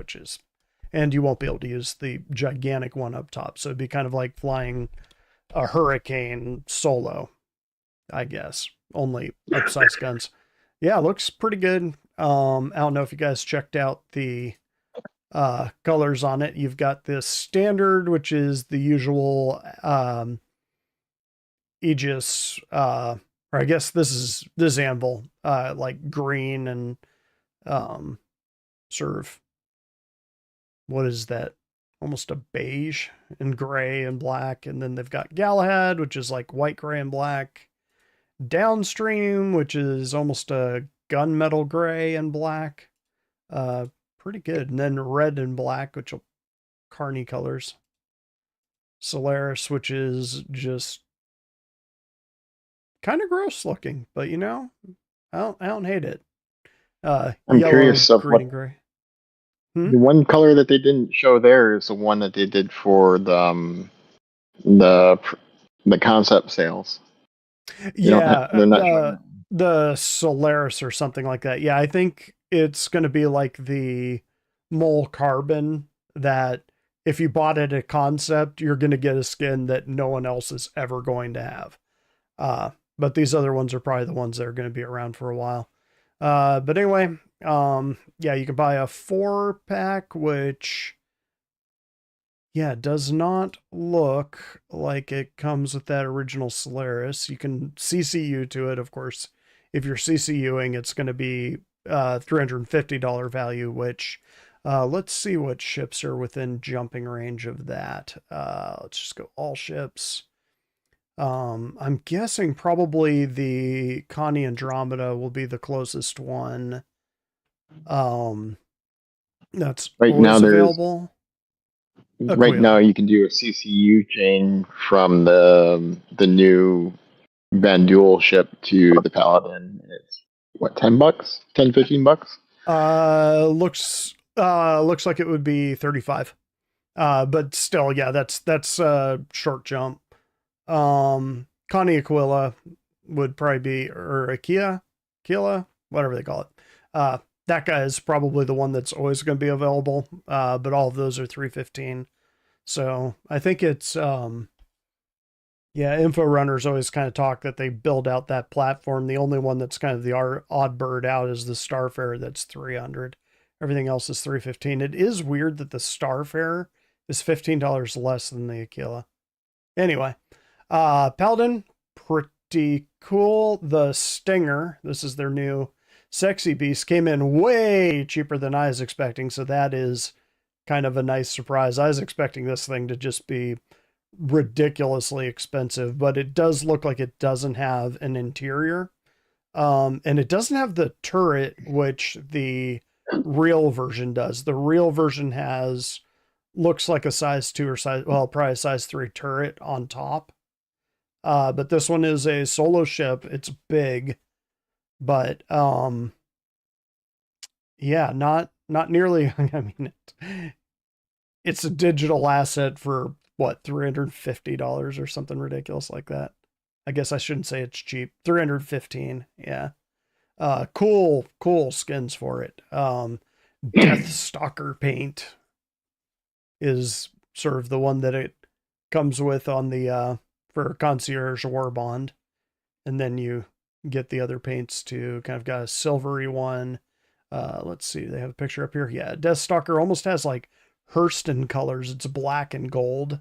[SPEAKER 2] and you won't be able to use the gigantic one up top. So it'd be kind of like flying a Hurricane solo, I guess. Only upsized guns. Yeah, looks pretty good. I don't know if you guys checked out the colors on it. You've got this standard, which is the usual Aegis, or I guess this is Anvil, like green and sort of, what is that? Almost a beige and gray and black. And then they've got Galahad, which is like white, gray, and black. Downstream, which is almost a gunmetal gray and black. Pretty good. And then red and black, which are Carny colors. Solaris, which is just kind of gross looking, but you know, I don't hate it.
[SPEAKER 9] I'm
[SPEAKER 2] Yellow,
[SPEAKER 9] curious of
[SPEAKER 2] green,
[SPEAKER 9] what
[SPEAKER 2] and gray.
[SPEAKER 9] the one color that they didn't show there is the one that they did for the concept sales. They're not showing
[SPEAKER 2] the Solaris or something like that. Yeah, I think it's going to be like the Mole Carbon, that if you bought it at concept, you're going to get a skin that no one else is ever going to have. But these other ones are probably the ones that are going to be around for a while. But anyway, yeah, you can buy a 4-pack, which, yeah, does not look like it comes with that original Solaris. You can CCU to it, of course. If you're CCUing, it's going to be $350 value, which, let's see what ships are within jumping range of that. Let's just go all ships. I'm guessing probably the Connie Andromeda will be the closest one. That's
[SPEAKER 9] right now
[SPEAKER 2] available.
[SPEAKER 9] Right now, you can do a CCU chain from the new Van Duel ship to the Paladin. It's what, $10, $10,
[SPEAKER 2] $15? Looks like it would be 35. But still, yeah, that's a short jump. Connie Aquila would probably be, or Aquila, whatever they call it. That guy is probably the one that's always going to be available. But all of those are 315. So I think it's, yeah, Info Runners always kind of talk that they build out that platform. The only one that's kind of the odd bird out is the Starfarer, that's 300. Everything else is 315. It is weird that the Starfarer is $15 less than the Aquila. Anyway, Paladin, pretty cool. The Stinger, this is their new Sexy Beast came in way cheaper than I was expecting, so that is kind of a nice surprise. I was expecting this thing to just be ridiculously expensive, but it does look like it doesn't have an interior. And it doesn't have the turret, which the real version does. The real version looks like a size 2 or probably a size 3 turret on top. But this one is a solo ship. It's big, but yeah, not nearly. I mean, it's a digital asset for what, $350 or something ridiculous like that. I guess I shouldn't say it's cheap. $315. Yeah. Cool skins for it. Death Stalker paint is sort of the one that it comes with on the for Concierge Warbond, and then you get the other paints too. Kind of got a silvery one. Let's see, they have a picture up here. Yeah, Death Stalker almost has like Hurston colors. It's black and gold.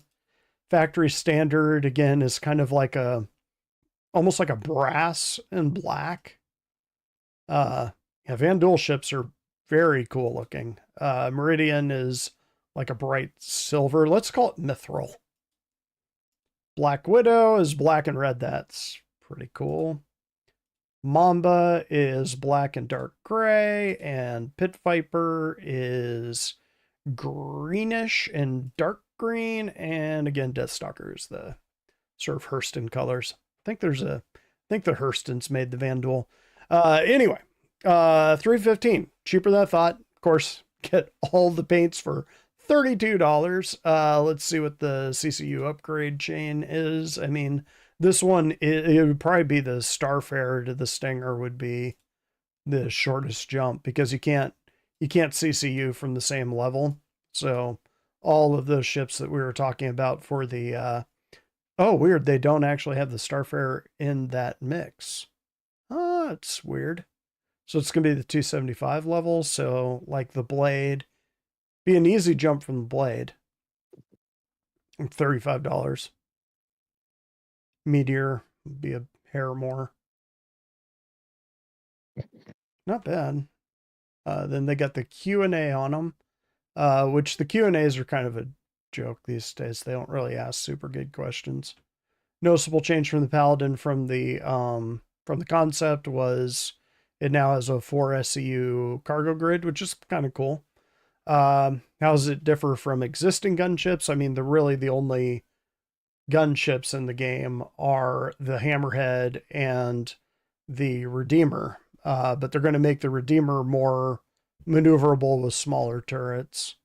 [SPEAKER 2] Factory standard again is kind of like almost like a brass and black. Yeah, Vandal ships are very cool looking. Meridian is like a bright silver. Let's call it mithril. Black Widow is black and red. That's pretty cool. Mamba is black and dark gray, and Pit Viper is greenish and dark green, and again, Deathstalker is the sort of Hurston colors. I think the Hurstons made the Vandal. Anyway, $315, cheaper than I thought. Of course, get all the paints for $32. Let's see what the CCU upgrade chain is. I mean, this one, it would probably be the Starfarer to the Stinger would be the shortest jump, because you can't CCU from the same level. So all of those ships that we were talking about for the oh, weird, they don't actually have the Starfarer in that mix. Oh, it's weird. So it's gonna be the 275 level. So like the Blade, be an easy jump from the Blade. $35. Meteor would be a hair more. Not bad. Then they got the Q&A on them, which the Q&As are kind of a joke these days. They don't really ask super good questions. Noticeable change from the Paladin from the concept was it now has a 4 SCU cargo grid, which is kind of cool. How does it differ from existing gunships? I mean, the only gunships in the game are the Hammerhead and the Redeemer. But they're going to make the Redeemer more maneuverable with smaller turrets.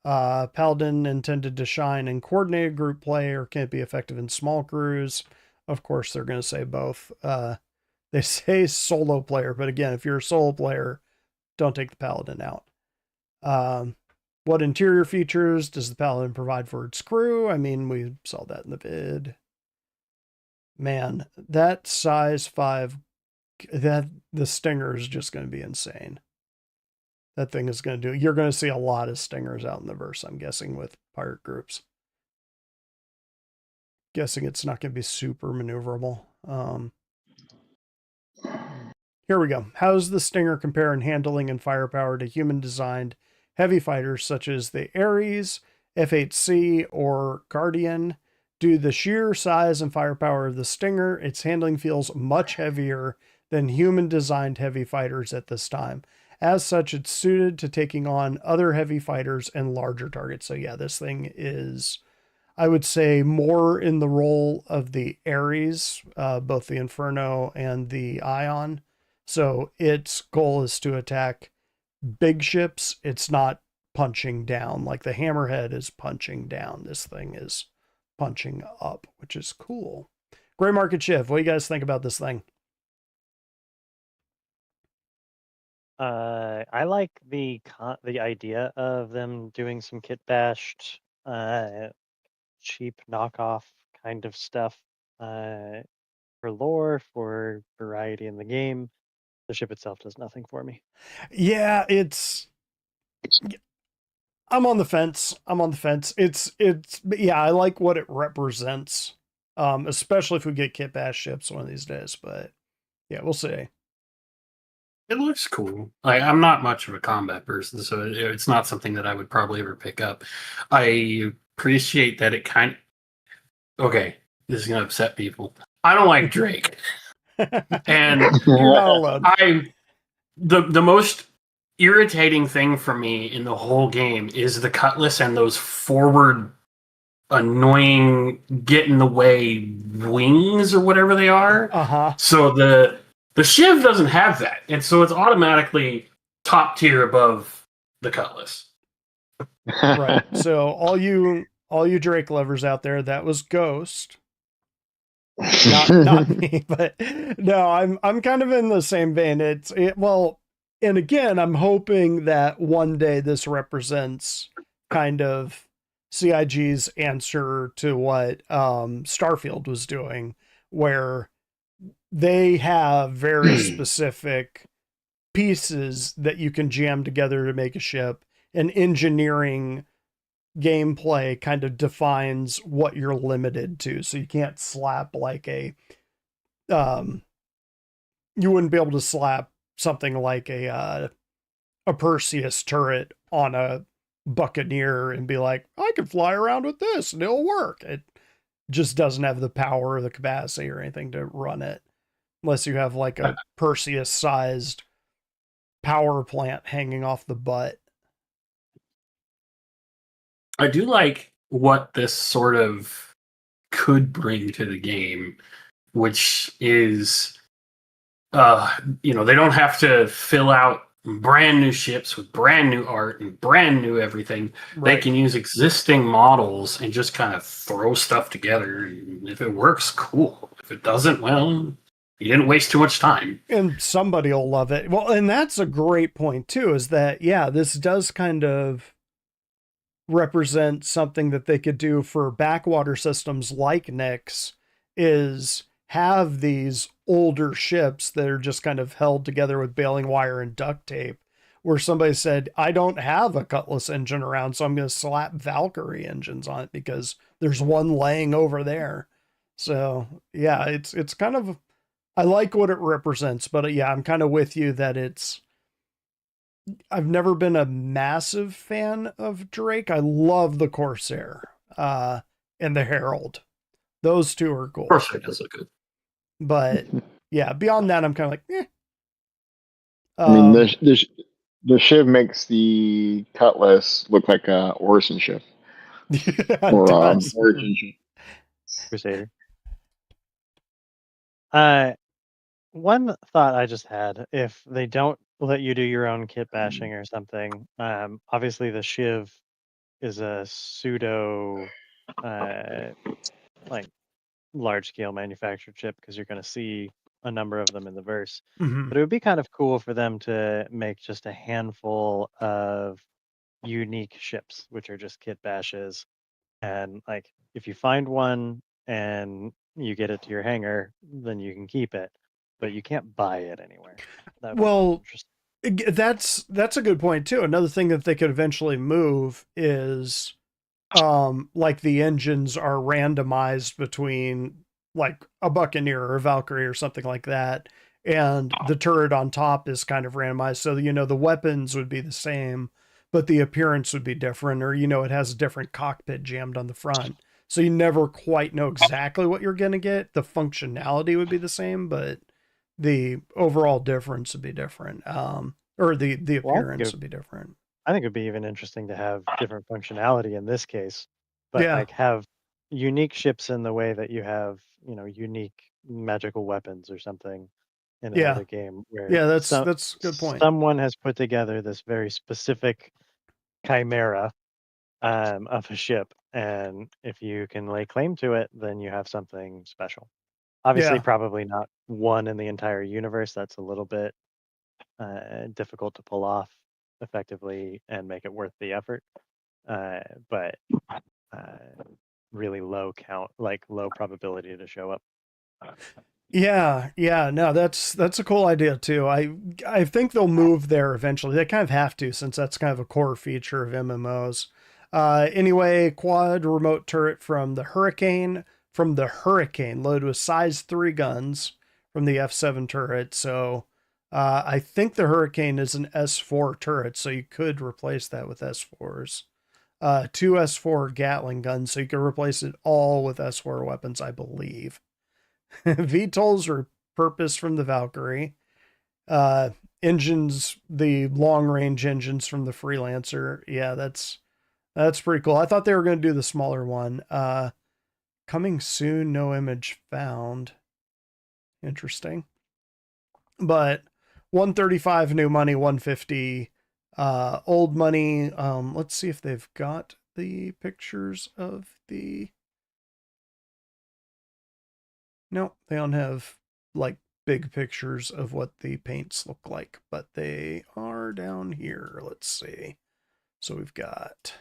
[SPEAKER 2] Paladin intended to shine in coordinated group play or can't be effective in small crews. Of course, they're going to say both. They say solo player, but again, if you're a solo player, don't take the Paladin out. What interior features does the Paladin provide for its crew? I mean, we saw that in the vid. Man, that size 5, that the Stinger is just going to be insane. That thing is going to do, you're going to see a lot of Stingers out in the verse, I'm guessing, with pirate groups. Guessing it's not going to be super maneuverable. Here we go. How does the Stinger compare in handling and firepower to human-designed heavy fighters such as the Ares, F-8C, or Guardian? Due to the sheer size and firepower of the Stinger, its handling feels much heavier than human-designed heavy fighters at this time. As such, it's suited to taking on other heavy fighters and larger targets. So yeah, this thing is, I would say, more in the role of the Ares, both the Inferno and the Ion. So its goal is to attack big ships. It's not punching down like the Hammerhead is punching down. This thing is punching up, which is cool. Gray Market Shiv, what do you guys think about this thing?
[SPEAKER 6] I like the idea of them doing some kit bashed, cheap knockoff kind of stuff for lore, for variety in the game. The ship itself does nothing for me.
[SPEAKER 2] Yeah, I'm on the fence. Yeah, I like what it represents. Especially if we get kit bash ships one of these days, but yeah, we'll see.
[SPEAKER 15] It looks cool. I'm not much of a combat person, so it's not something that I would probably ever pick up. I appreciate that it kind of... Okay, this is gonna upset people. I don't like Drake, and
[SPEAKER 2] You're not alone.
[SPEAKER 15] The most irritating thing for me in the whole game is the cutlass and those forward annoying get in the way wings or whatever they are. So the Shiv doesn't have that, and so it's automatically top tier above the cutlass.
[SPEAKER 2] Right. So all you Drake lovers out there, that was Ghost. Not me, but no, I'm kind of in the same vein. Well, and again, I'm hoping that one day this represents kind of CIG's answer to what Starfield was doing, where they have very specific pieces that you can jam together to make a ship, and engineering gameplay kind of defines what you're limited to. So you can't slap like you wouldn't be able to slap something like a Perseus turret on a Buccaneer and be like, I can fly around with this and it'll work. It just doesn't have the power or the capacity or anything to run it, unless you have like a Perseus sized power plant hanging off the butt.
[SPEAKER 15] I do like what this sort of could bring to the game, which is, they don't have to fill out brand new ships with brand new art and brand new everything. Right. They can use existing models and just kind of throw stuff together. And if it works, cool. If it doesn't, well, you didn't waste too much time.
[SPEAKER 2] And somebody will love it. Well, and that's a great point too, is that, yeah, this does kind of represent something that they could do for backwater systems like Nyx, is have these older ships that are just kind of held together with baling wire and duct tape, where somebody said, I don't have a Cutlass engine around, so I'm going to slap Valkyrie engines on it because there's one laying over there. So yeah, it's kind of, I like what it represents, but yeah, I'm kind of with you that I've never been a massive fan of Drake. I love the Corsair and the Herald. Those two are cool.
[SPEAKER 15] Corsair does look good.
[SPEAKER 2] But yeah, beyond that, I'm kind of like, eh.
[SPEAKER 9] I mean, the Shiv makes the Cutlass look like a Orson ship. Or Origin ship.
[SPEAKER 6] Crusader. One thought I just had, if they don't let you do your own kit bashing or something, obviously the Shiv is a pseudo like large scale manufactured chip, because you're going to see a number of them in the verse. But it would be kind of cool for them to make just a handful of unique ships, which are just kit bashes. And like, if you find one and you get it to your hangar, then you can keep it, but you can't buy it anywhere.
[SPEAKER 2] Well, that's a good point too. Another thing that they could eventually move is like the engines are randomized between like a Buccaneer or a Valkyrie or something like that, and the turret on top is kind of randomized, so the weapons would be the same but the appearance would be different, or it has a different cockpit jammed on the front, so you never quite know exactly what you're gonna get. The functionality would be the same, but the overall difference would be different, or the appearance would be different.
[SPEAKER 6] I think it'd be even interesting to have different functionality in this case, but like have unique ships in the way that you have, unique magical weapons or something in another game. Where
[SPEAKER 2] that's a good point.
[SPEAKER 6] Someone has put together this very specific chimera of a ship, and if you can lay claim to it, then you have something special. Obviously, probably not one in the entire universe. That's a little bit difficult to pull off effectively and make it worth the effort, but really low count, like low probability to show up.
[SPEAKER 2] No, that's a cool idea too. I think they'll move there eventually. They kind of have to, since that's kind of a core feature of MMOs. Anyway, quad remote turret from the Hurricane, loaded with size 3 guns from the F7 turret. So I think the Hurricane is an S4 turret, so you could replace that with S4s. 2 S4 Gatling guns, so you could replace it all with S4 weapons, I believe. VTOLs are purpose from the Valkyrie. Engines, the long-range engines from the Freelancer. Yeah, that's pretty cool. I thought they were going to do the smaller one. Coming soon, no image found. Interesting. But 135 new money, 150 old money. Let's see if they've got the pictures of the... No, they don't have like big pictures of what the paints look like, but they are down here. Let's see. So we've got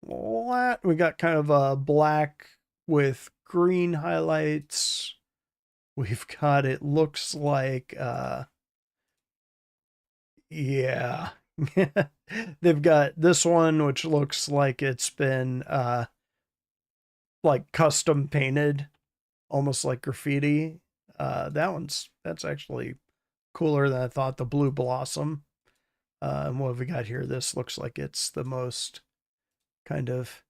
[SPEAKER 2] what? We got kind of a black with green highlights. We've got, it looks like, yeah. They've got this one, which looks like it's been, like custom painted, almost like graffiti. That's actually cooler than I thought. The Blue Blossom. And what have we got here? This looks like it's the most kind of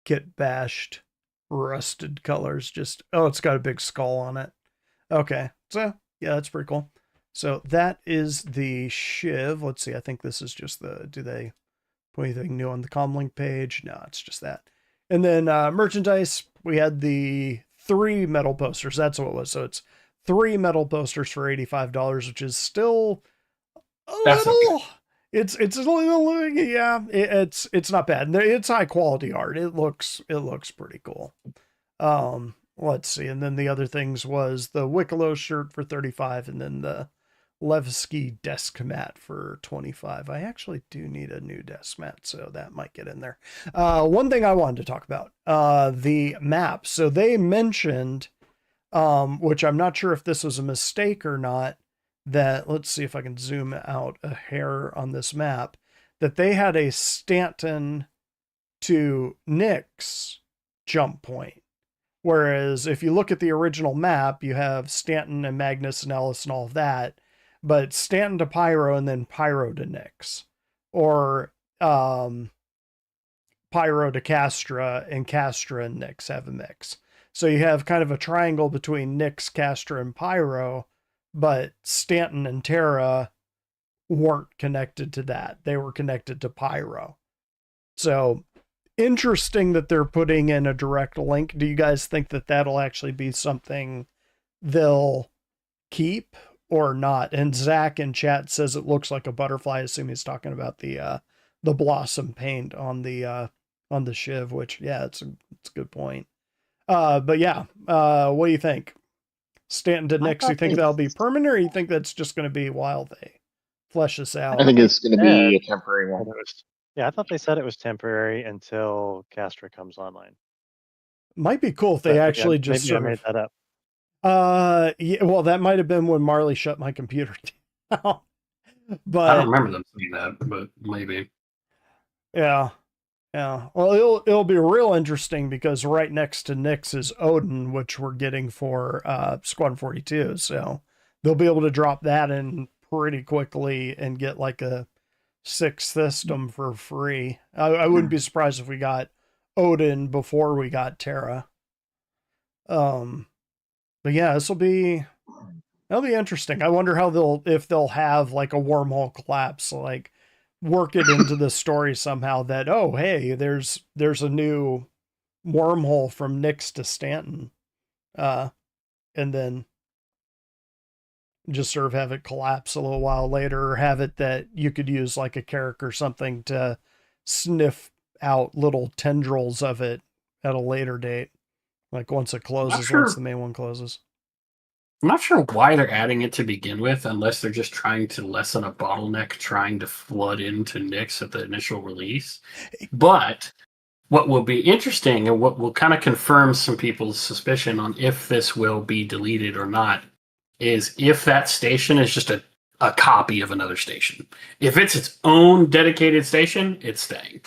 [SPEAKER 2] get bashed, rusted colors. Just, oh, it's got a big skull on it. Okay, so yeah, that's pretty cool. So that is the Shiv. Let's see, I think this is just the, do they put anything new on the comlink page? No, it's just that. And then merchandise, we had the 3 metal posters. That's what it was. So it's 3 metal posters for $85, which is still a little... Okay. It's a little, yeah, it's not bad. It's high quality art. It looks pretty cool. Let's see. And then the other things was the Wicklow shirt for $35, and then the Levski desk mat for $25. I actually do need a new desk mat, so that might get in there. One thing I wanted to talk about, the map. So they mentioned, which I'm not sure if this was a mistake or not, that, let's see if I can zoom out a hair on this map, that they had a Stanton to Nyx jump point. Whereas if you look at the original map, you have Stanton and Magnus and Ellis and all of that, but Stanton to Pyro and then Pyro to Nyx, or Pyro to Castra and Castra and Nyx have a mix. So you have kind of a triangle between Nyx, Castra, and Pyro, but Stanton and Terra weren't connected to that. They were connected to Pyro. So interesting that they're putting in a direct link. Do you guys think that that'll actually be something they'll keep or not? And Zach in chat says it looks like a butterfly. I assume he's talking about the blossom paint on the Shiv, which, yeah, it's a good point. But yeah, what do you think? Stanton to Nyx, you think that'll be permanent, or you think that's just going to be while they flesh this out?
[SPEAKER 9] I think it's going to be a temporary one.
[SPEAKER 6] Yeah, I thought they said it was temporary until Castra comes online.
[SPEAKER 2] Might be cool if they actually just
[SPEAKER 6] maybe I made that up.
[SPEAKER 2] Yeah, well, that might have been when Marley shut my computer down. But
[SPEAKER 15] I don't remember them saying that, but maybe.
[SPEAKER 2] Yeah. Yeah. Well, it'll be real interesting because right next to Nyx is Odin, which we're getting for Squadron 42. So they'll be able to drop that in pretty quickly and get like a 6th system for free. I wouldn't be surprised if we got Odin before we got Terra. But yeah, that'll be interesting. I wonder how if they'll have like a wormhole collapse, like work it into the story somehow that, oh, hey, there's a new wormhole from Nyx to Stanton. And then just sort of have it collapse a little while later, or have it that you could use like a character or something to sniff out little tendrils of it at a later date. Like once it closes, once the main one closes.
[SPEAKER 15] I'm not sure why they're adding it to begin with, unless they're just trying to lessen a bottleneck trying to flood into Nyx at the initial release. But what will be interesting and what will kind of confirm some people's suspicion on if this will be deleted or not is if that station is just a copy of another station. If it's its own dedicated station, it's staying.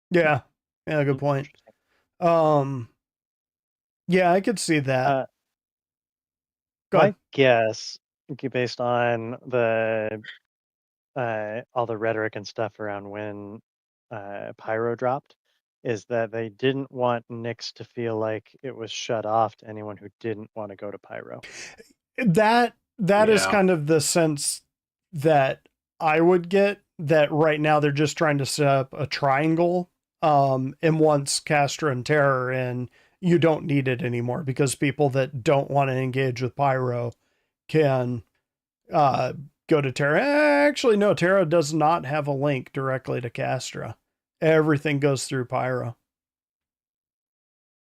[SPEAKER 2] Yeah. Yeah, good point. Yeah, I could see that.
[SPEAKER 6] My guess, based on the all the rhetoric and stuff around when Pyro dropped, is that they didn't want Nyx to feel like it was shut off to anyone who didn't want to go to Pyro.
[SPEAKER 2] That is
[SPEAKER 6] Yeah.
[SPEAKER 2] kind of the sense that I would get, that right now they're just trying to set up a triangle. And once Castra and Terror in, you don't need it anymore, because people that don't want to engage with Pyro can go to Terra. Actually, no, Terra does not have a link directly to Castra. Everything goes through Pyro.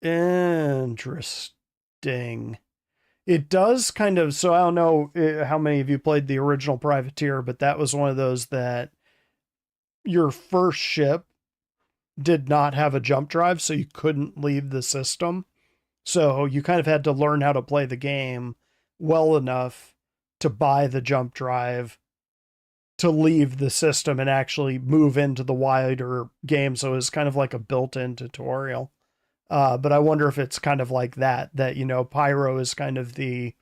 [SPEAKER 2] Interesting. It does kind of, so I don't know how many of you played the original Privateer, but that was one of those that your first ship did not have a jump drive, so you couldn't leave the system. So you kind of had to learn how to play the game well enough to buy the jump drive to leave the system and actually move into the wider game. So it's kind of like a built-in tutorial. But I wonder if it's kind of like that, you know, Pyro is kind of the,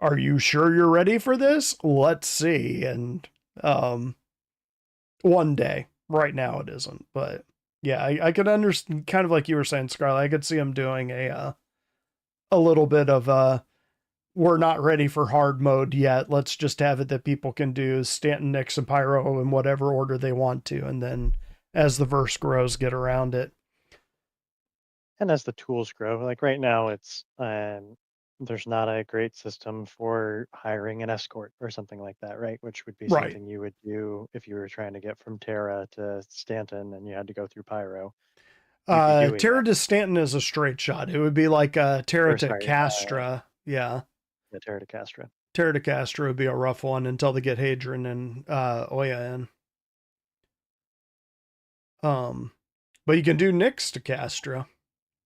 [SPEAKER 2] are you sure you're ready for this? Let's see. And one day, right now it isn't. But yeah, I could understand, kind of like you were saying, Scarlett, I could see him doing a little bit of we're not ready for hard mode yet. Let's just have it that people can do Stanton, Nyx, and Pyro in whatever order they want to. And then as the verse grows, get around it.
[SPEAKER 6] And as the tools grow, like right now, it's there's not a great system for hiring an escort or something like that, right? Which would be
[SPEAKER 2] Right.
[SPEAKER 6] something you would do if you were trying to get from Terra to Stanton and you had to go through Pyro.
[SPEAKER 2] Terra to Stanton is a straight shot. It would be like Terra
[SPEAKER 6] Or,
[SPEAKER 2] to
[SPEAKER 6] sorry,
[SPEAKER 2] Castra. Yeah.
[SPEAKER 6] Yeah, Terra to Castra.
[SPEAKER 2] Terra to Castra would be a rough one until they get Hadron and Oya in. But you can do Nyx to Castra.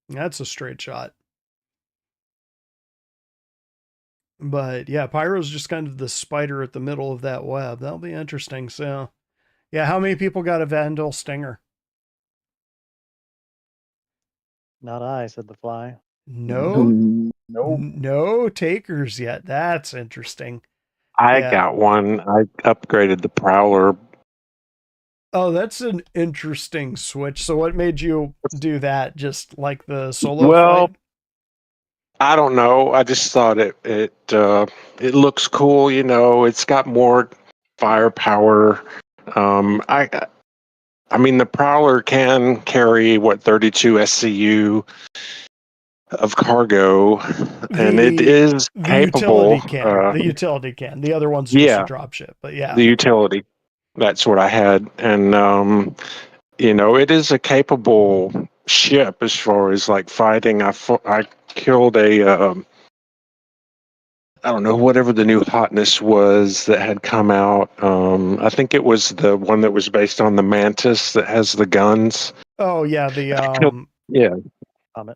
[SPEAKER 2] That's a straight shot. But yeah, Pyro's just kind of the spider at the middle of that web. That'll be interesting. So yeah, how many people got a Vandal Stinger?
[SPEAKER 6] Not I, said the fly.
[SPEAKER 2] No takers yet. That's interesting.
[SPEAKER 12] I
[SPEAKER 2] Yeah.
[SPEAKER 12] got one. I upgraded the Prowler.
[SPEAKER 2] Oh, that's an interesting switch. So what made you do that? Just like the solo
[SPEAKER 12] Well,
[SPEAKER 2] fight?
[SPEAKER 12] I don't know. I just thought it looks cool. You know, it's got more firepower. I mean, the Prowler can carry 32 SCU of cargo, and it is capable.
[SPEAKER 2] Utility can. The utility can. The other one's just a drop ship. But yeah.
[SPEAKER 12] The utility. That's what I had, and you know, it is a capable ship as far as like fighting. I killed a I don't know, whatever the new hotness was that had come out. I think it was the one that was based on the Mantis that has the guns.
[SPEAKER 2] Oh yeah, the
[SPEAKER 12] yeah.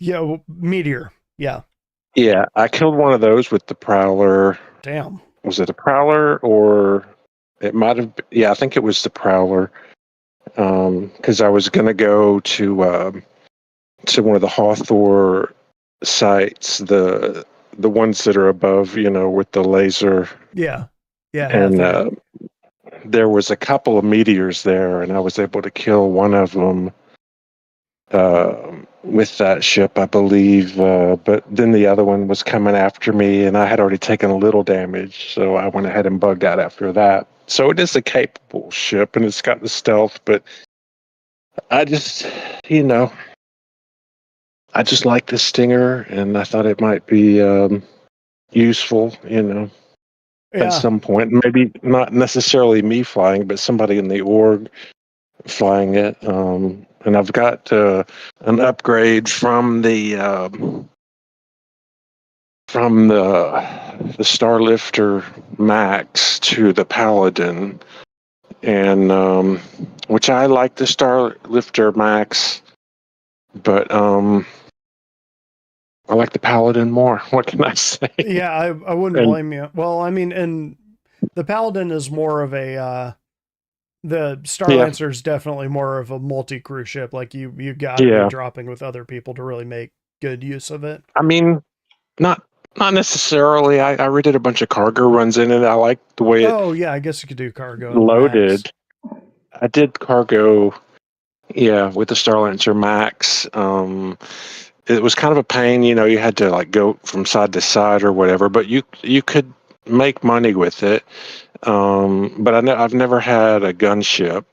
[SPEAKER 2] Yeah, well, Meteor. Yeah.
[SPEAKER 12] Yeah, I killed one of those with the Prowler.
[SPEAKER 2] Damn.
[SPEAKER 12] Was it a Prowler or it might have been, yeah, I think it was the Prowler. Because I was going to go to one of the Hawthor sites, the ones that are above, you know, with the laser.
[SPEAKER 2] Yeah. Yeah.
[SPEAKER 12] And there was a couple of meteors there, and I was able to kill one of them with that ship, I believe. But then the other one was coming after me, and I had already taken a little damage, so I went ahead and bugged out after that. So it is a capable ship, and it's got the stealth, but I just, you know, I just like the Stinger, and I thought it might be useful, you know, at some point. Maybe not necessarily me flying, but somebody in the org flying it. And I've got an upgrade from the Starlifter Max to the Paladin, and which I like the Starlifter Max, but I like the Paladin more. What can I say?
[SPEAKER 2] Yeah, I wouldn't blame you. Well, I mean, and the Paladin is more of a the Starlancer is definitely more of a multi-crew ship. Like you got to be dropping with other people to really make good use of it.
[SPEAKER 12] I mean, not Not necessarily. I redid a bunch of cargo runs in it. I like the way it
[SPEAKER 2] Oh yeah, I guess you could do cargo in the Max.
[SPEAKER 12] loaded. I did cargo, yeah, with the Starlancer Max. It was kind of a pain, you know. You had to like go from side to side or whatever, but you could make money with it. But I've never had a gunship,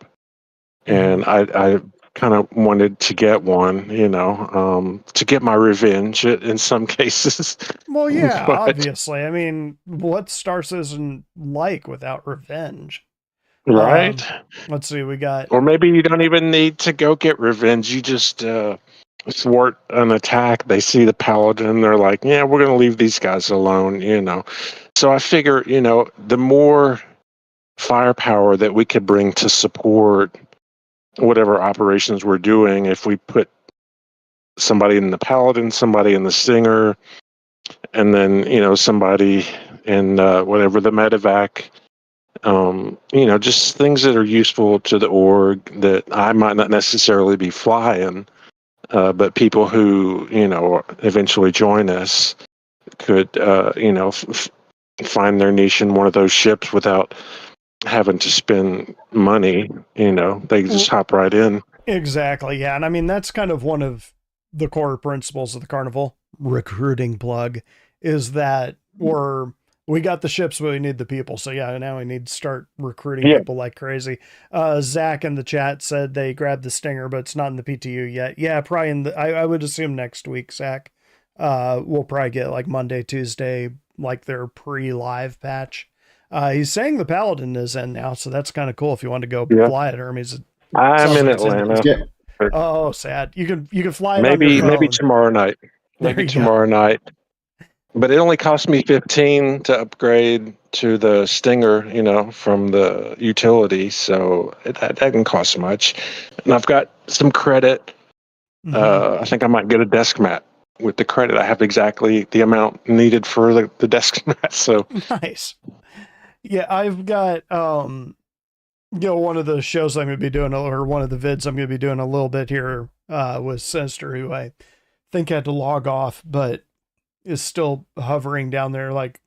[SPEAKER 12] and I kind of wanted to get one, you know, to get my revenge in some cases.
[SPEAKER 2] Well, yeah,
[SPEAKER 12] But
[SPEAKER 2] obviously. I mean, what's Star Citizen like without revenge?
[SPEAKER 12] right?
[SPEAKER 2] Let's see, we got.
[SPEAKER 12] Or maybe you don't even need to go get revenge. You just thwart an attack. They see the paladin. They're like, yeah, we're going to leave these guys alone, you know. So I figure, you know, the more firepower that we could bring to support whatever operations we're doing, if we put somebody in the paladin, somebody in the stinger, and then, you know, somebody in whatever the medevac, you know, just things that are useful to the org that I might not necessarily be flying, but people who, you know, eventually join us could, you know, find their niche in one of those ships without having to spend money. You know, they just hop right in.
[SPEAKER 2] Exactly, yeah. And I mean, that's kind of one of the core principles of the Carnival recruiting plug, is that we got the ships, but we need the people. So yeah, now we need to start recruiting people like crazy. Zach in the chat said they grabbed the Stinger, but it's not in the PTU yet. Yeah, probably in the, I would assume next week, Zach. We'll probably get like Monday, Tuesday, like their pre-live patch. He's saying the Paladin is in now, so that's kind of cool if you want to go fly at Hermes.
[SPEAKER 12] I'm in Atlanta.
[SPEAKER 2] Oh, sad. You can fly it
[SPEAKER 12] Maybe
[SPEAKER 2] on your phone.
[SPEAKER 12] maybe tomorrow night. Maybe tomorrow night. But it only cost me 15 to upgrade to the Stinger, you know, from the utility, so that didn't cost much. And I've got some credit. I think I might get a desk mat with the credit. I have exactly the amount needed for the desk mat. So
[SPEAKER 2] nice. Yeah, I've got you know, one of the shows I'm going to be doing, or one of the vids I'm going to be doing a little bit here with Sinister, who I think had to log off, but is still hovering down there like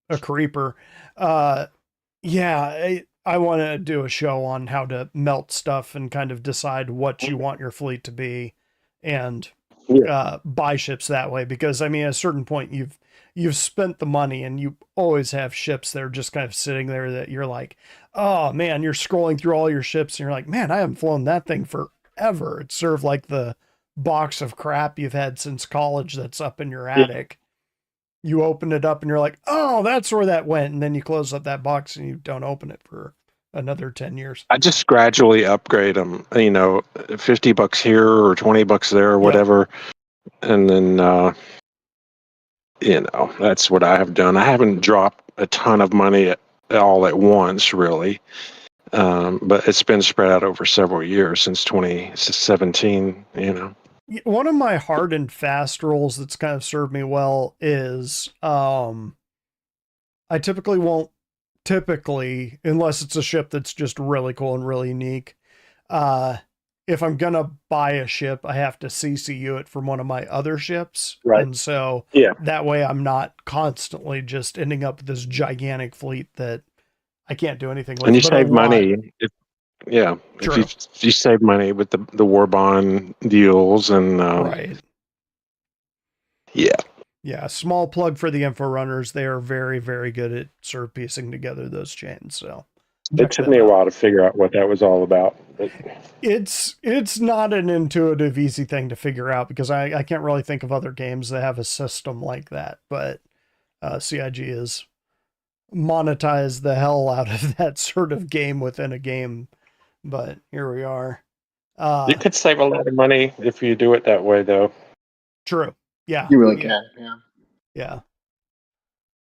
[SPEAKER 2] a creeper. Yeah, I want to do a show on how to melt stuff and kind of decide what you want your fleet to be, and buy ships that way. Because I mean, at a certain point, you've spent the money, and you always have ships that are just kind of sitting there that you're like, oh man, you're scrolling through all your ships and you're like, man, I haven't flown that thing forever. It's sort of like the box of crap you've had since college that's up in your attic. You open it up and you're like, oh, that's where that went. And then you close up that box and you don't open it for another 10 years.
[SPEAKER 12] I just gradually upgrade them, you know, $50 here or $20 there or whatever. And then, you know, that's what I have done. I haven't dropped a ton of money all at once, really. But it's been spread out over several years since 2017, you know.
[SPEAKER 2] One of my hard and fast rules that's kind of served me well is I typically won't, unless it's a ship that's just really cool and really unique, if I'm going to buy a ship, I have to CCU it from one of my other ships.
[SPEAKER 12] Right.
[SPEAKER 2] And so that way I'm not constantly just ending up with this gigantic fleet that I can't do anything with.
[SPEAKER 12] And you save money. If you save money with the war bond deals and
[SPEAKER 2] right. Yeah, small plug for the info runners. They are very, very good at sort of piecing together those chains. So
[SPEAKER 12] it took me a while to figure out what that was all about. But
[SPEAKER 2] it's not an intuitive, easy thing to figure out, because I can't really think of other games that have a system like that. But CIG is monetized the hell out of that sort of game within a game. But here we are.
[SPEAKER 12] You could save a lot of money if you do it that way, though.
[SPEAKER 2] True. Yeah.
[SPEAKER 9] You really can. Yeah.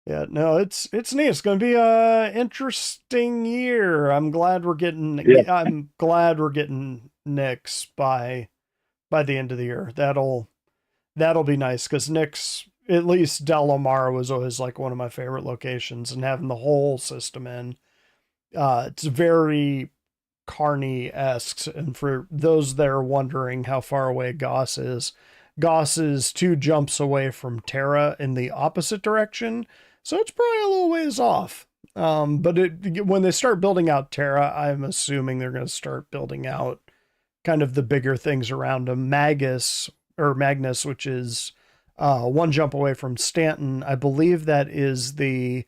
[SPEAKER 2] Yeah. No, it's neat. It's going to be a interesting year. I'm glad we're getting Nyx by the end of the year. That'll be nice, because Nyx, at least Delamar, was always like one of my favorite locations, and having the whole system in, it's very Carny-esque. And for those that are wondering how far away Goss is, Goss is 2 jumps away from Terra in the opposite direction, so it's probably a little ways off. But when they start building out Terra, I'm assuming they're going to start building out kind of the bigger things around them. Magnus, which is 1 jump away from Stanton. I believe that is the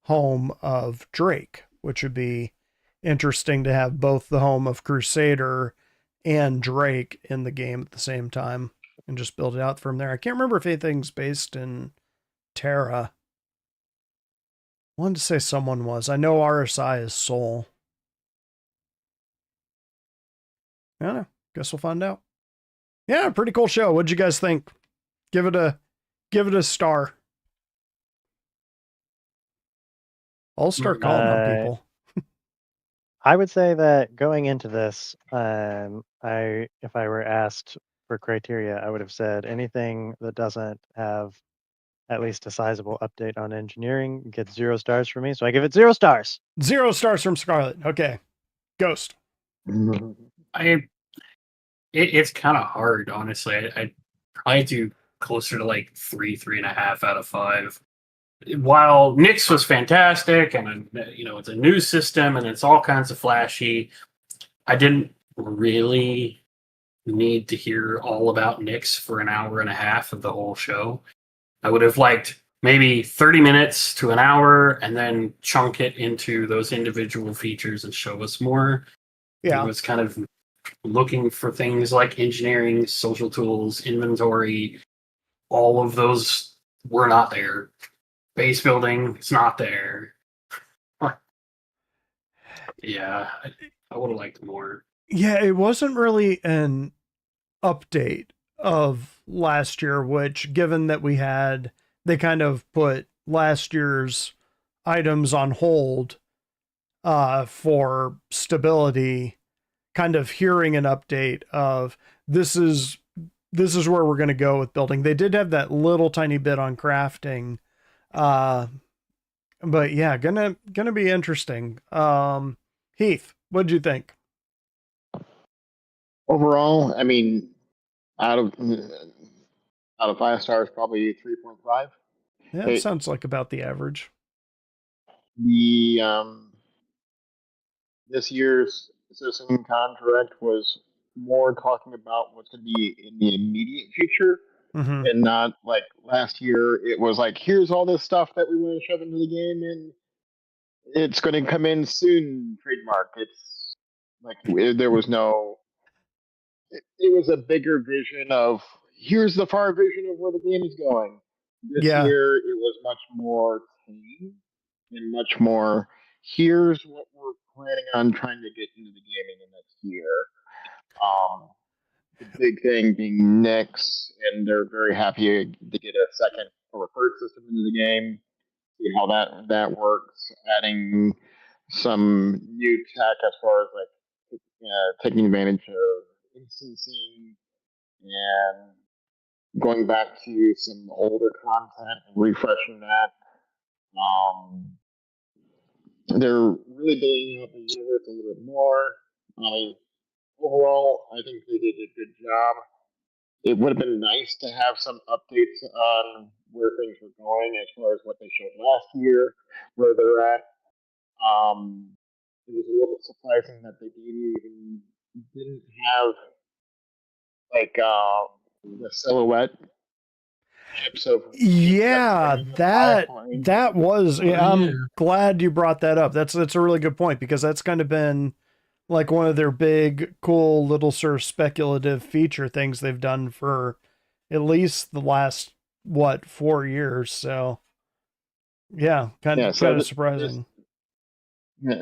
[SPEAKER 2] home of Drake, which would be interesting to have both the home of Crusader and Drake in the game at the same time and just build it out from there. I can't remember if anything's based in Terra. I wanted to say someone was. I know RSI is Soul. I don't know. Guess we'll find out. Yeah, pretty cool show. What'd you guys think? Give it a star. I'll start calling on people.
[SPEAKER 6] I would say that going into this, if I were asked for criteria, I would have said anything that doesn't have at least a sizable update on engineering gets 0 stars for me. So I give it 0 stars.
[SPEAKER 2] 0 stars from Scarlet. Okay. Ghost.
[SPEAKER 15] It's kind of hard, honestly. I'd probably do closer to like 3.5 out of 5. While Nyx was fantastic, and it's a new system and it's all kinds of flashy, I didn't really need to hear all about Nyx for an hour and a half of the whole show. I would have liked maybe 30 minutes to an hour and then chunk it into those individual features and show us more.
[SPEAKER 2] Yeah.
[SPEAKER 15] I was kind of looking for things like engineering, social tools, inventory. All of those were not there. Base building, it's not there. Yeah, I would have liked more.
[SPEAKER 2] Yeah, it wasn't really an update of last year, which, given that they kind of put last year's items on hold for stability, kind of hearing an update of this is where we're going to go with building. They did have that little tiny bit on crafting. But yeah, gonna be interesting. Heath, what'd you think?
[SPEAKER 9] Overall, I mean, out of 5 stars, probably 3.5.
[SPEAKER 2] Yeah, it sounds like about the average.
[SPEAKER 9] The this year's CitCon contract was more talking about what's going to be in the immediate future, and not like last year. It was like, here's all this stuff that we want to shove into the game, and it's going to come in soon. Trademark. It's like there was no. It was a bigger vision of here's the far vision of where the game is going. This year, it was much more tame and much more. Here's what we're planning on trying to get into the game in the next year. The big thing being Nyx, and they're very happy to get a second or a third system into the game. See how that works. Adding some new tech as far as like taking advantage of instancing and going back to some older content and refreshing that. They're really building out the universe a little bit more. Overall, I think they did a good job. It would have been nice to have some updates on where things were going as far as what they showed last year, where they're at. It was a little bit surprising that they didn't have like the silhouette ships of.
[SPEAKER 2] Yeah, that was. Yeah, I'm glad you brought that up. That's a really good point, because that's kind of been like one of their big, cool little sort of speculative feature things they've done for at least the last 4 years. So yeah, kind of surprising.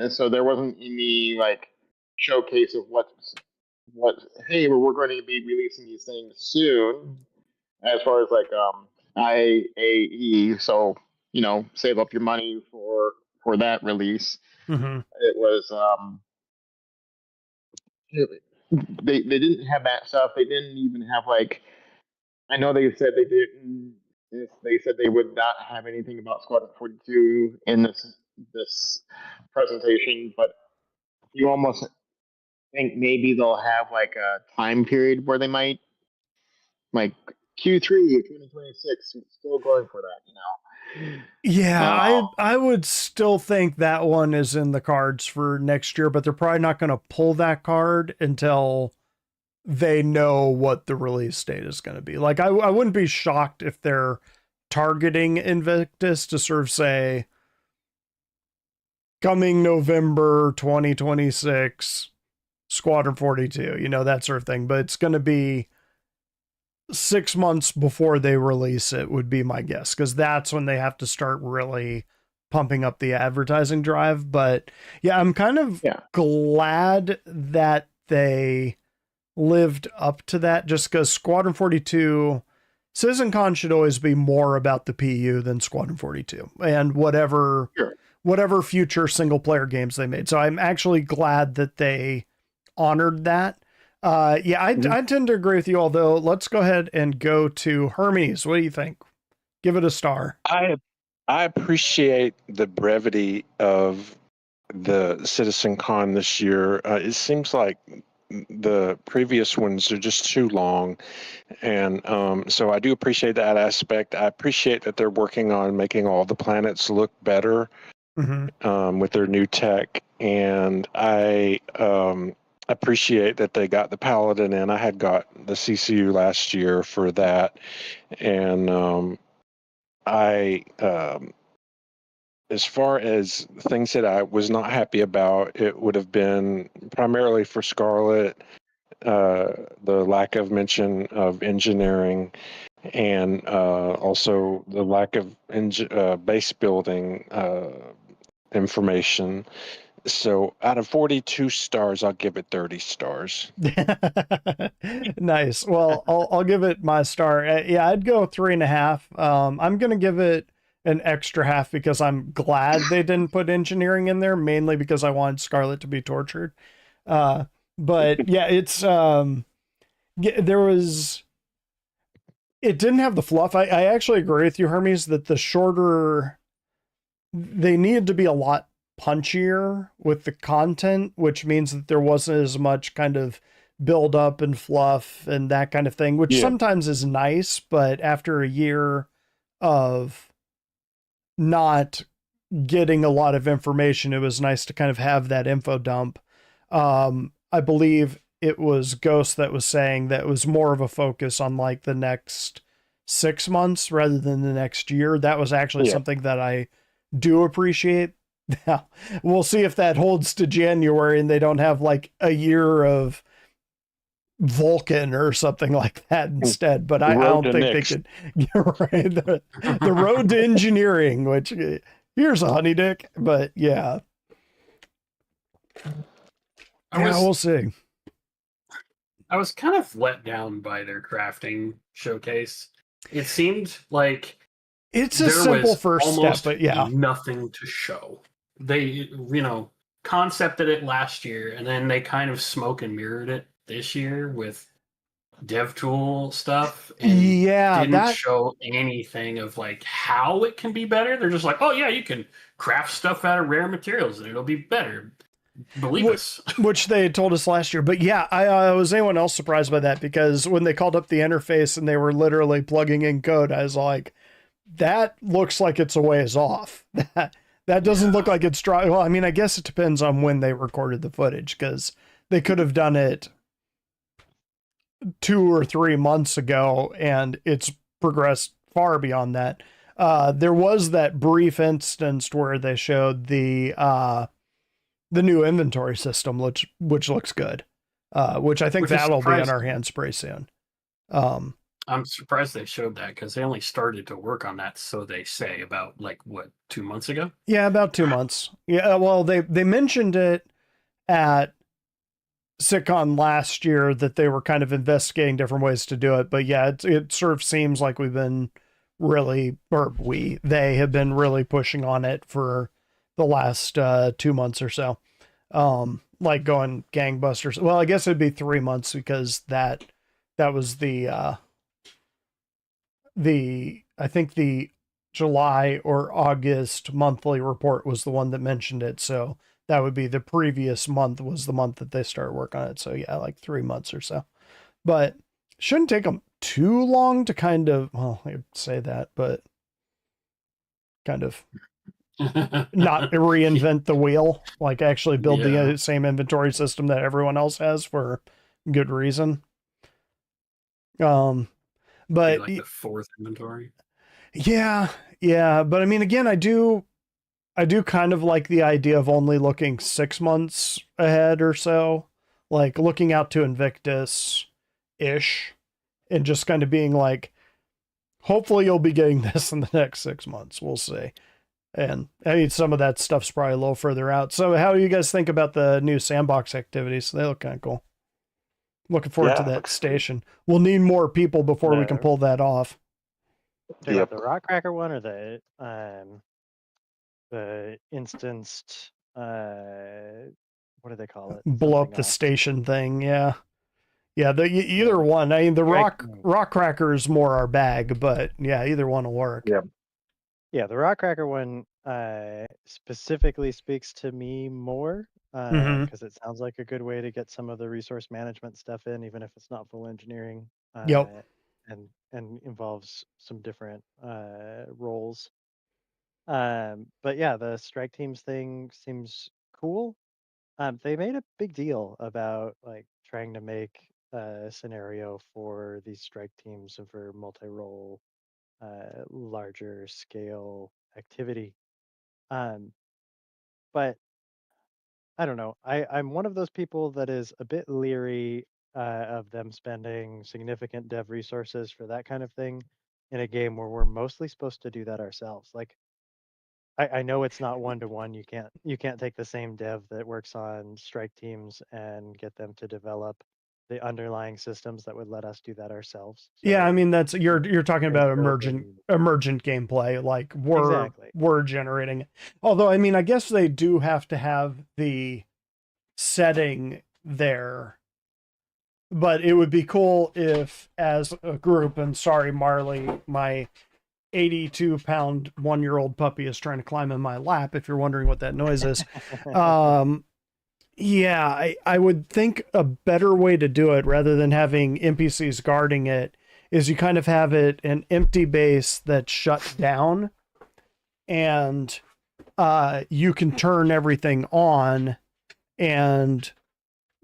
[SPEAKER 9] So there wasn't any like showcase of what hey, we're going to be releasing these things soon, as far as like IAE. So save up your money for that release. It was they didn't have that stuff. They didn't even have like, I know they said they didn't. They said they would not have anything about Squadron 42 in this presentation, but you almost think maybe they'll have like a time period where they might like Q3 2026. Still going for that, you know.
[SPEAKER 2] Yeah, I would still think that one is in the cards for next year, but they're probably not going to pull that card until they know what the release date is going to be. Like, I wouldn't be shocked if they're targeting Invictus to sort of say, coming November 2026, Squadron 42, you know, that sort of thing. But it's going to be 6 months before they release it, would be my guess, because that's when they have to start really pumping up the advertising drive. But yeah, I'm kind of glad that they lived up to that, just because Squadron 42, CitCon should always be more about the PU than Squadron 42 and whatever future single player games they made. So I'm actually glad that they honored that. I tend to agree with you, although let's go ahead and go to Hermes. What do you think? Give it a star.
[SPEAKER 12] I appreciate the brevity of the CitizenCon this year. It seems like the previous ones are just too long, and so I do appreciate that aspect. I appreciate that they're working on making all the planets look better with their new tech, and I appreciate that they got the Paladin in. I had got the CCU last year for that, and as far as things that I was not happy about, it would have been primarily for Scarlet, the lack of mention of engineering, and also the lack of base building information. So out of 42 stars, I'll give it 30 stars.
[SPEAKER 2] Nice. Well, I'll give it my star. Yeah, I'd go 3.5. I'm going to give it an extra half because I'm glad they didn't put engineering in there, mainly because I wanted Scarlet to be tortured. But yeah, it's it didn't have the fluff. I actually agree with you, Hermes, that they needed to be a lot punchier with the content, which means that there wasn't as much kind of build up and fluff and that kind of thing, which sometimes is nice, but after a year of not getting a lot of information, it was nice to kind of have that info dump. I believe it was Ghost that was saying that it was more of a focus on like the next 6 months rather than the next year. That was actually something that I do appreciate. Now, we'll see if that holds to January and they don't have like a year of Vulcan or something like that instead. But I don't think they could. You're right. The road to engineering, which here's a honey dick, but yeah. We'll see.
[SPEAKER 15] I was kind of let down by their crafting showcase. It seemed like
[SPEAKER 2] it's a simple first step, but yeah,
[SPEAKER 15] nothing to show. They, concepted it last year, and then they kind of smoke and mirrored it this year with DevTool stuff, and didn't show anything of like how it can be better. They're just like, oh yeah, you can craft stuff out of rare materials and it'll be better. Believe us.
[SPEAKER 2] Which they told us last year. But yeah, I was anyone else surprised by that, because when they called up the interface and they were literally plugging in code, I was like, that looks like it's a ways off. That doesn't look like it's dry. Well, I mean, I guess it depends on when they recorded the footage, because they could have done it 2 or 3 months ago and it's progressed far beyond that. There was that brief instance where they showed the new inventory system, which looks good, which I think that'll be in our hands pretty soon.
[SPEAKER 15] I'm surprised they showed that, because they only started to work on that, so they say, about 2 months ago?
[SPEAKER 2] Yeah, about 2 months. Yeah, well, they mentioned it at CitCon last year that they were kind of investigating different ways to do it, but yeah, it sort of seems like they have been really pushing on it for the last 2 months or so. Like going gangbusters. Well, I guess it'd be 3 months, because that was I think the July or August monthly report was the one that mentioned it. So that would be the previous month was the month that they started work on it. So yeah, like 3 months or so, but shouldn't take them too long to kind of, well, I'd say that, but kind of not reinvent the wheel, like actually build the same inventory system that everyone else has for good reason. But
[SPEAKER 15] like the fourth inventory.
[SPEAKER 2] Yeah, but I mean, again, I do kind of like the idea of only looking 6 months ahead or so, like looking out to Invictus ish, and just kind of being like, hopefully you'll be getting this in the next 6 months. We'll see. And I mean, some of that stuff's probably a little further out. So how do you guys think about the new sandbox activities? They look kind of cool. Looking forward to that station. We'll need more people before we can pull that off.
[SPEAKER 6] The rock cracker one or the instanced what do they call it?
[SPEAKER 2] Blow up the station thing, yeah. Either one. I mean, the rock cracker is more our bag, but yeah, either one will work.
[SPEAKER 6] Yeah, the rock cracker one specifically speaks to me more because it sounds like a good way to get some of the resource management stuff in, even if it's not full engineering. And involves some different roles. But yeah, the strike teams thing seems cool. They made a big deal about like trying to make a scenario for these strike teams and for multi-role, larger scale activity. But I don't know. I'm one of those people that is a bit leery of them spending significant dev resources for that kind of thing in a game where we're mostly supposed to do that ourselves. Like, I know it's not one-to-one. You can't take the same dev that works on strike teams and get them to develop the underlying systems that would let us do that ourselves. So
[SPEAKER 2] yeah, I mean that's you're talking about emergent gameplay, like we're generating it. Although I mean, I guess they do have to have the setting there. But it would be cool if, as a group, and sorry, Marley, my 82-pound 1-year-old puppy is trying to climb in my lap, if you're wondering what that noise is. Yeah, I would think a better way to do it, rather than having NPCs guarding it, is you kind of have it an empty base that's shut down, and you can turn everything on, and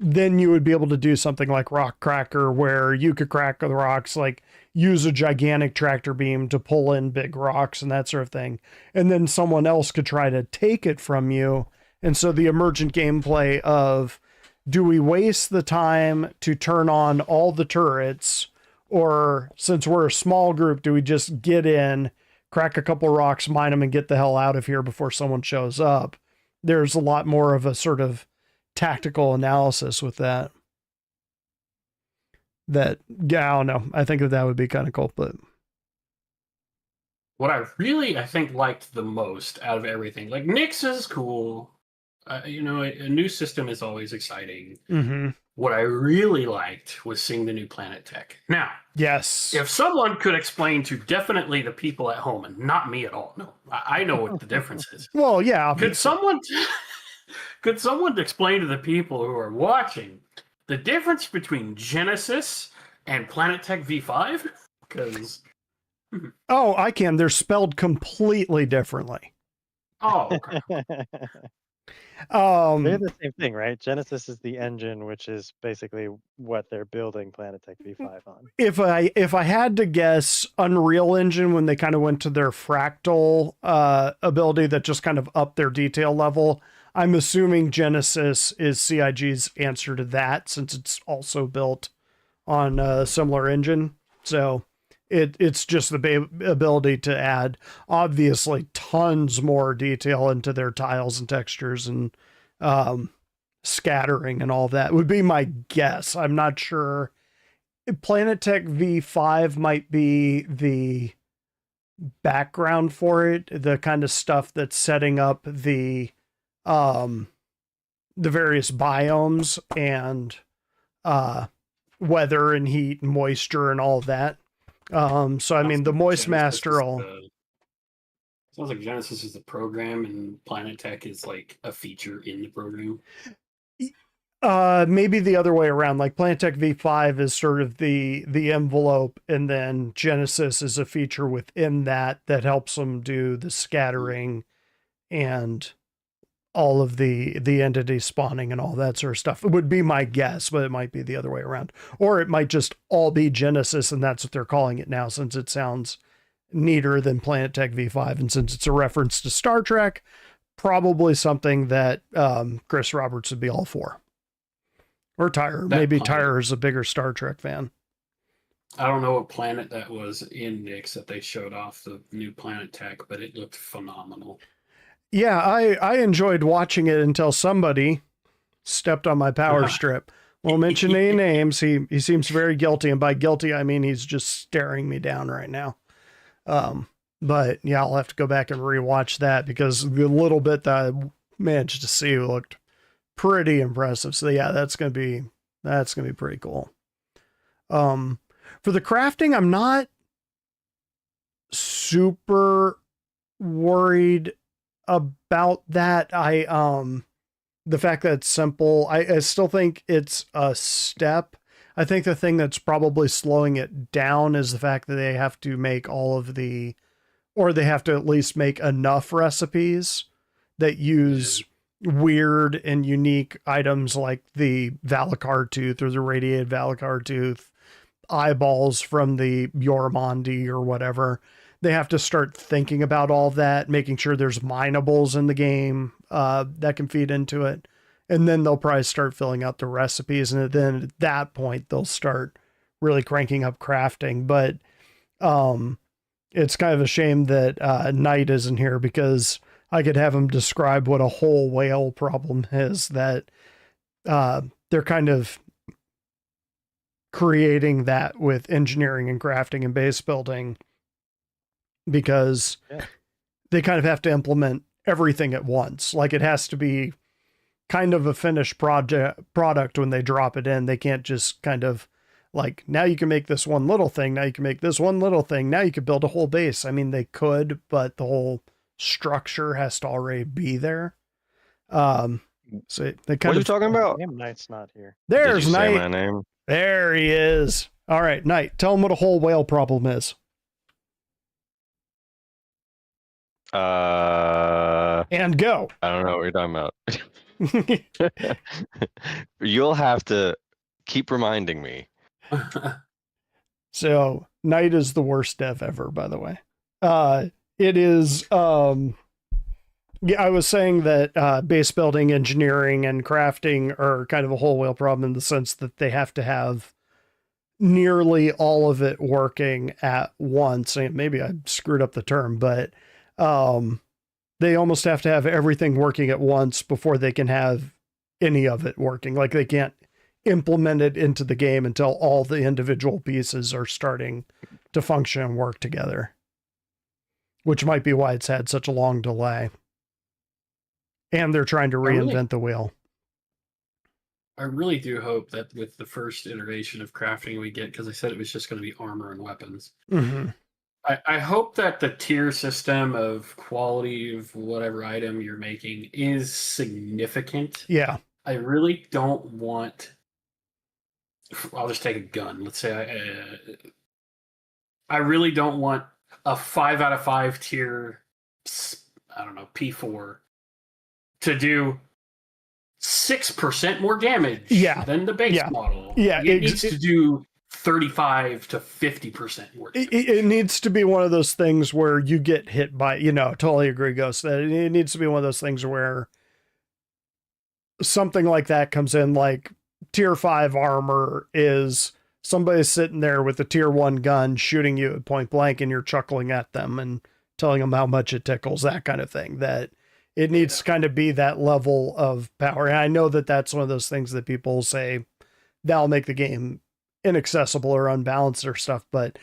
[SPEAKER 2] then you would be able to do something like Rock Cracker, where you could crack the rocks, like use a gigantic tractor beam to pull in big rocks and that sort of thing. And then someone else could try to take it from you. And so the emergent gameplay of, do we waste the time to turn on all the turrets? Or since we're a small group, do we just get in, crack a couple rocks, mine them, and get the hell out of here before someone shows up? There's a lot more of a sort of tactical analysis with that. I don't know. I think that would be kind of cool. But
[SPEAKER 15] what I think liked the most out of everything, like Nyx is cool. You know, a new system is always exciting. What I really liked was seeing the new planet tech. Now,
[SPEAKER 2] yes,
[SPEAKER 15] if someone could explain to definitely the people at home, and not me at all, no, I know what the difference is.
[SPEAKER 2] Well, yeah.
[SPEAKER 15] Could someone explain to the people who are watching the difference between Genesis and Planet Tech V5? Because
[SPEAKER 2] oh, I can. They're spelled completely differently.
[SPEAKER 15] Oh, okay.
[SPEAKER 6] They're the same thing, right? Genesis is the engine, which is basically what they're building Planet Tech V5 on.
[SPEAKER 2] If I had to guess, Unreal Engine, when they kind of went to their fractal ability that just kind of upped their detail level, I'm assuming Genesis is CIG's answer to that, since it's also built on a similar engine. So it's just the ability to add, obviously, tons more detail into their tiles and textures and scattering and all that would be my guess. I'm not sure. Planet Tech V5 might be the background for it, the kind of stuff that's setting up the various biomes and weather and heat and moisture and all of that. So I mean, the Moist Master
[SPEAKER 15] sounds like Genesis is the program and Planet Tech is like a feature in the program.
[SPEAKER 2] Maybe the other way around. Like Planetech V5 is sort of the envelope, and then Genesis is a feature within that helps them do the scattering and all of the entity spawning and all that sort of stuff. It would be my guess, but it might be the other way around. Or it might just all be Genesis, and that's what they're calling it now, since it sounds neater than Planetech V5, and since it's a reference to Star Trek, probably something that Chris Roberts would be all for. Or Tyre. Maybe Tyre is a bigger Star Trek fan.
[SPEAKER 15] I don't know what planet that was in Nix that they showed off the new Planet Tech, but it looked phenomenal.
[SPEAKER 2] Yeah, I enjoyed watching it until somebody stepped on my power strip. Won't mention any names. He seems very guilty, and by guilty I mean he's just staring me down right now. But yeah, I'll have to go back and rewatch that, because the little bit that I managed to see looked pretty impressive. So yeah, that's gonna be pretty cool. For the crafting, I'm not super worried about that. The fact that it's simple, I still think it's a step. I think the thing that's probably slowing it down is the fact that they have to make or they have to at least make enough recipes that use weird and unique items like the Valakar tooth or the radiated Valakar tooth, eyeballs from the Yormandi or whatever. They have to start thinking about all that, making sure there's minables in the game that can feed into it. And then they'll probably start filling out the recipes. And then at that point, they'll start really cranking up crafting. But it's kind of a shame that Knight isn't here, because I could have him describe what a whole whale problem is, that they're kind of creating that with engineering and crafting and base building, because they kind of have to implement everything at once. Like it has to be kind of a finished product when they drop it in. They can't just kind of like, now you can make this one little thing. Now you can make this one little thing. Now you could build a whole base. I mean, they could, but the whole structure has to already be there. So they kind
[SPEAKER 13] what are you talking about?
[SPEAKER 6] Damn, Knight's not here.
[SPEAKER 2] There's
[SPEAKER 13] Did you say
[SPEAKER 2] Knight.
[SPEAKER 13] my name?
[SPEAKER 2] There he is. All right, Knight, tell him what a whole whale problem is. And go.
[SPEAKER 13] I don't know what you're talking about. You'll have to keep reminding me.
[SPEAKER 2] So Knight is the worst dev ever, by the way. It is, yeah, I was saying that base building, engineering, and crafting are kind of a whole whale problem in the sense that they have to have nearly all of it working at once. And maybe I screwed up the term, but they almost have to have everything working at once before they can have any of it working. Like they can't implement it into the game until all the individual pieces are starting to function and work together, which might be why it's had such a long delay. And they're trying to reinvent the wheel.
[SPEAKER 15] I really do hope that with the first iteration of crafting we get, because I said it was just going to be armor and weapons.
[SPEAKER 2] Mm-hmm.
[SPEAKER 15] I hope that the tier system of quality of whatever item you're making is significant.
[SPEAKER 2] Yeah.
[SPEAKER 15] I really don't want... I'll just take a gun. Let's say I really don't want a 5 out of 5 tier, I don't know, P4 to do 6% more damage than the base model.
[SPEAKER 2] Yeah,
[SPEAKER 15] it needs to do 35 to 50% more damage.
[SPEAKER 2] It needs to be one of those things where you get hit by, totally agree, Ghost. That it needs to be one of those things where something like that comes in, like tier 5 armor is somebody sitting there with a tier 1 gun shooting you at point blank and you're chuckling at them and telling them how much it tickles, that kind of thing. That it needs to kind of be that level of power. And I know that that's one of those things that people say that'll make the game inaccessible or unbalanced or stuff, but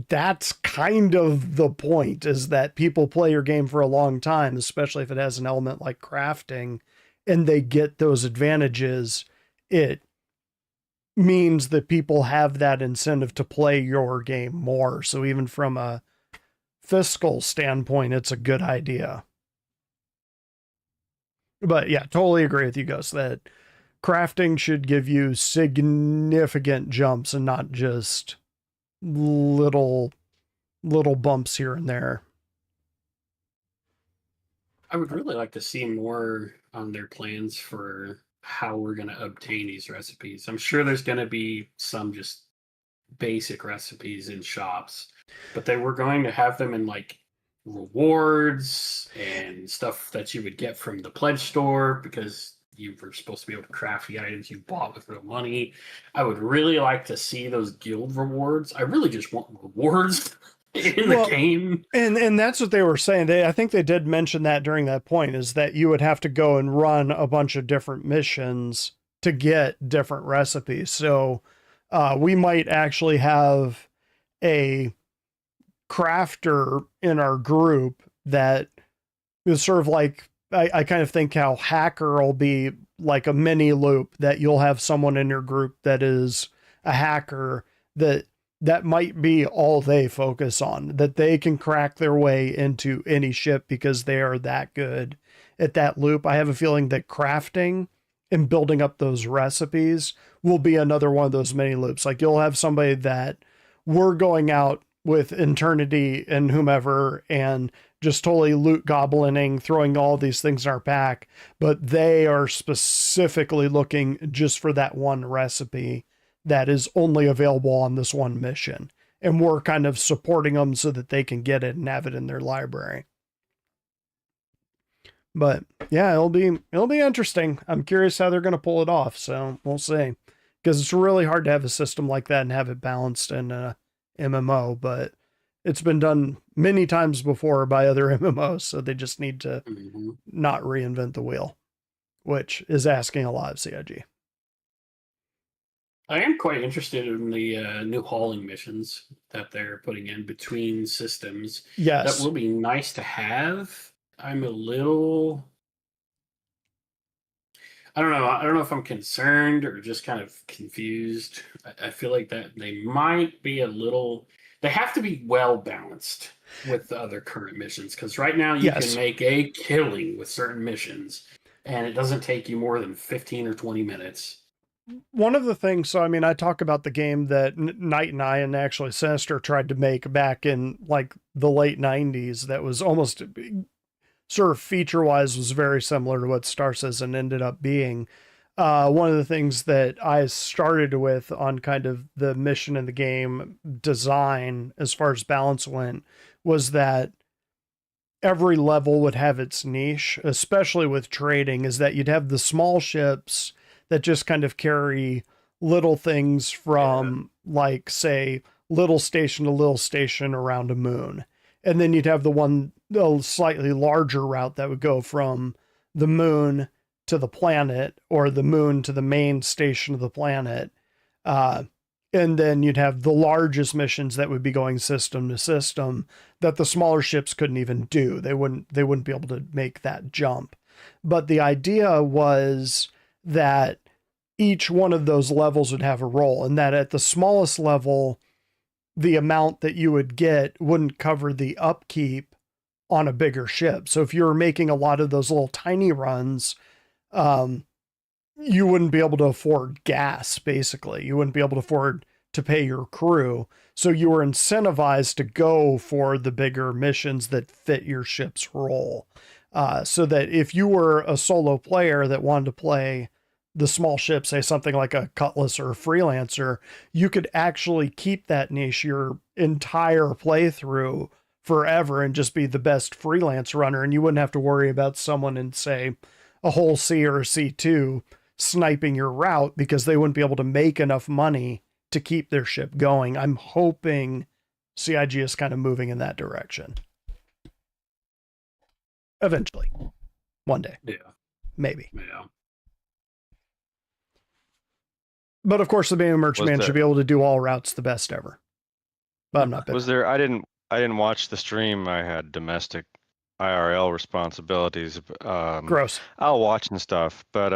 [SPEAKER 2] that's kind of the point, is that people play your game for a long time, especially if it has an element like crafting, and they get those advantages. It means that people have that incentive to play your game more. So even from a fiscal standpoint, it's a good idea. But yeah, totally agree with you, Gus, that crafting should give you significant jumps and not just little bumps here and there.
[SPEAKER 15] I would really like to see more on their plans for how we're going to obtain these recipes. I'm sure there's going to be some just basic recipes in shops, but they were going to have them in like rewards and stuff that you would get from the pledge store because you were supposed to be able to craft the items you bought with real money. I would really like to see those guild rewards. I really just want rewards in the game.
[SPEAKER 2] And that's what they were saying. I think they did mention that during that point, is that you would have to go and run a bunch of different missions to get different recipes. So we might actually have a crafter in our group that is sort of like, I kind of think how hacker will be like a mini loop, that you'll have someone in your group that is a hacker that might be all they focus on, that they can crack their way into any ship because they are that good at that loop. I have a feeling that crafting and building up those recipes will be another one of those mini loops. Like you'll have somebody that we're going out with Eternity and whomever and just totally loot goblining, throwing all these things in our pack, but they are specifically looking just for that one recipe that is only available on this one mission. And we're kind of supporting them so that they can get it and have it in their library. But yeah, it'll be interesting. I'm curious how they're going to pull it off. So we'll see, because it's really hard to have a system like that and have it balanced in a MMO, but it's been done many times before by other MMOs. So they just need to not reinvent the wheel, which is asking a lot of CIG.
[SPEAKER 15] I am quite interested in the new hauling missions that they're putting in between systems.
[SPEAKER 2] Yes.
[SPEAKER 15] That will be nice to have. I'm a little... I don't know if I'm concerned or just kind of confused. I feel like that they might be a little... They have to be well balanced with the other current missions, because right now you can make a killing with certain missions, and it doesn't take you more than 15 or 20 minutes.
[SPEAKER 2] One of the things, so I mean, I talk about the game that Knight and I, and actually Sinister, tried to make back in like the late 90s that was almost sort of feature-wise was very similar to what Star Citizen ended up being. One of the things that I started with on kind of the mission in the game design, as far as balance went, was that every level would have its niche, especially with trading, is that you'd have the small ships that just kind of carry little things from, like, say, little station to little station around a moon. And then you'd have the slightly larger route that would go from the moon to the planet, or the moon to the main station of the planet. And then you'd have the largest missions that would be going system to system that the smaller ships couldn't even do. They wouldn't be able to make that jump. But the idea was that each one of those levels would have a role, and that at the smallest level, the amount that you would get wouldn't cover the upkeep on a bigger ship. So if you were making a lot of those little tiny runs, you wouldn't be able to afford gas, basically. You wouldn't be able to afford to pay your crew. So you were incentivized to go for the bigger missions that fit your ship's role. So that if you were a solo player that wanted to play the small ship, say something like a Cutlass or a Freelancer, you could actually keep that niche your entire playthrough forever and just be the best freelance runner. And you wouldn't have to worry about someone in, say, a whole C or a C2 sniping your route, because they wouldn't be able to make enough money to keep their ship going. I'm hoping CIG is kind of moving in that direction. Eventually. One day.
[SPEAKER 15] Yeah.
[SPEAKER 2] Maybe.
[SPEAKER 15] Yeah.
[SPEAKER 2] But of course, the main merchantman should be able to do all routes the best ever. But I'm not bitter.
[SPEAKER 13] Was there? I didn't watch the stream. I had domestic IRL responsibilities.
[SPEAKER 2] Gross.
[SPEAKER 13] I'll watch and stuff, but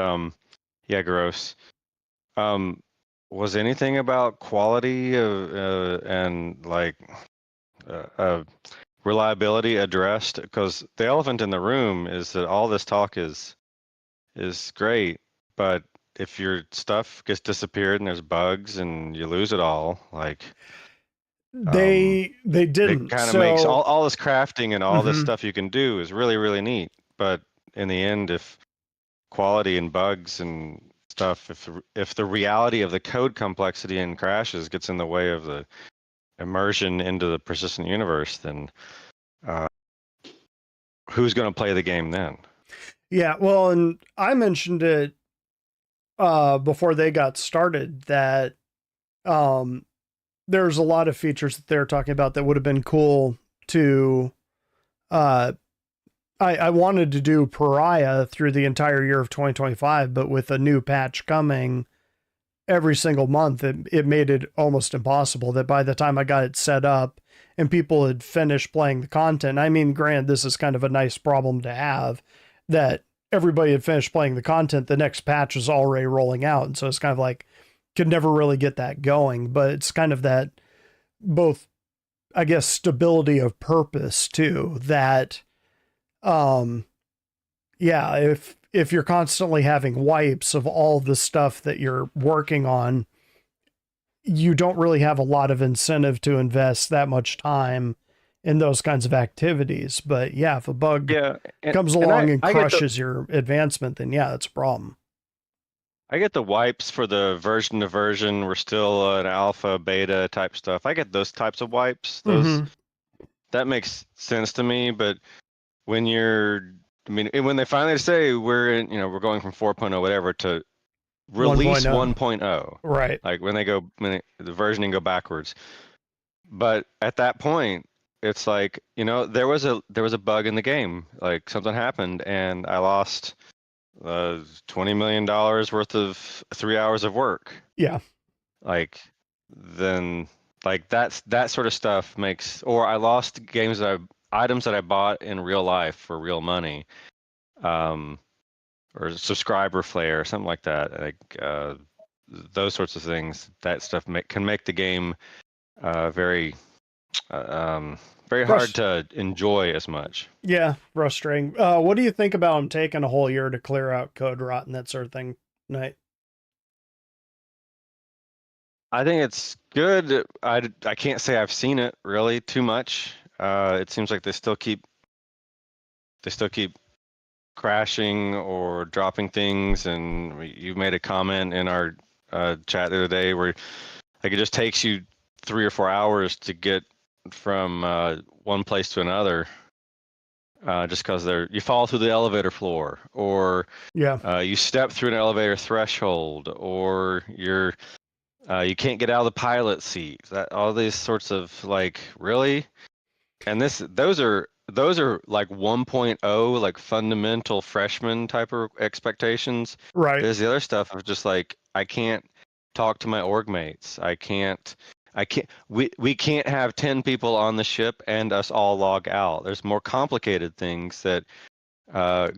[SPEAKER 13] yeah, gross. Was anything about quality and like reliability addressed? Because the elephant in the room is that all this talk is great, but if your stuff gets disappeared and there's bugs and you lose it all, like
[SPEAKER 2] They
[SPEAKER 13] it
[SPEAKER 2] didn't.
[SPEAKER 13] kind of makes
[SPEAKER 2] So
[SPEAKER 13] all this crafting and all this
[SPEAKER 2] Mhm.
[SPEAKER 13] stuff you can do is really, really neat. But in the end, if quality and bugs and stuff, if the reality of the code complexity and crashes gets in the way of the immersion into the persistent universe, then who's going to play the game then?
[SPEAKER 2] Yeah, well, and I mentioned it before they got started that there's a lot of features that they're talking about that would have been cool to I wanted to do Pariah through the entire year of 2025, but with a new patch coming every single month, it made it almost impossible that by the time I got it set up and people had finished playing the content, I mean, granted, this is kind of a nice problem to have that everybody had finished playing the content, the next patch was already rolling out. And so it's kind of like, could never really get that going, but it's kind of that both, I guess, stability of purpose too, that, yeah, if you're constantly having wipes of all the stuff that you're working on, you don't really have a lot of incentive to invest that much time in those kinds of activities. But yeah, if a bug comes along and crushes your advancement, then yeah, that's a problem.
[SPEAKER 13] I get the wipes for the version to version. We're still an alpha, beta type stuff. I get those types of wipes. That makes sense to me. But when when they finally say we're going from 4.0 whatever to release 1.0,
[SPEAKER 2] right?
[SPEAKER 13] Like when the versioning go backwards. But at that point, it's like, there was a bug in the game. Like something happened and I lost $20 million worth of 3 hours of work.
[SPEAKER 2] Yeah.
[SPEAKER 13] Then that sort of stuff makes, or I lost items that I bought in real life for real money, or subscriber flare or something like that. Like those sorts of things. That stuff can make the game very hard to enjoy as much.
[SPEAKER 2] Yeah, frustrating. What do you think about them taking a whole year to clear out code rot and that sort of thing? Night.
[SPEAKER 13] I think it's good. I can't say I've seen it really too much. It seems like they still keep crashing or dropping things. And you made a comment in our chat the other day where like it just takes you 3 or 4 hours to get from one place to another, just because you fall through the elevator floor, or you step through an elevator threshold, or you can't get out of the pilot seat. All these sorts of like, really? And those are like 1.0, like fundamental freshman type of expectations.
[SPEAKER 2] Right.
[SPEAKER 13] There's the other stuff of just like, I can't talk to my org mates. We can't have 10 people on the ship and us all log out. There's more complicated things that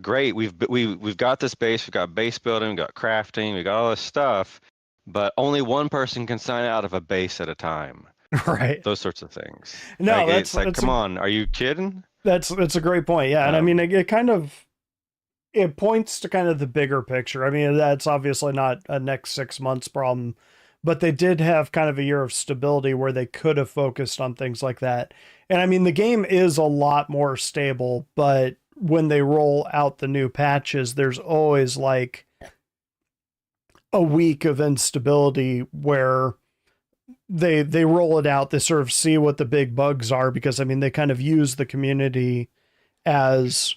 [SPEAKER 13] great. We've got this base, we've got base building, we've got crafting, we've got all this stuff, but only one person can sign out of a base at a time.
[SPEAKER 2] Right.
[SPEAKER 13] Those sorts of things.
[SPEAKER 2] No,
[SPEAKER 13] it's like, come on, are you kidding?
[SPEAKER 2] That's a great point. Yeah. And I mean, it kind of, it points to kind of the bigger picture. I mean, that's obviously not a next 6 months problem, but they did have kind of a year of stability where they could have focused on things like that. And I mean, the game is a lot more stable, but when they roll out the new patches, there's always like a week of instability where they roll it out, they sort of see what the big bugs are, because I mean, they kind of use the community as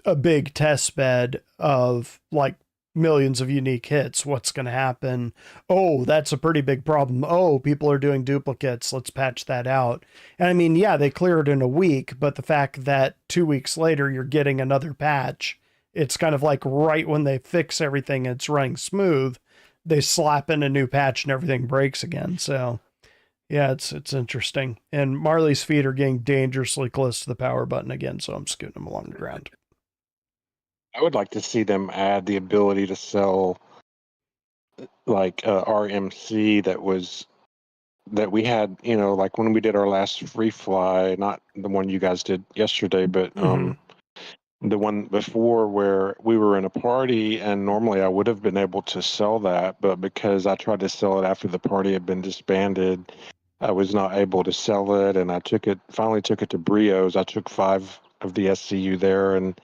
[SPEAKER 2] a big test bed of like millions of unique hits. What's going to happen? Oh, that's a pretty big problem. Oh, people are doing duplicates. Let's patch that out. And I mean, yeah, they clear it in a week, but the fact that 2 weeks later you're getting another patch, it's kind of like right when they fix everything, it's running smooth, they slap in a new patch and everything breaks again. So yeah, it's interesting. And Marley's feet are getting dangerously close to the power button again, so I'm scooting them along the ground.
[SPEAKER 12] I would like to see them add the ability to sell like RMC that we had, like when we did our last free fly, not the one you guys did yesterday, but the one before where we were in a party, and normally I would have been able to sell that, but because I tried to sell it after the party had been disbanded, I was not able to sell it, and I finally took it to Brios. I took 5 of the SCU there, and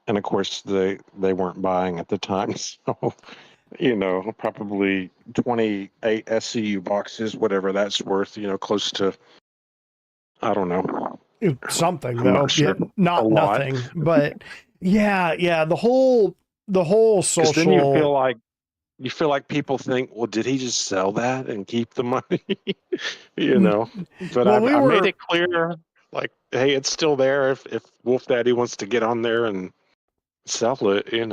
[SPEAKER 12] of course they weren't buying at the time, so probably 28 SCU boxes, whatever that's worth, close to, I don't know.
[SPEAKER 2] Something
[SPEAKER 12] I'm
[SPEAKER 2] though,
[SPEAKER 12] not sure.
[SPEAKER 2] yeah, not
[SPEAKER 12] A lot.
[SPEAKER 2] nothing, but yeah, the whole
[SPEAKER 12] 'Cause then you feel
[SPEAKER 2] social.
[SPEAKER 12] like people think, well, did he just sell that and keep the money?
[SPEAKER 2] N-
[SPEAKER 12] But
[SPEAKER 2] Well, we
[SPEAKER 12] I made
[SPEAKER 2] were
[SPEAKER 12] it clear, like, hey, it's still there if Wolf Daddy wants to get on there and sell it, because I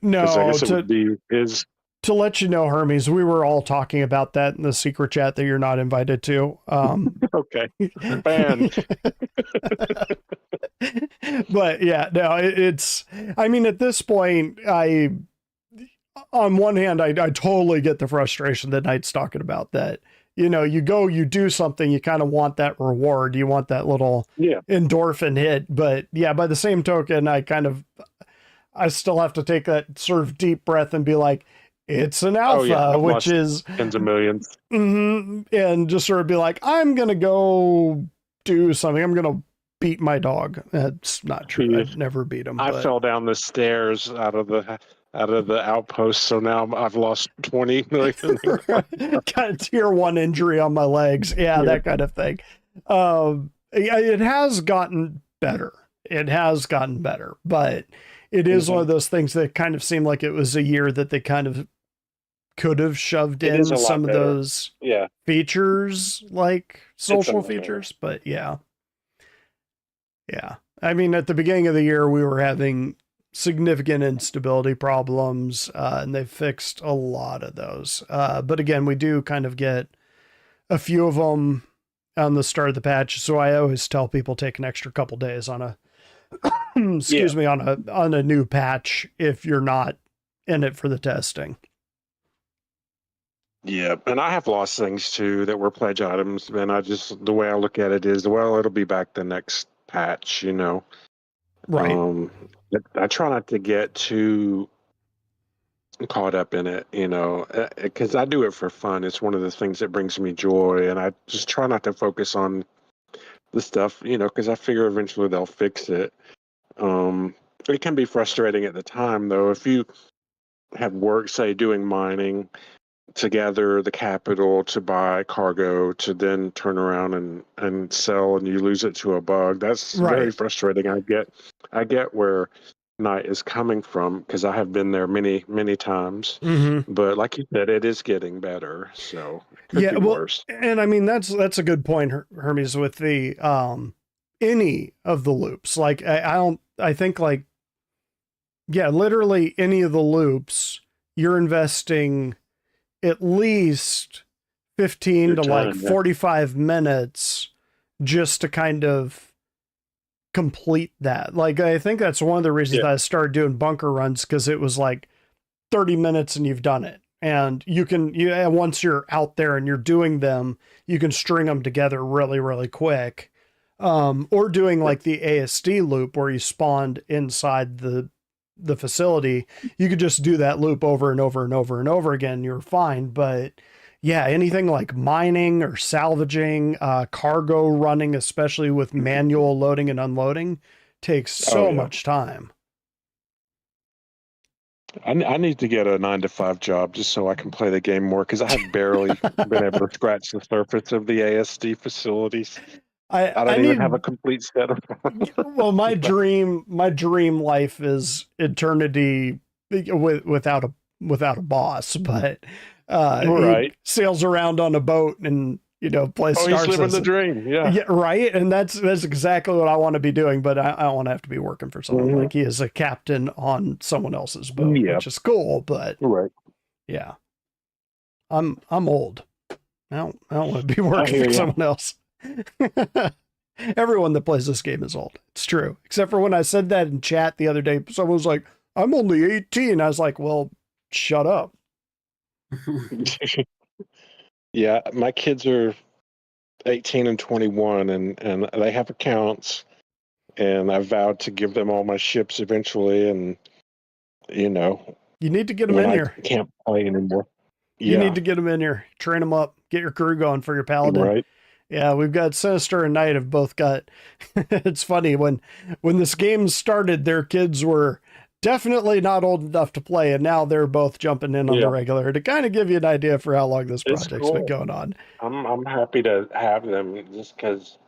[SPEAKER 2] no
[SPEAKER 12] guess it would
[SPEAKER 2] to
[SPEAKER 12] be his.
[SPEAKER 2] to let you know, Hermes, we were all talking about that in the secret chat that you're not invited to.
[SPEAKER 12] Okay, ban.
[SPEAKER 2] But yeah, no, it's. I mean, at this point, on one hand, I totally get the frustration that Knight's talking about. That you go, you do something, you kind of want that reward, you want that little endorphin hit. But yeah, by the same token, I still have to take that sort of deep breath and be like, it's an
[SPEAKER 12] Oh yeah,
[SPEAKER 2] alpha,
[SPEAKER 12] I've
[SPEAKER 2] which
[SPEAKER 12] lost
[SPEAKER 2] is
[SPEAKER 12] tens of millions.
[SPEAKER 2] and just sort of be like, I'm gonna go do something. I'm gonna beat my dog. That's not true.
[SPEAKER 12] Jeez.
[SPEAKER 2] I'd never beat him.
[SPEAKER 12] I
[SPEAKER 2] But
[SPEAKER 12] fell down the stairs out of the outpost, so now I've lost 20 million.
[SPEAKER 2] got a tier 1 injury on my legs. Yeah, that kind of thing. Yeah, it has gotten better. It has gotten better, but it is one of those things that kind of seemed like it was a year that they kind of could have shoved
[SPEAKER 12] It
[SPEAKER 2] in
[SPEAKER 12] is a lot
[SPEAKER 2] some of
[SPEAKER 12] better.
[SPEAKER 2] those
[SPEAKER 12] Yeah.
[SPEAKER 2] features, like social
[SPEAKER 12] lot better.
[SPEAKER 2] features. But yeah. I mean, at the beginning of the year, we were having significant instability problems, and they've fixed a lot of those. But again, we do kind of get a few of them on the start of the patch. So I always tell people take an extra couple days on a excuse me, on a new patch if you're not in it for the testing.
[SPEAKER 12] Yeah, and I have lost things too that were pledge items, and the way I look at it is, well, it'll be back the next patch,
[SPEAKER 2] Right.
[SPEAKER 12] I try not to get too caught up in it, because I do it for fun. It's one of the things that brings me joy, and I just try not to focus on the stuff, because I figure eventually they'll fix it. It can be frustrating at the time, though, if you have work, say, doing mining, to gather the capital to buy cargo to then turn around and sell, and you lose it to a bug. That's very
[SPEAKER 2] Right.
[SPEAKER 12] frustrating. I get where Knight is coming from, because I have been there many times. But like you said, it is getting better, so it could be
[SPEAKER 2] Well,
[SPEAKER 12] worse.
[SPEAKER 2] and I mean that's a good point, Hermes, with the any of the loops. Like I think like literally any of the loops, you're investing at least 15
[SPEAKER 12] Your
[SPEAKER 2] to like
[SPEAKER 12] time, yeah.
[SPEAKER 2] 45 minutes just to kind of complete that. Like, I think that's one of the reasons that I started doing bunker runs, because it was like 30 minutes and you've done it. And once you're out there and you're doing them, you can string them together really, really quick. Or doing like the ASD loop where you spawned inside the facility, you could just do that loop over and over and over and over again. You're fine. But yeah, anything like mining or salvaging, cargo running, especially with manual loading and unloading, takes so much time.
[SPEAKER 12] I need to get a 9-to-5 job just so I can play the game more, because I have barely been able to scratch the surface of the ASD facilities. I don't even have a complete setup.
[SPEAKER 2] Well, my dream life is eternity without a boss, but
[SPEAKER 12] Right.
[SPEAKER 2] he sails around on a boat and plays
[SPEAKER 12] Oh,
[SPEAKER 2] Star
[SPEAKER 12] he's living the
[SPEAKER 2] Citizen.
[SPEAKER 12] dream. Yeah.
[SPEAKER 2] Right. And that's exactly what I want to be doing, but I don't want to have to be working for someone. Like, he is a captain on someone else's boat, which is cool, but
[SPEAKER 12] right.
[SPEAKER 2] Yeah, I'm old. I don't want to be working
[SPEAKER 12] hear
[SPEAKER 2] for
[SPEAKER 12] ya.
[SPEAKER 2] someone else. Everyone that plays this game is old. It's true. Except for when I said that in chat the other day, someone was like, I'm only 18. I was like, well, shut up.
[SPEAKER 12] Yeah, my kids are 18 and 21, and they have accounts. and I vowed to give them all my ships eventually. And you know,
[SPEAKER 2] You need to get them
[SPEAKER 12] when
[SPEAKER 2] in
[SPEAKER 12] I
[SPEAKER 2] here.
[SPEAKER 12] can't play anymore.
[SPEAKER 2] You
[SPEAKER 12] Yeah,
[SPEAKER 2] need to get them in here, train them up, get your crew going for your paladin.
[SPEAKER 12] right.
[SPEAKER 2] Yeah, we've got Sinister and Knight have both got. It's funny when this game started, their kids were definitely not old enough to play, and now they're both jumping in on the
[SPEAKER 12] Yeah.
[SPEAKER 2] regular to kind of give you an idea for how long this
[SPEAKER 12] It's
[SPEAKER 2] project's been
[SPEAKER 12] cool.
[SPEAKER 2] going on.
[SPEAKER 12] I'm happy to have them just because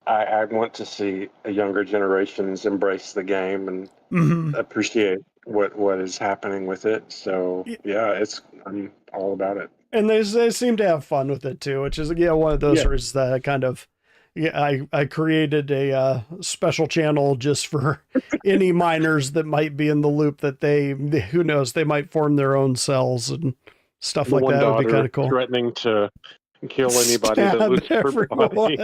[SPEAKER 12] I want to see younger generations embrace the game and
[SPEAKER 2] Mhm.
[SPEAKER 12] appreciate what is happening with it. So yeah, I'm all about it.
[SPEAKER 2] And they seem to have fun with it too, which is one of those reasons that I kind of I created a special channel just for any miners that might be in the loop that who knows, they might form their own cells and stuff
[SPEAKER 12] The
[SPEAKER 2] like
[SPEAKER 12] one
[SPEAKER 2] that would be
[SPEAKER 12] daughter
[SPEAKER 2] kind of cool.
[SPEAKER 12] threatening to kill anybody that
[SPEAKER 2] Stab
[SPEAKER 12] looks her
[SPEAKER 2] everyone.
[SPEAKER 12] body.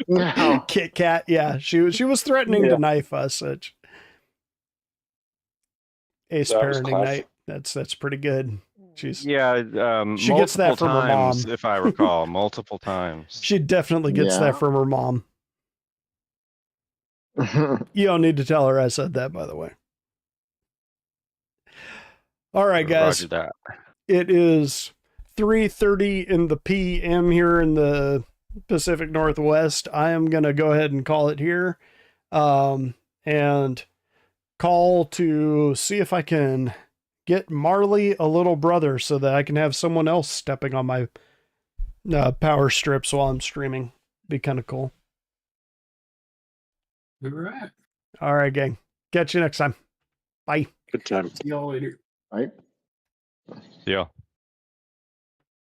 [SPEAKER 9] No.
[SPEAKER 2] Kit Kat, yeah, she was threatening
[SPEAKER 12] Yeah.
[SPEAKER 2] to knife us. Such Ace
[SPEAKER 12] That was
[SPEAKER 2] parenting
[SPEAKER 12] classic.
[SPEAKER 2] night. That's pretty good. She
[SPEAKER 13] She
[SPEAKER 2] gets
[SPEAKER 13] multiple
[SPEAKER 2] that from her
[SPEAKER 13] times,
[SPEAKER 2] mom.
[SPEAKER 13] if I recall, multiple times.
[SPEAKER 2] She definitely gets
[SPEAKER 9] Yeah.
[SPEAKER 2] that from her mom. You don't need to tell her I said that, by the way. All right, guys.
[SPEAKER 13] Roger that.
[SPEAKER 2] It is 3:30 in the PM here in the Pacific Northwest. I am going to go ahead and call it here. And call to see if I can get Marley a little brother so that I can have someone else stepping on my power strips while I'm streaming. Be kind of cool.
[SPEAKER 15] All right.
[SPEAKER 2] All right, gang. Catch you next time. Bye.
[SPEAKER 12] Good time.
[SPEAKER 15] See y'all later.
[SPEAKER 9] Right.
[SPEAKER 13] Yeah.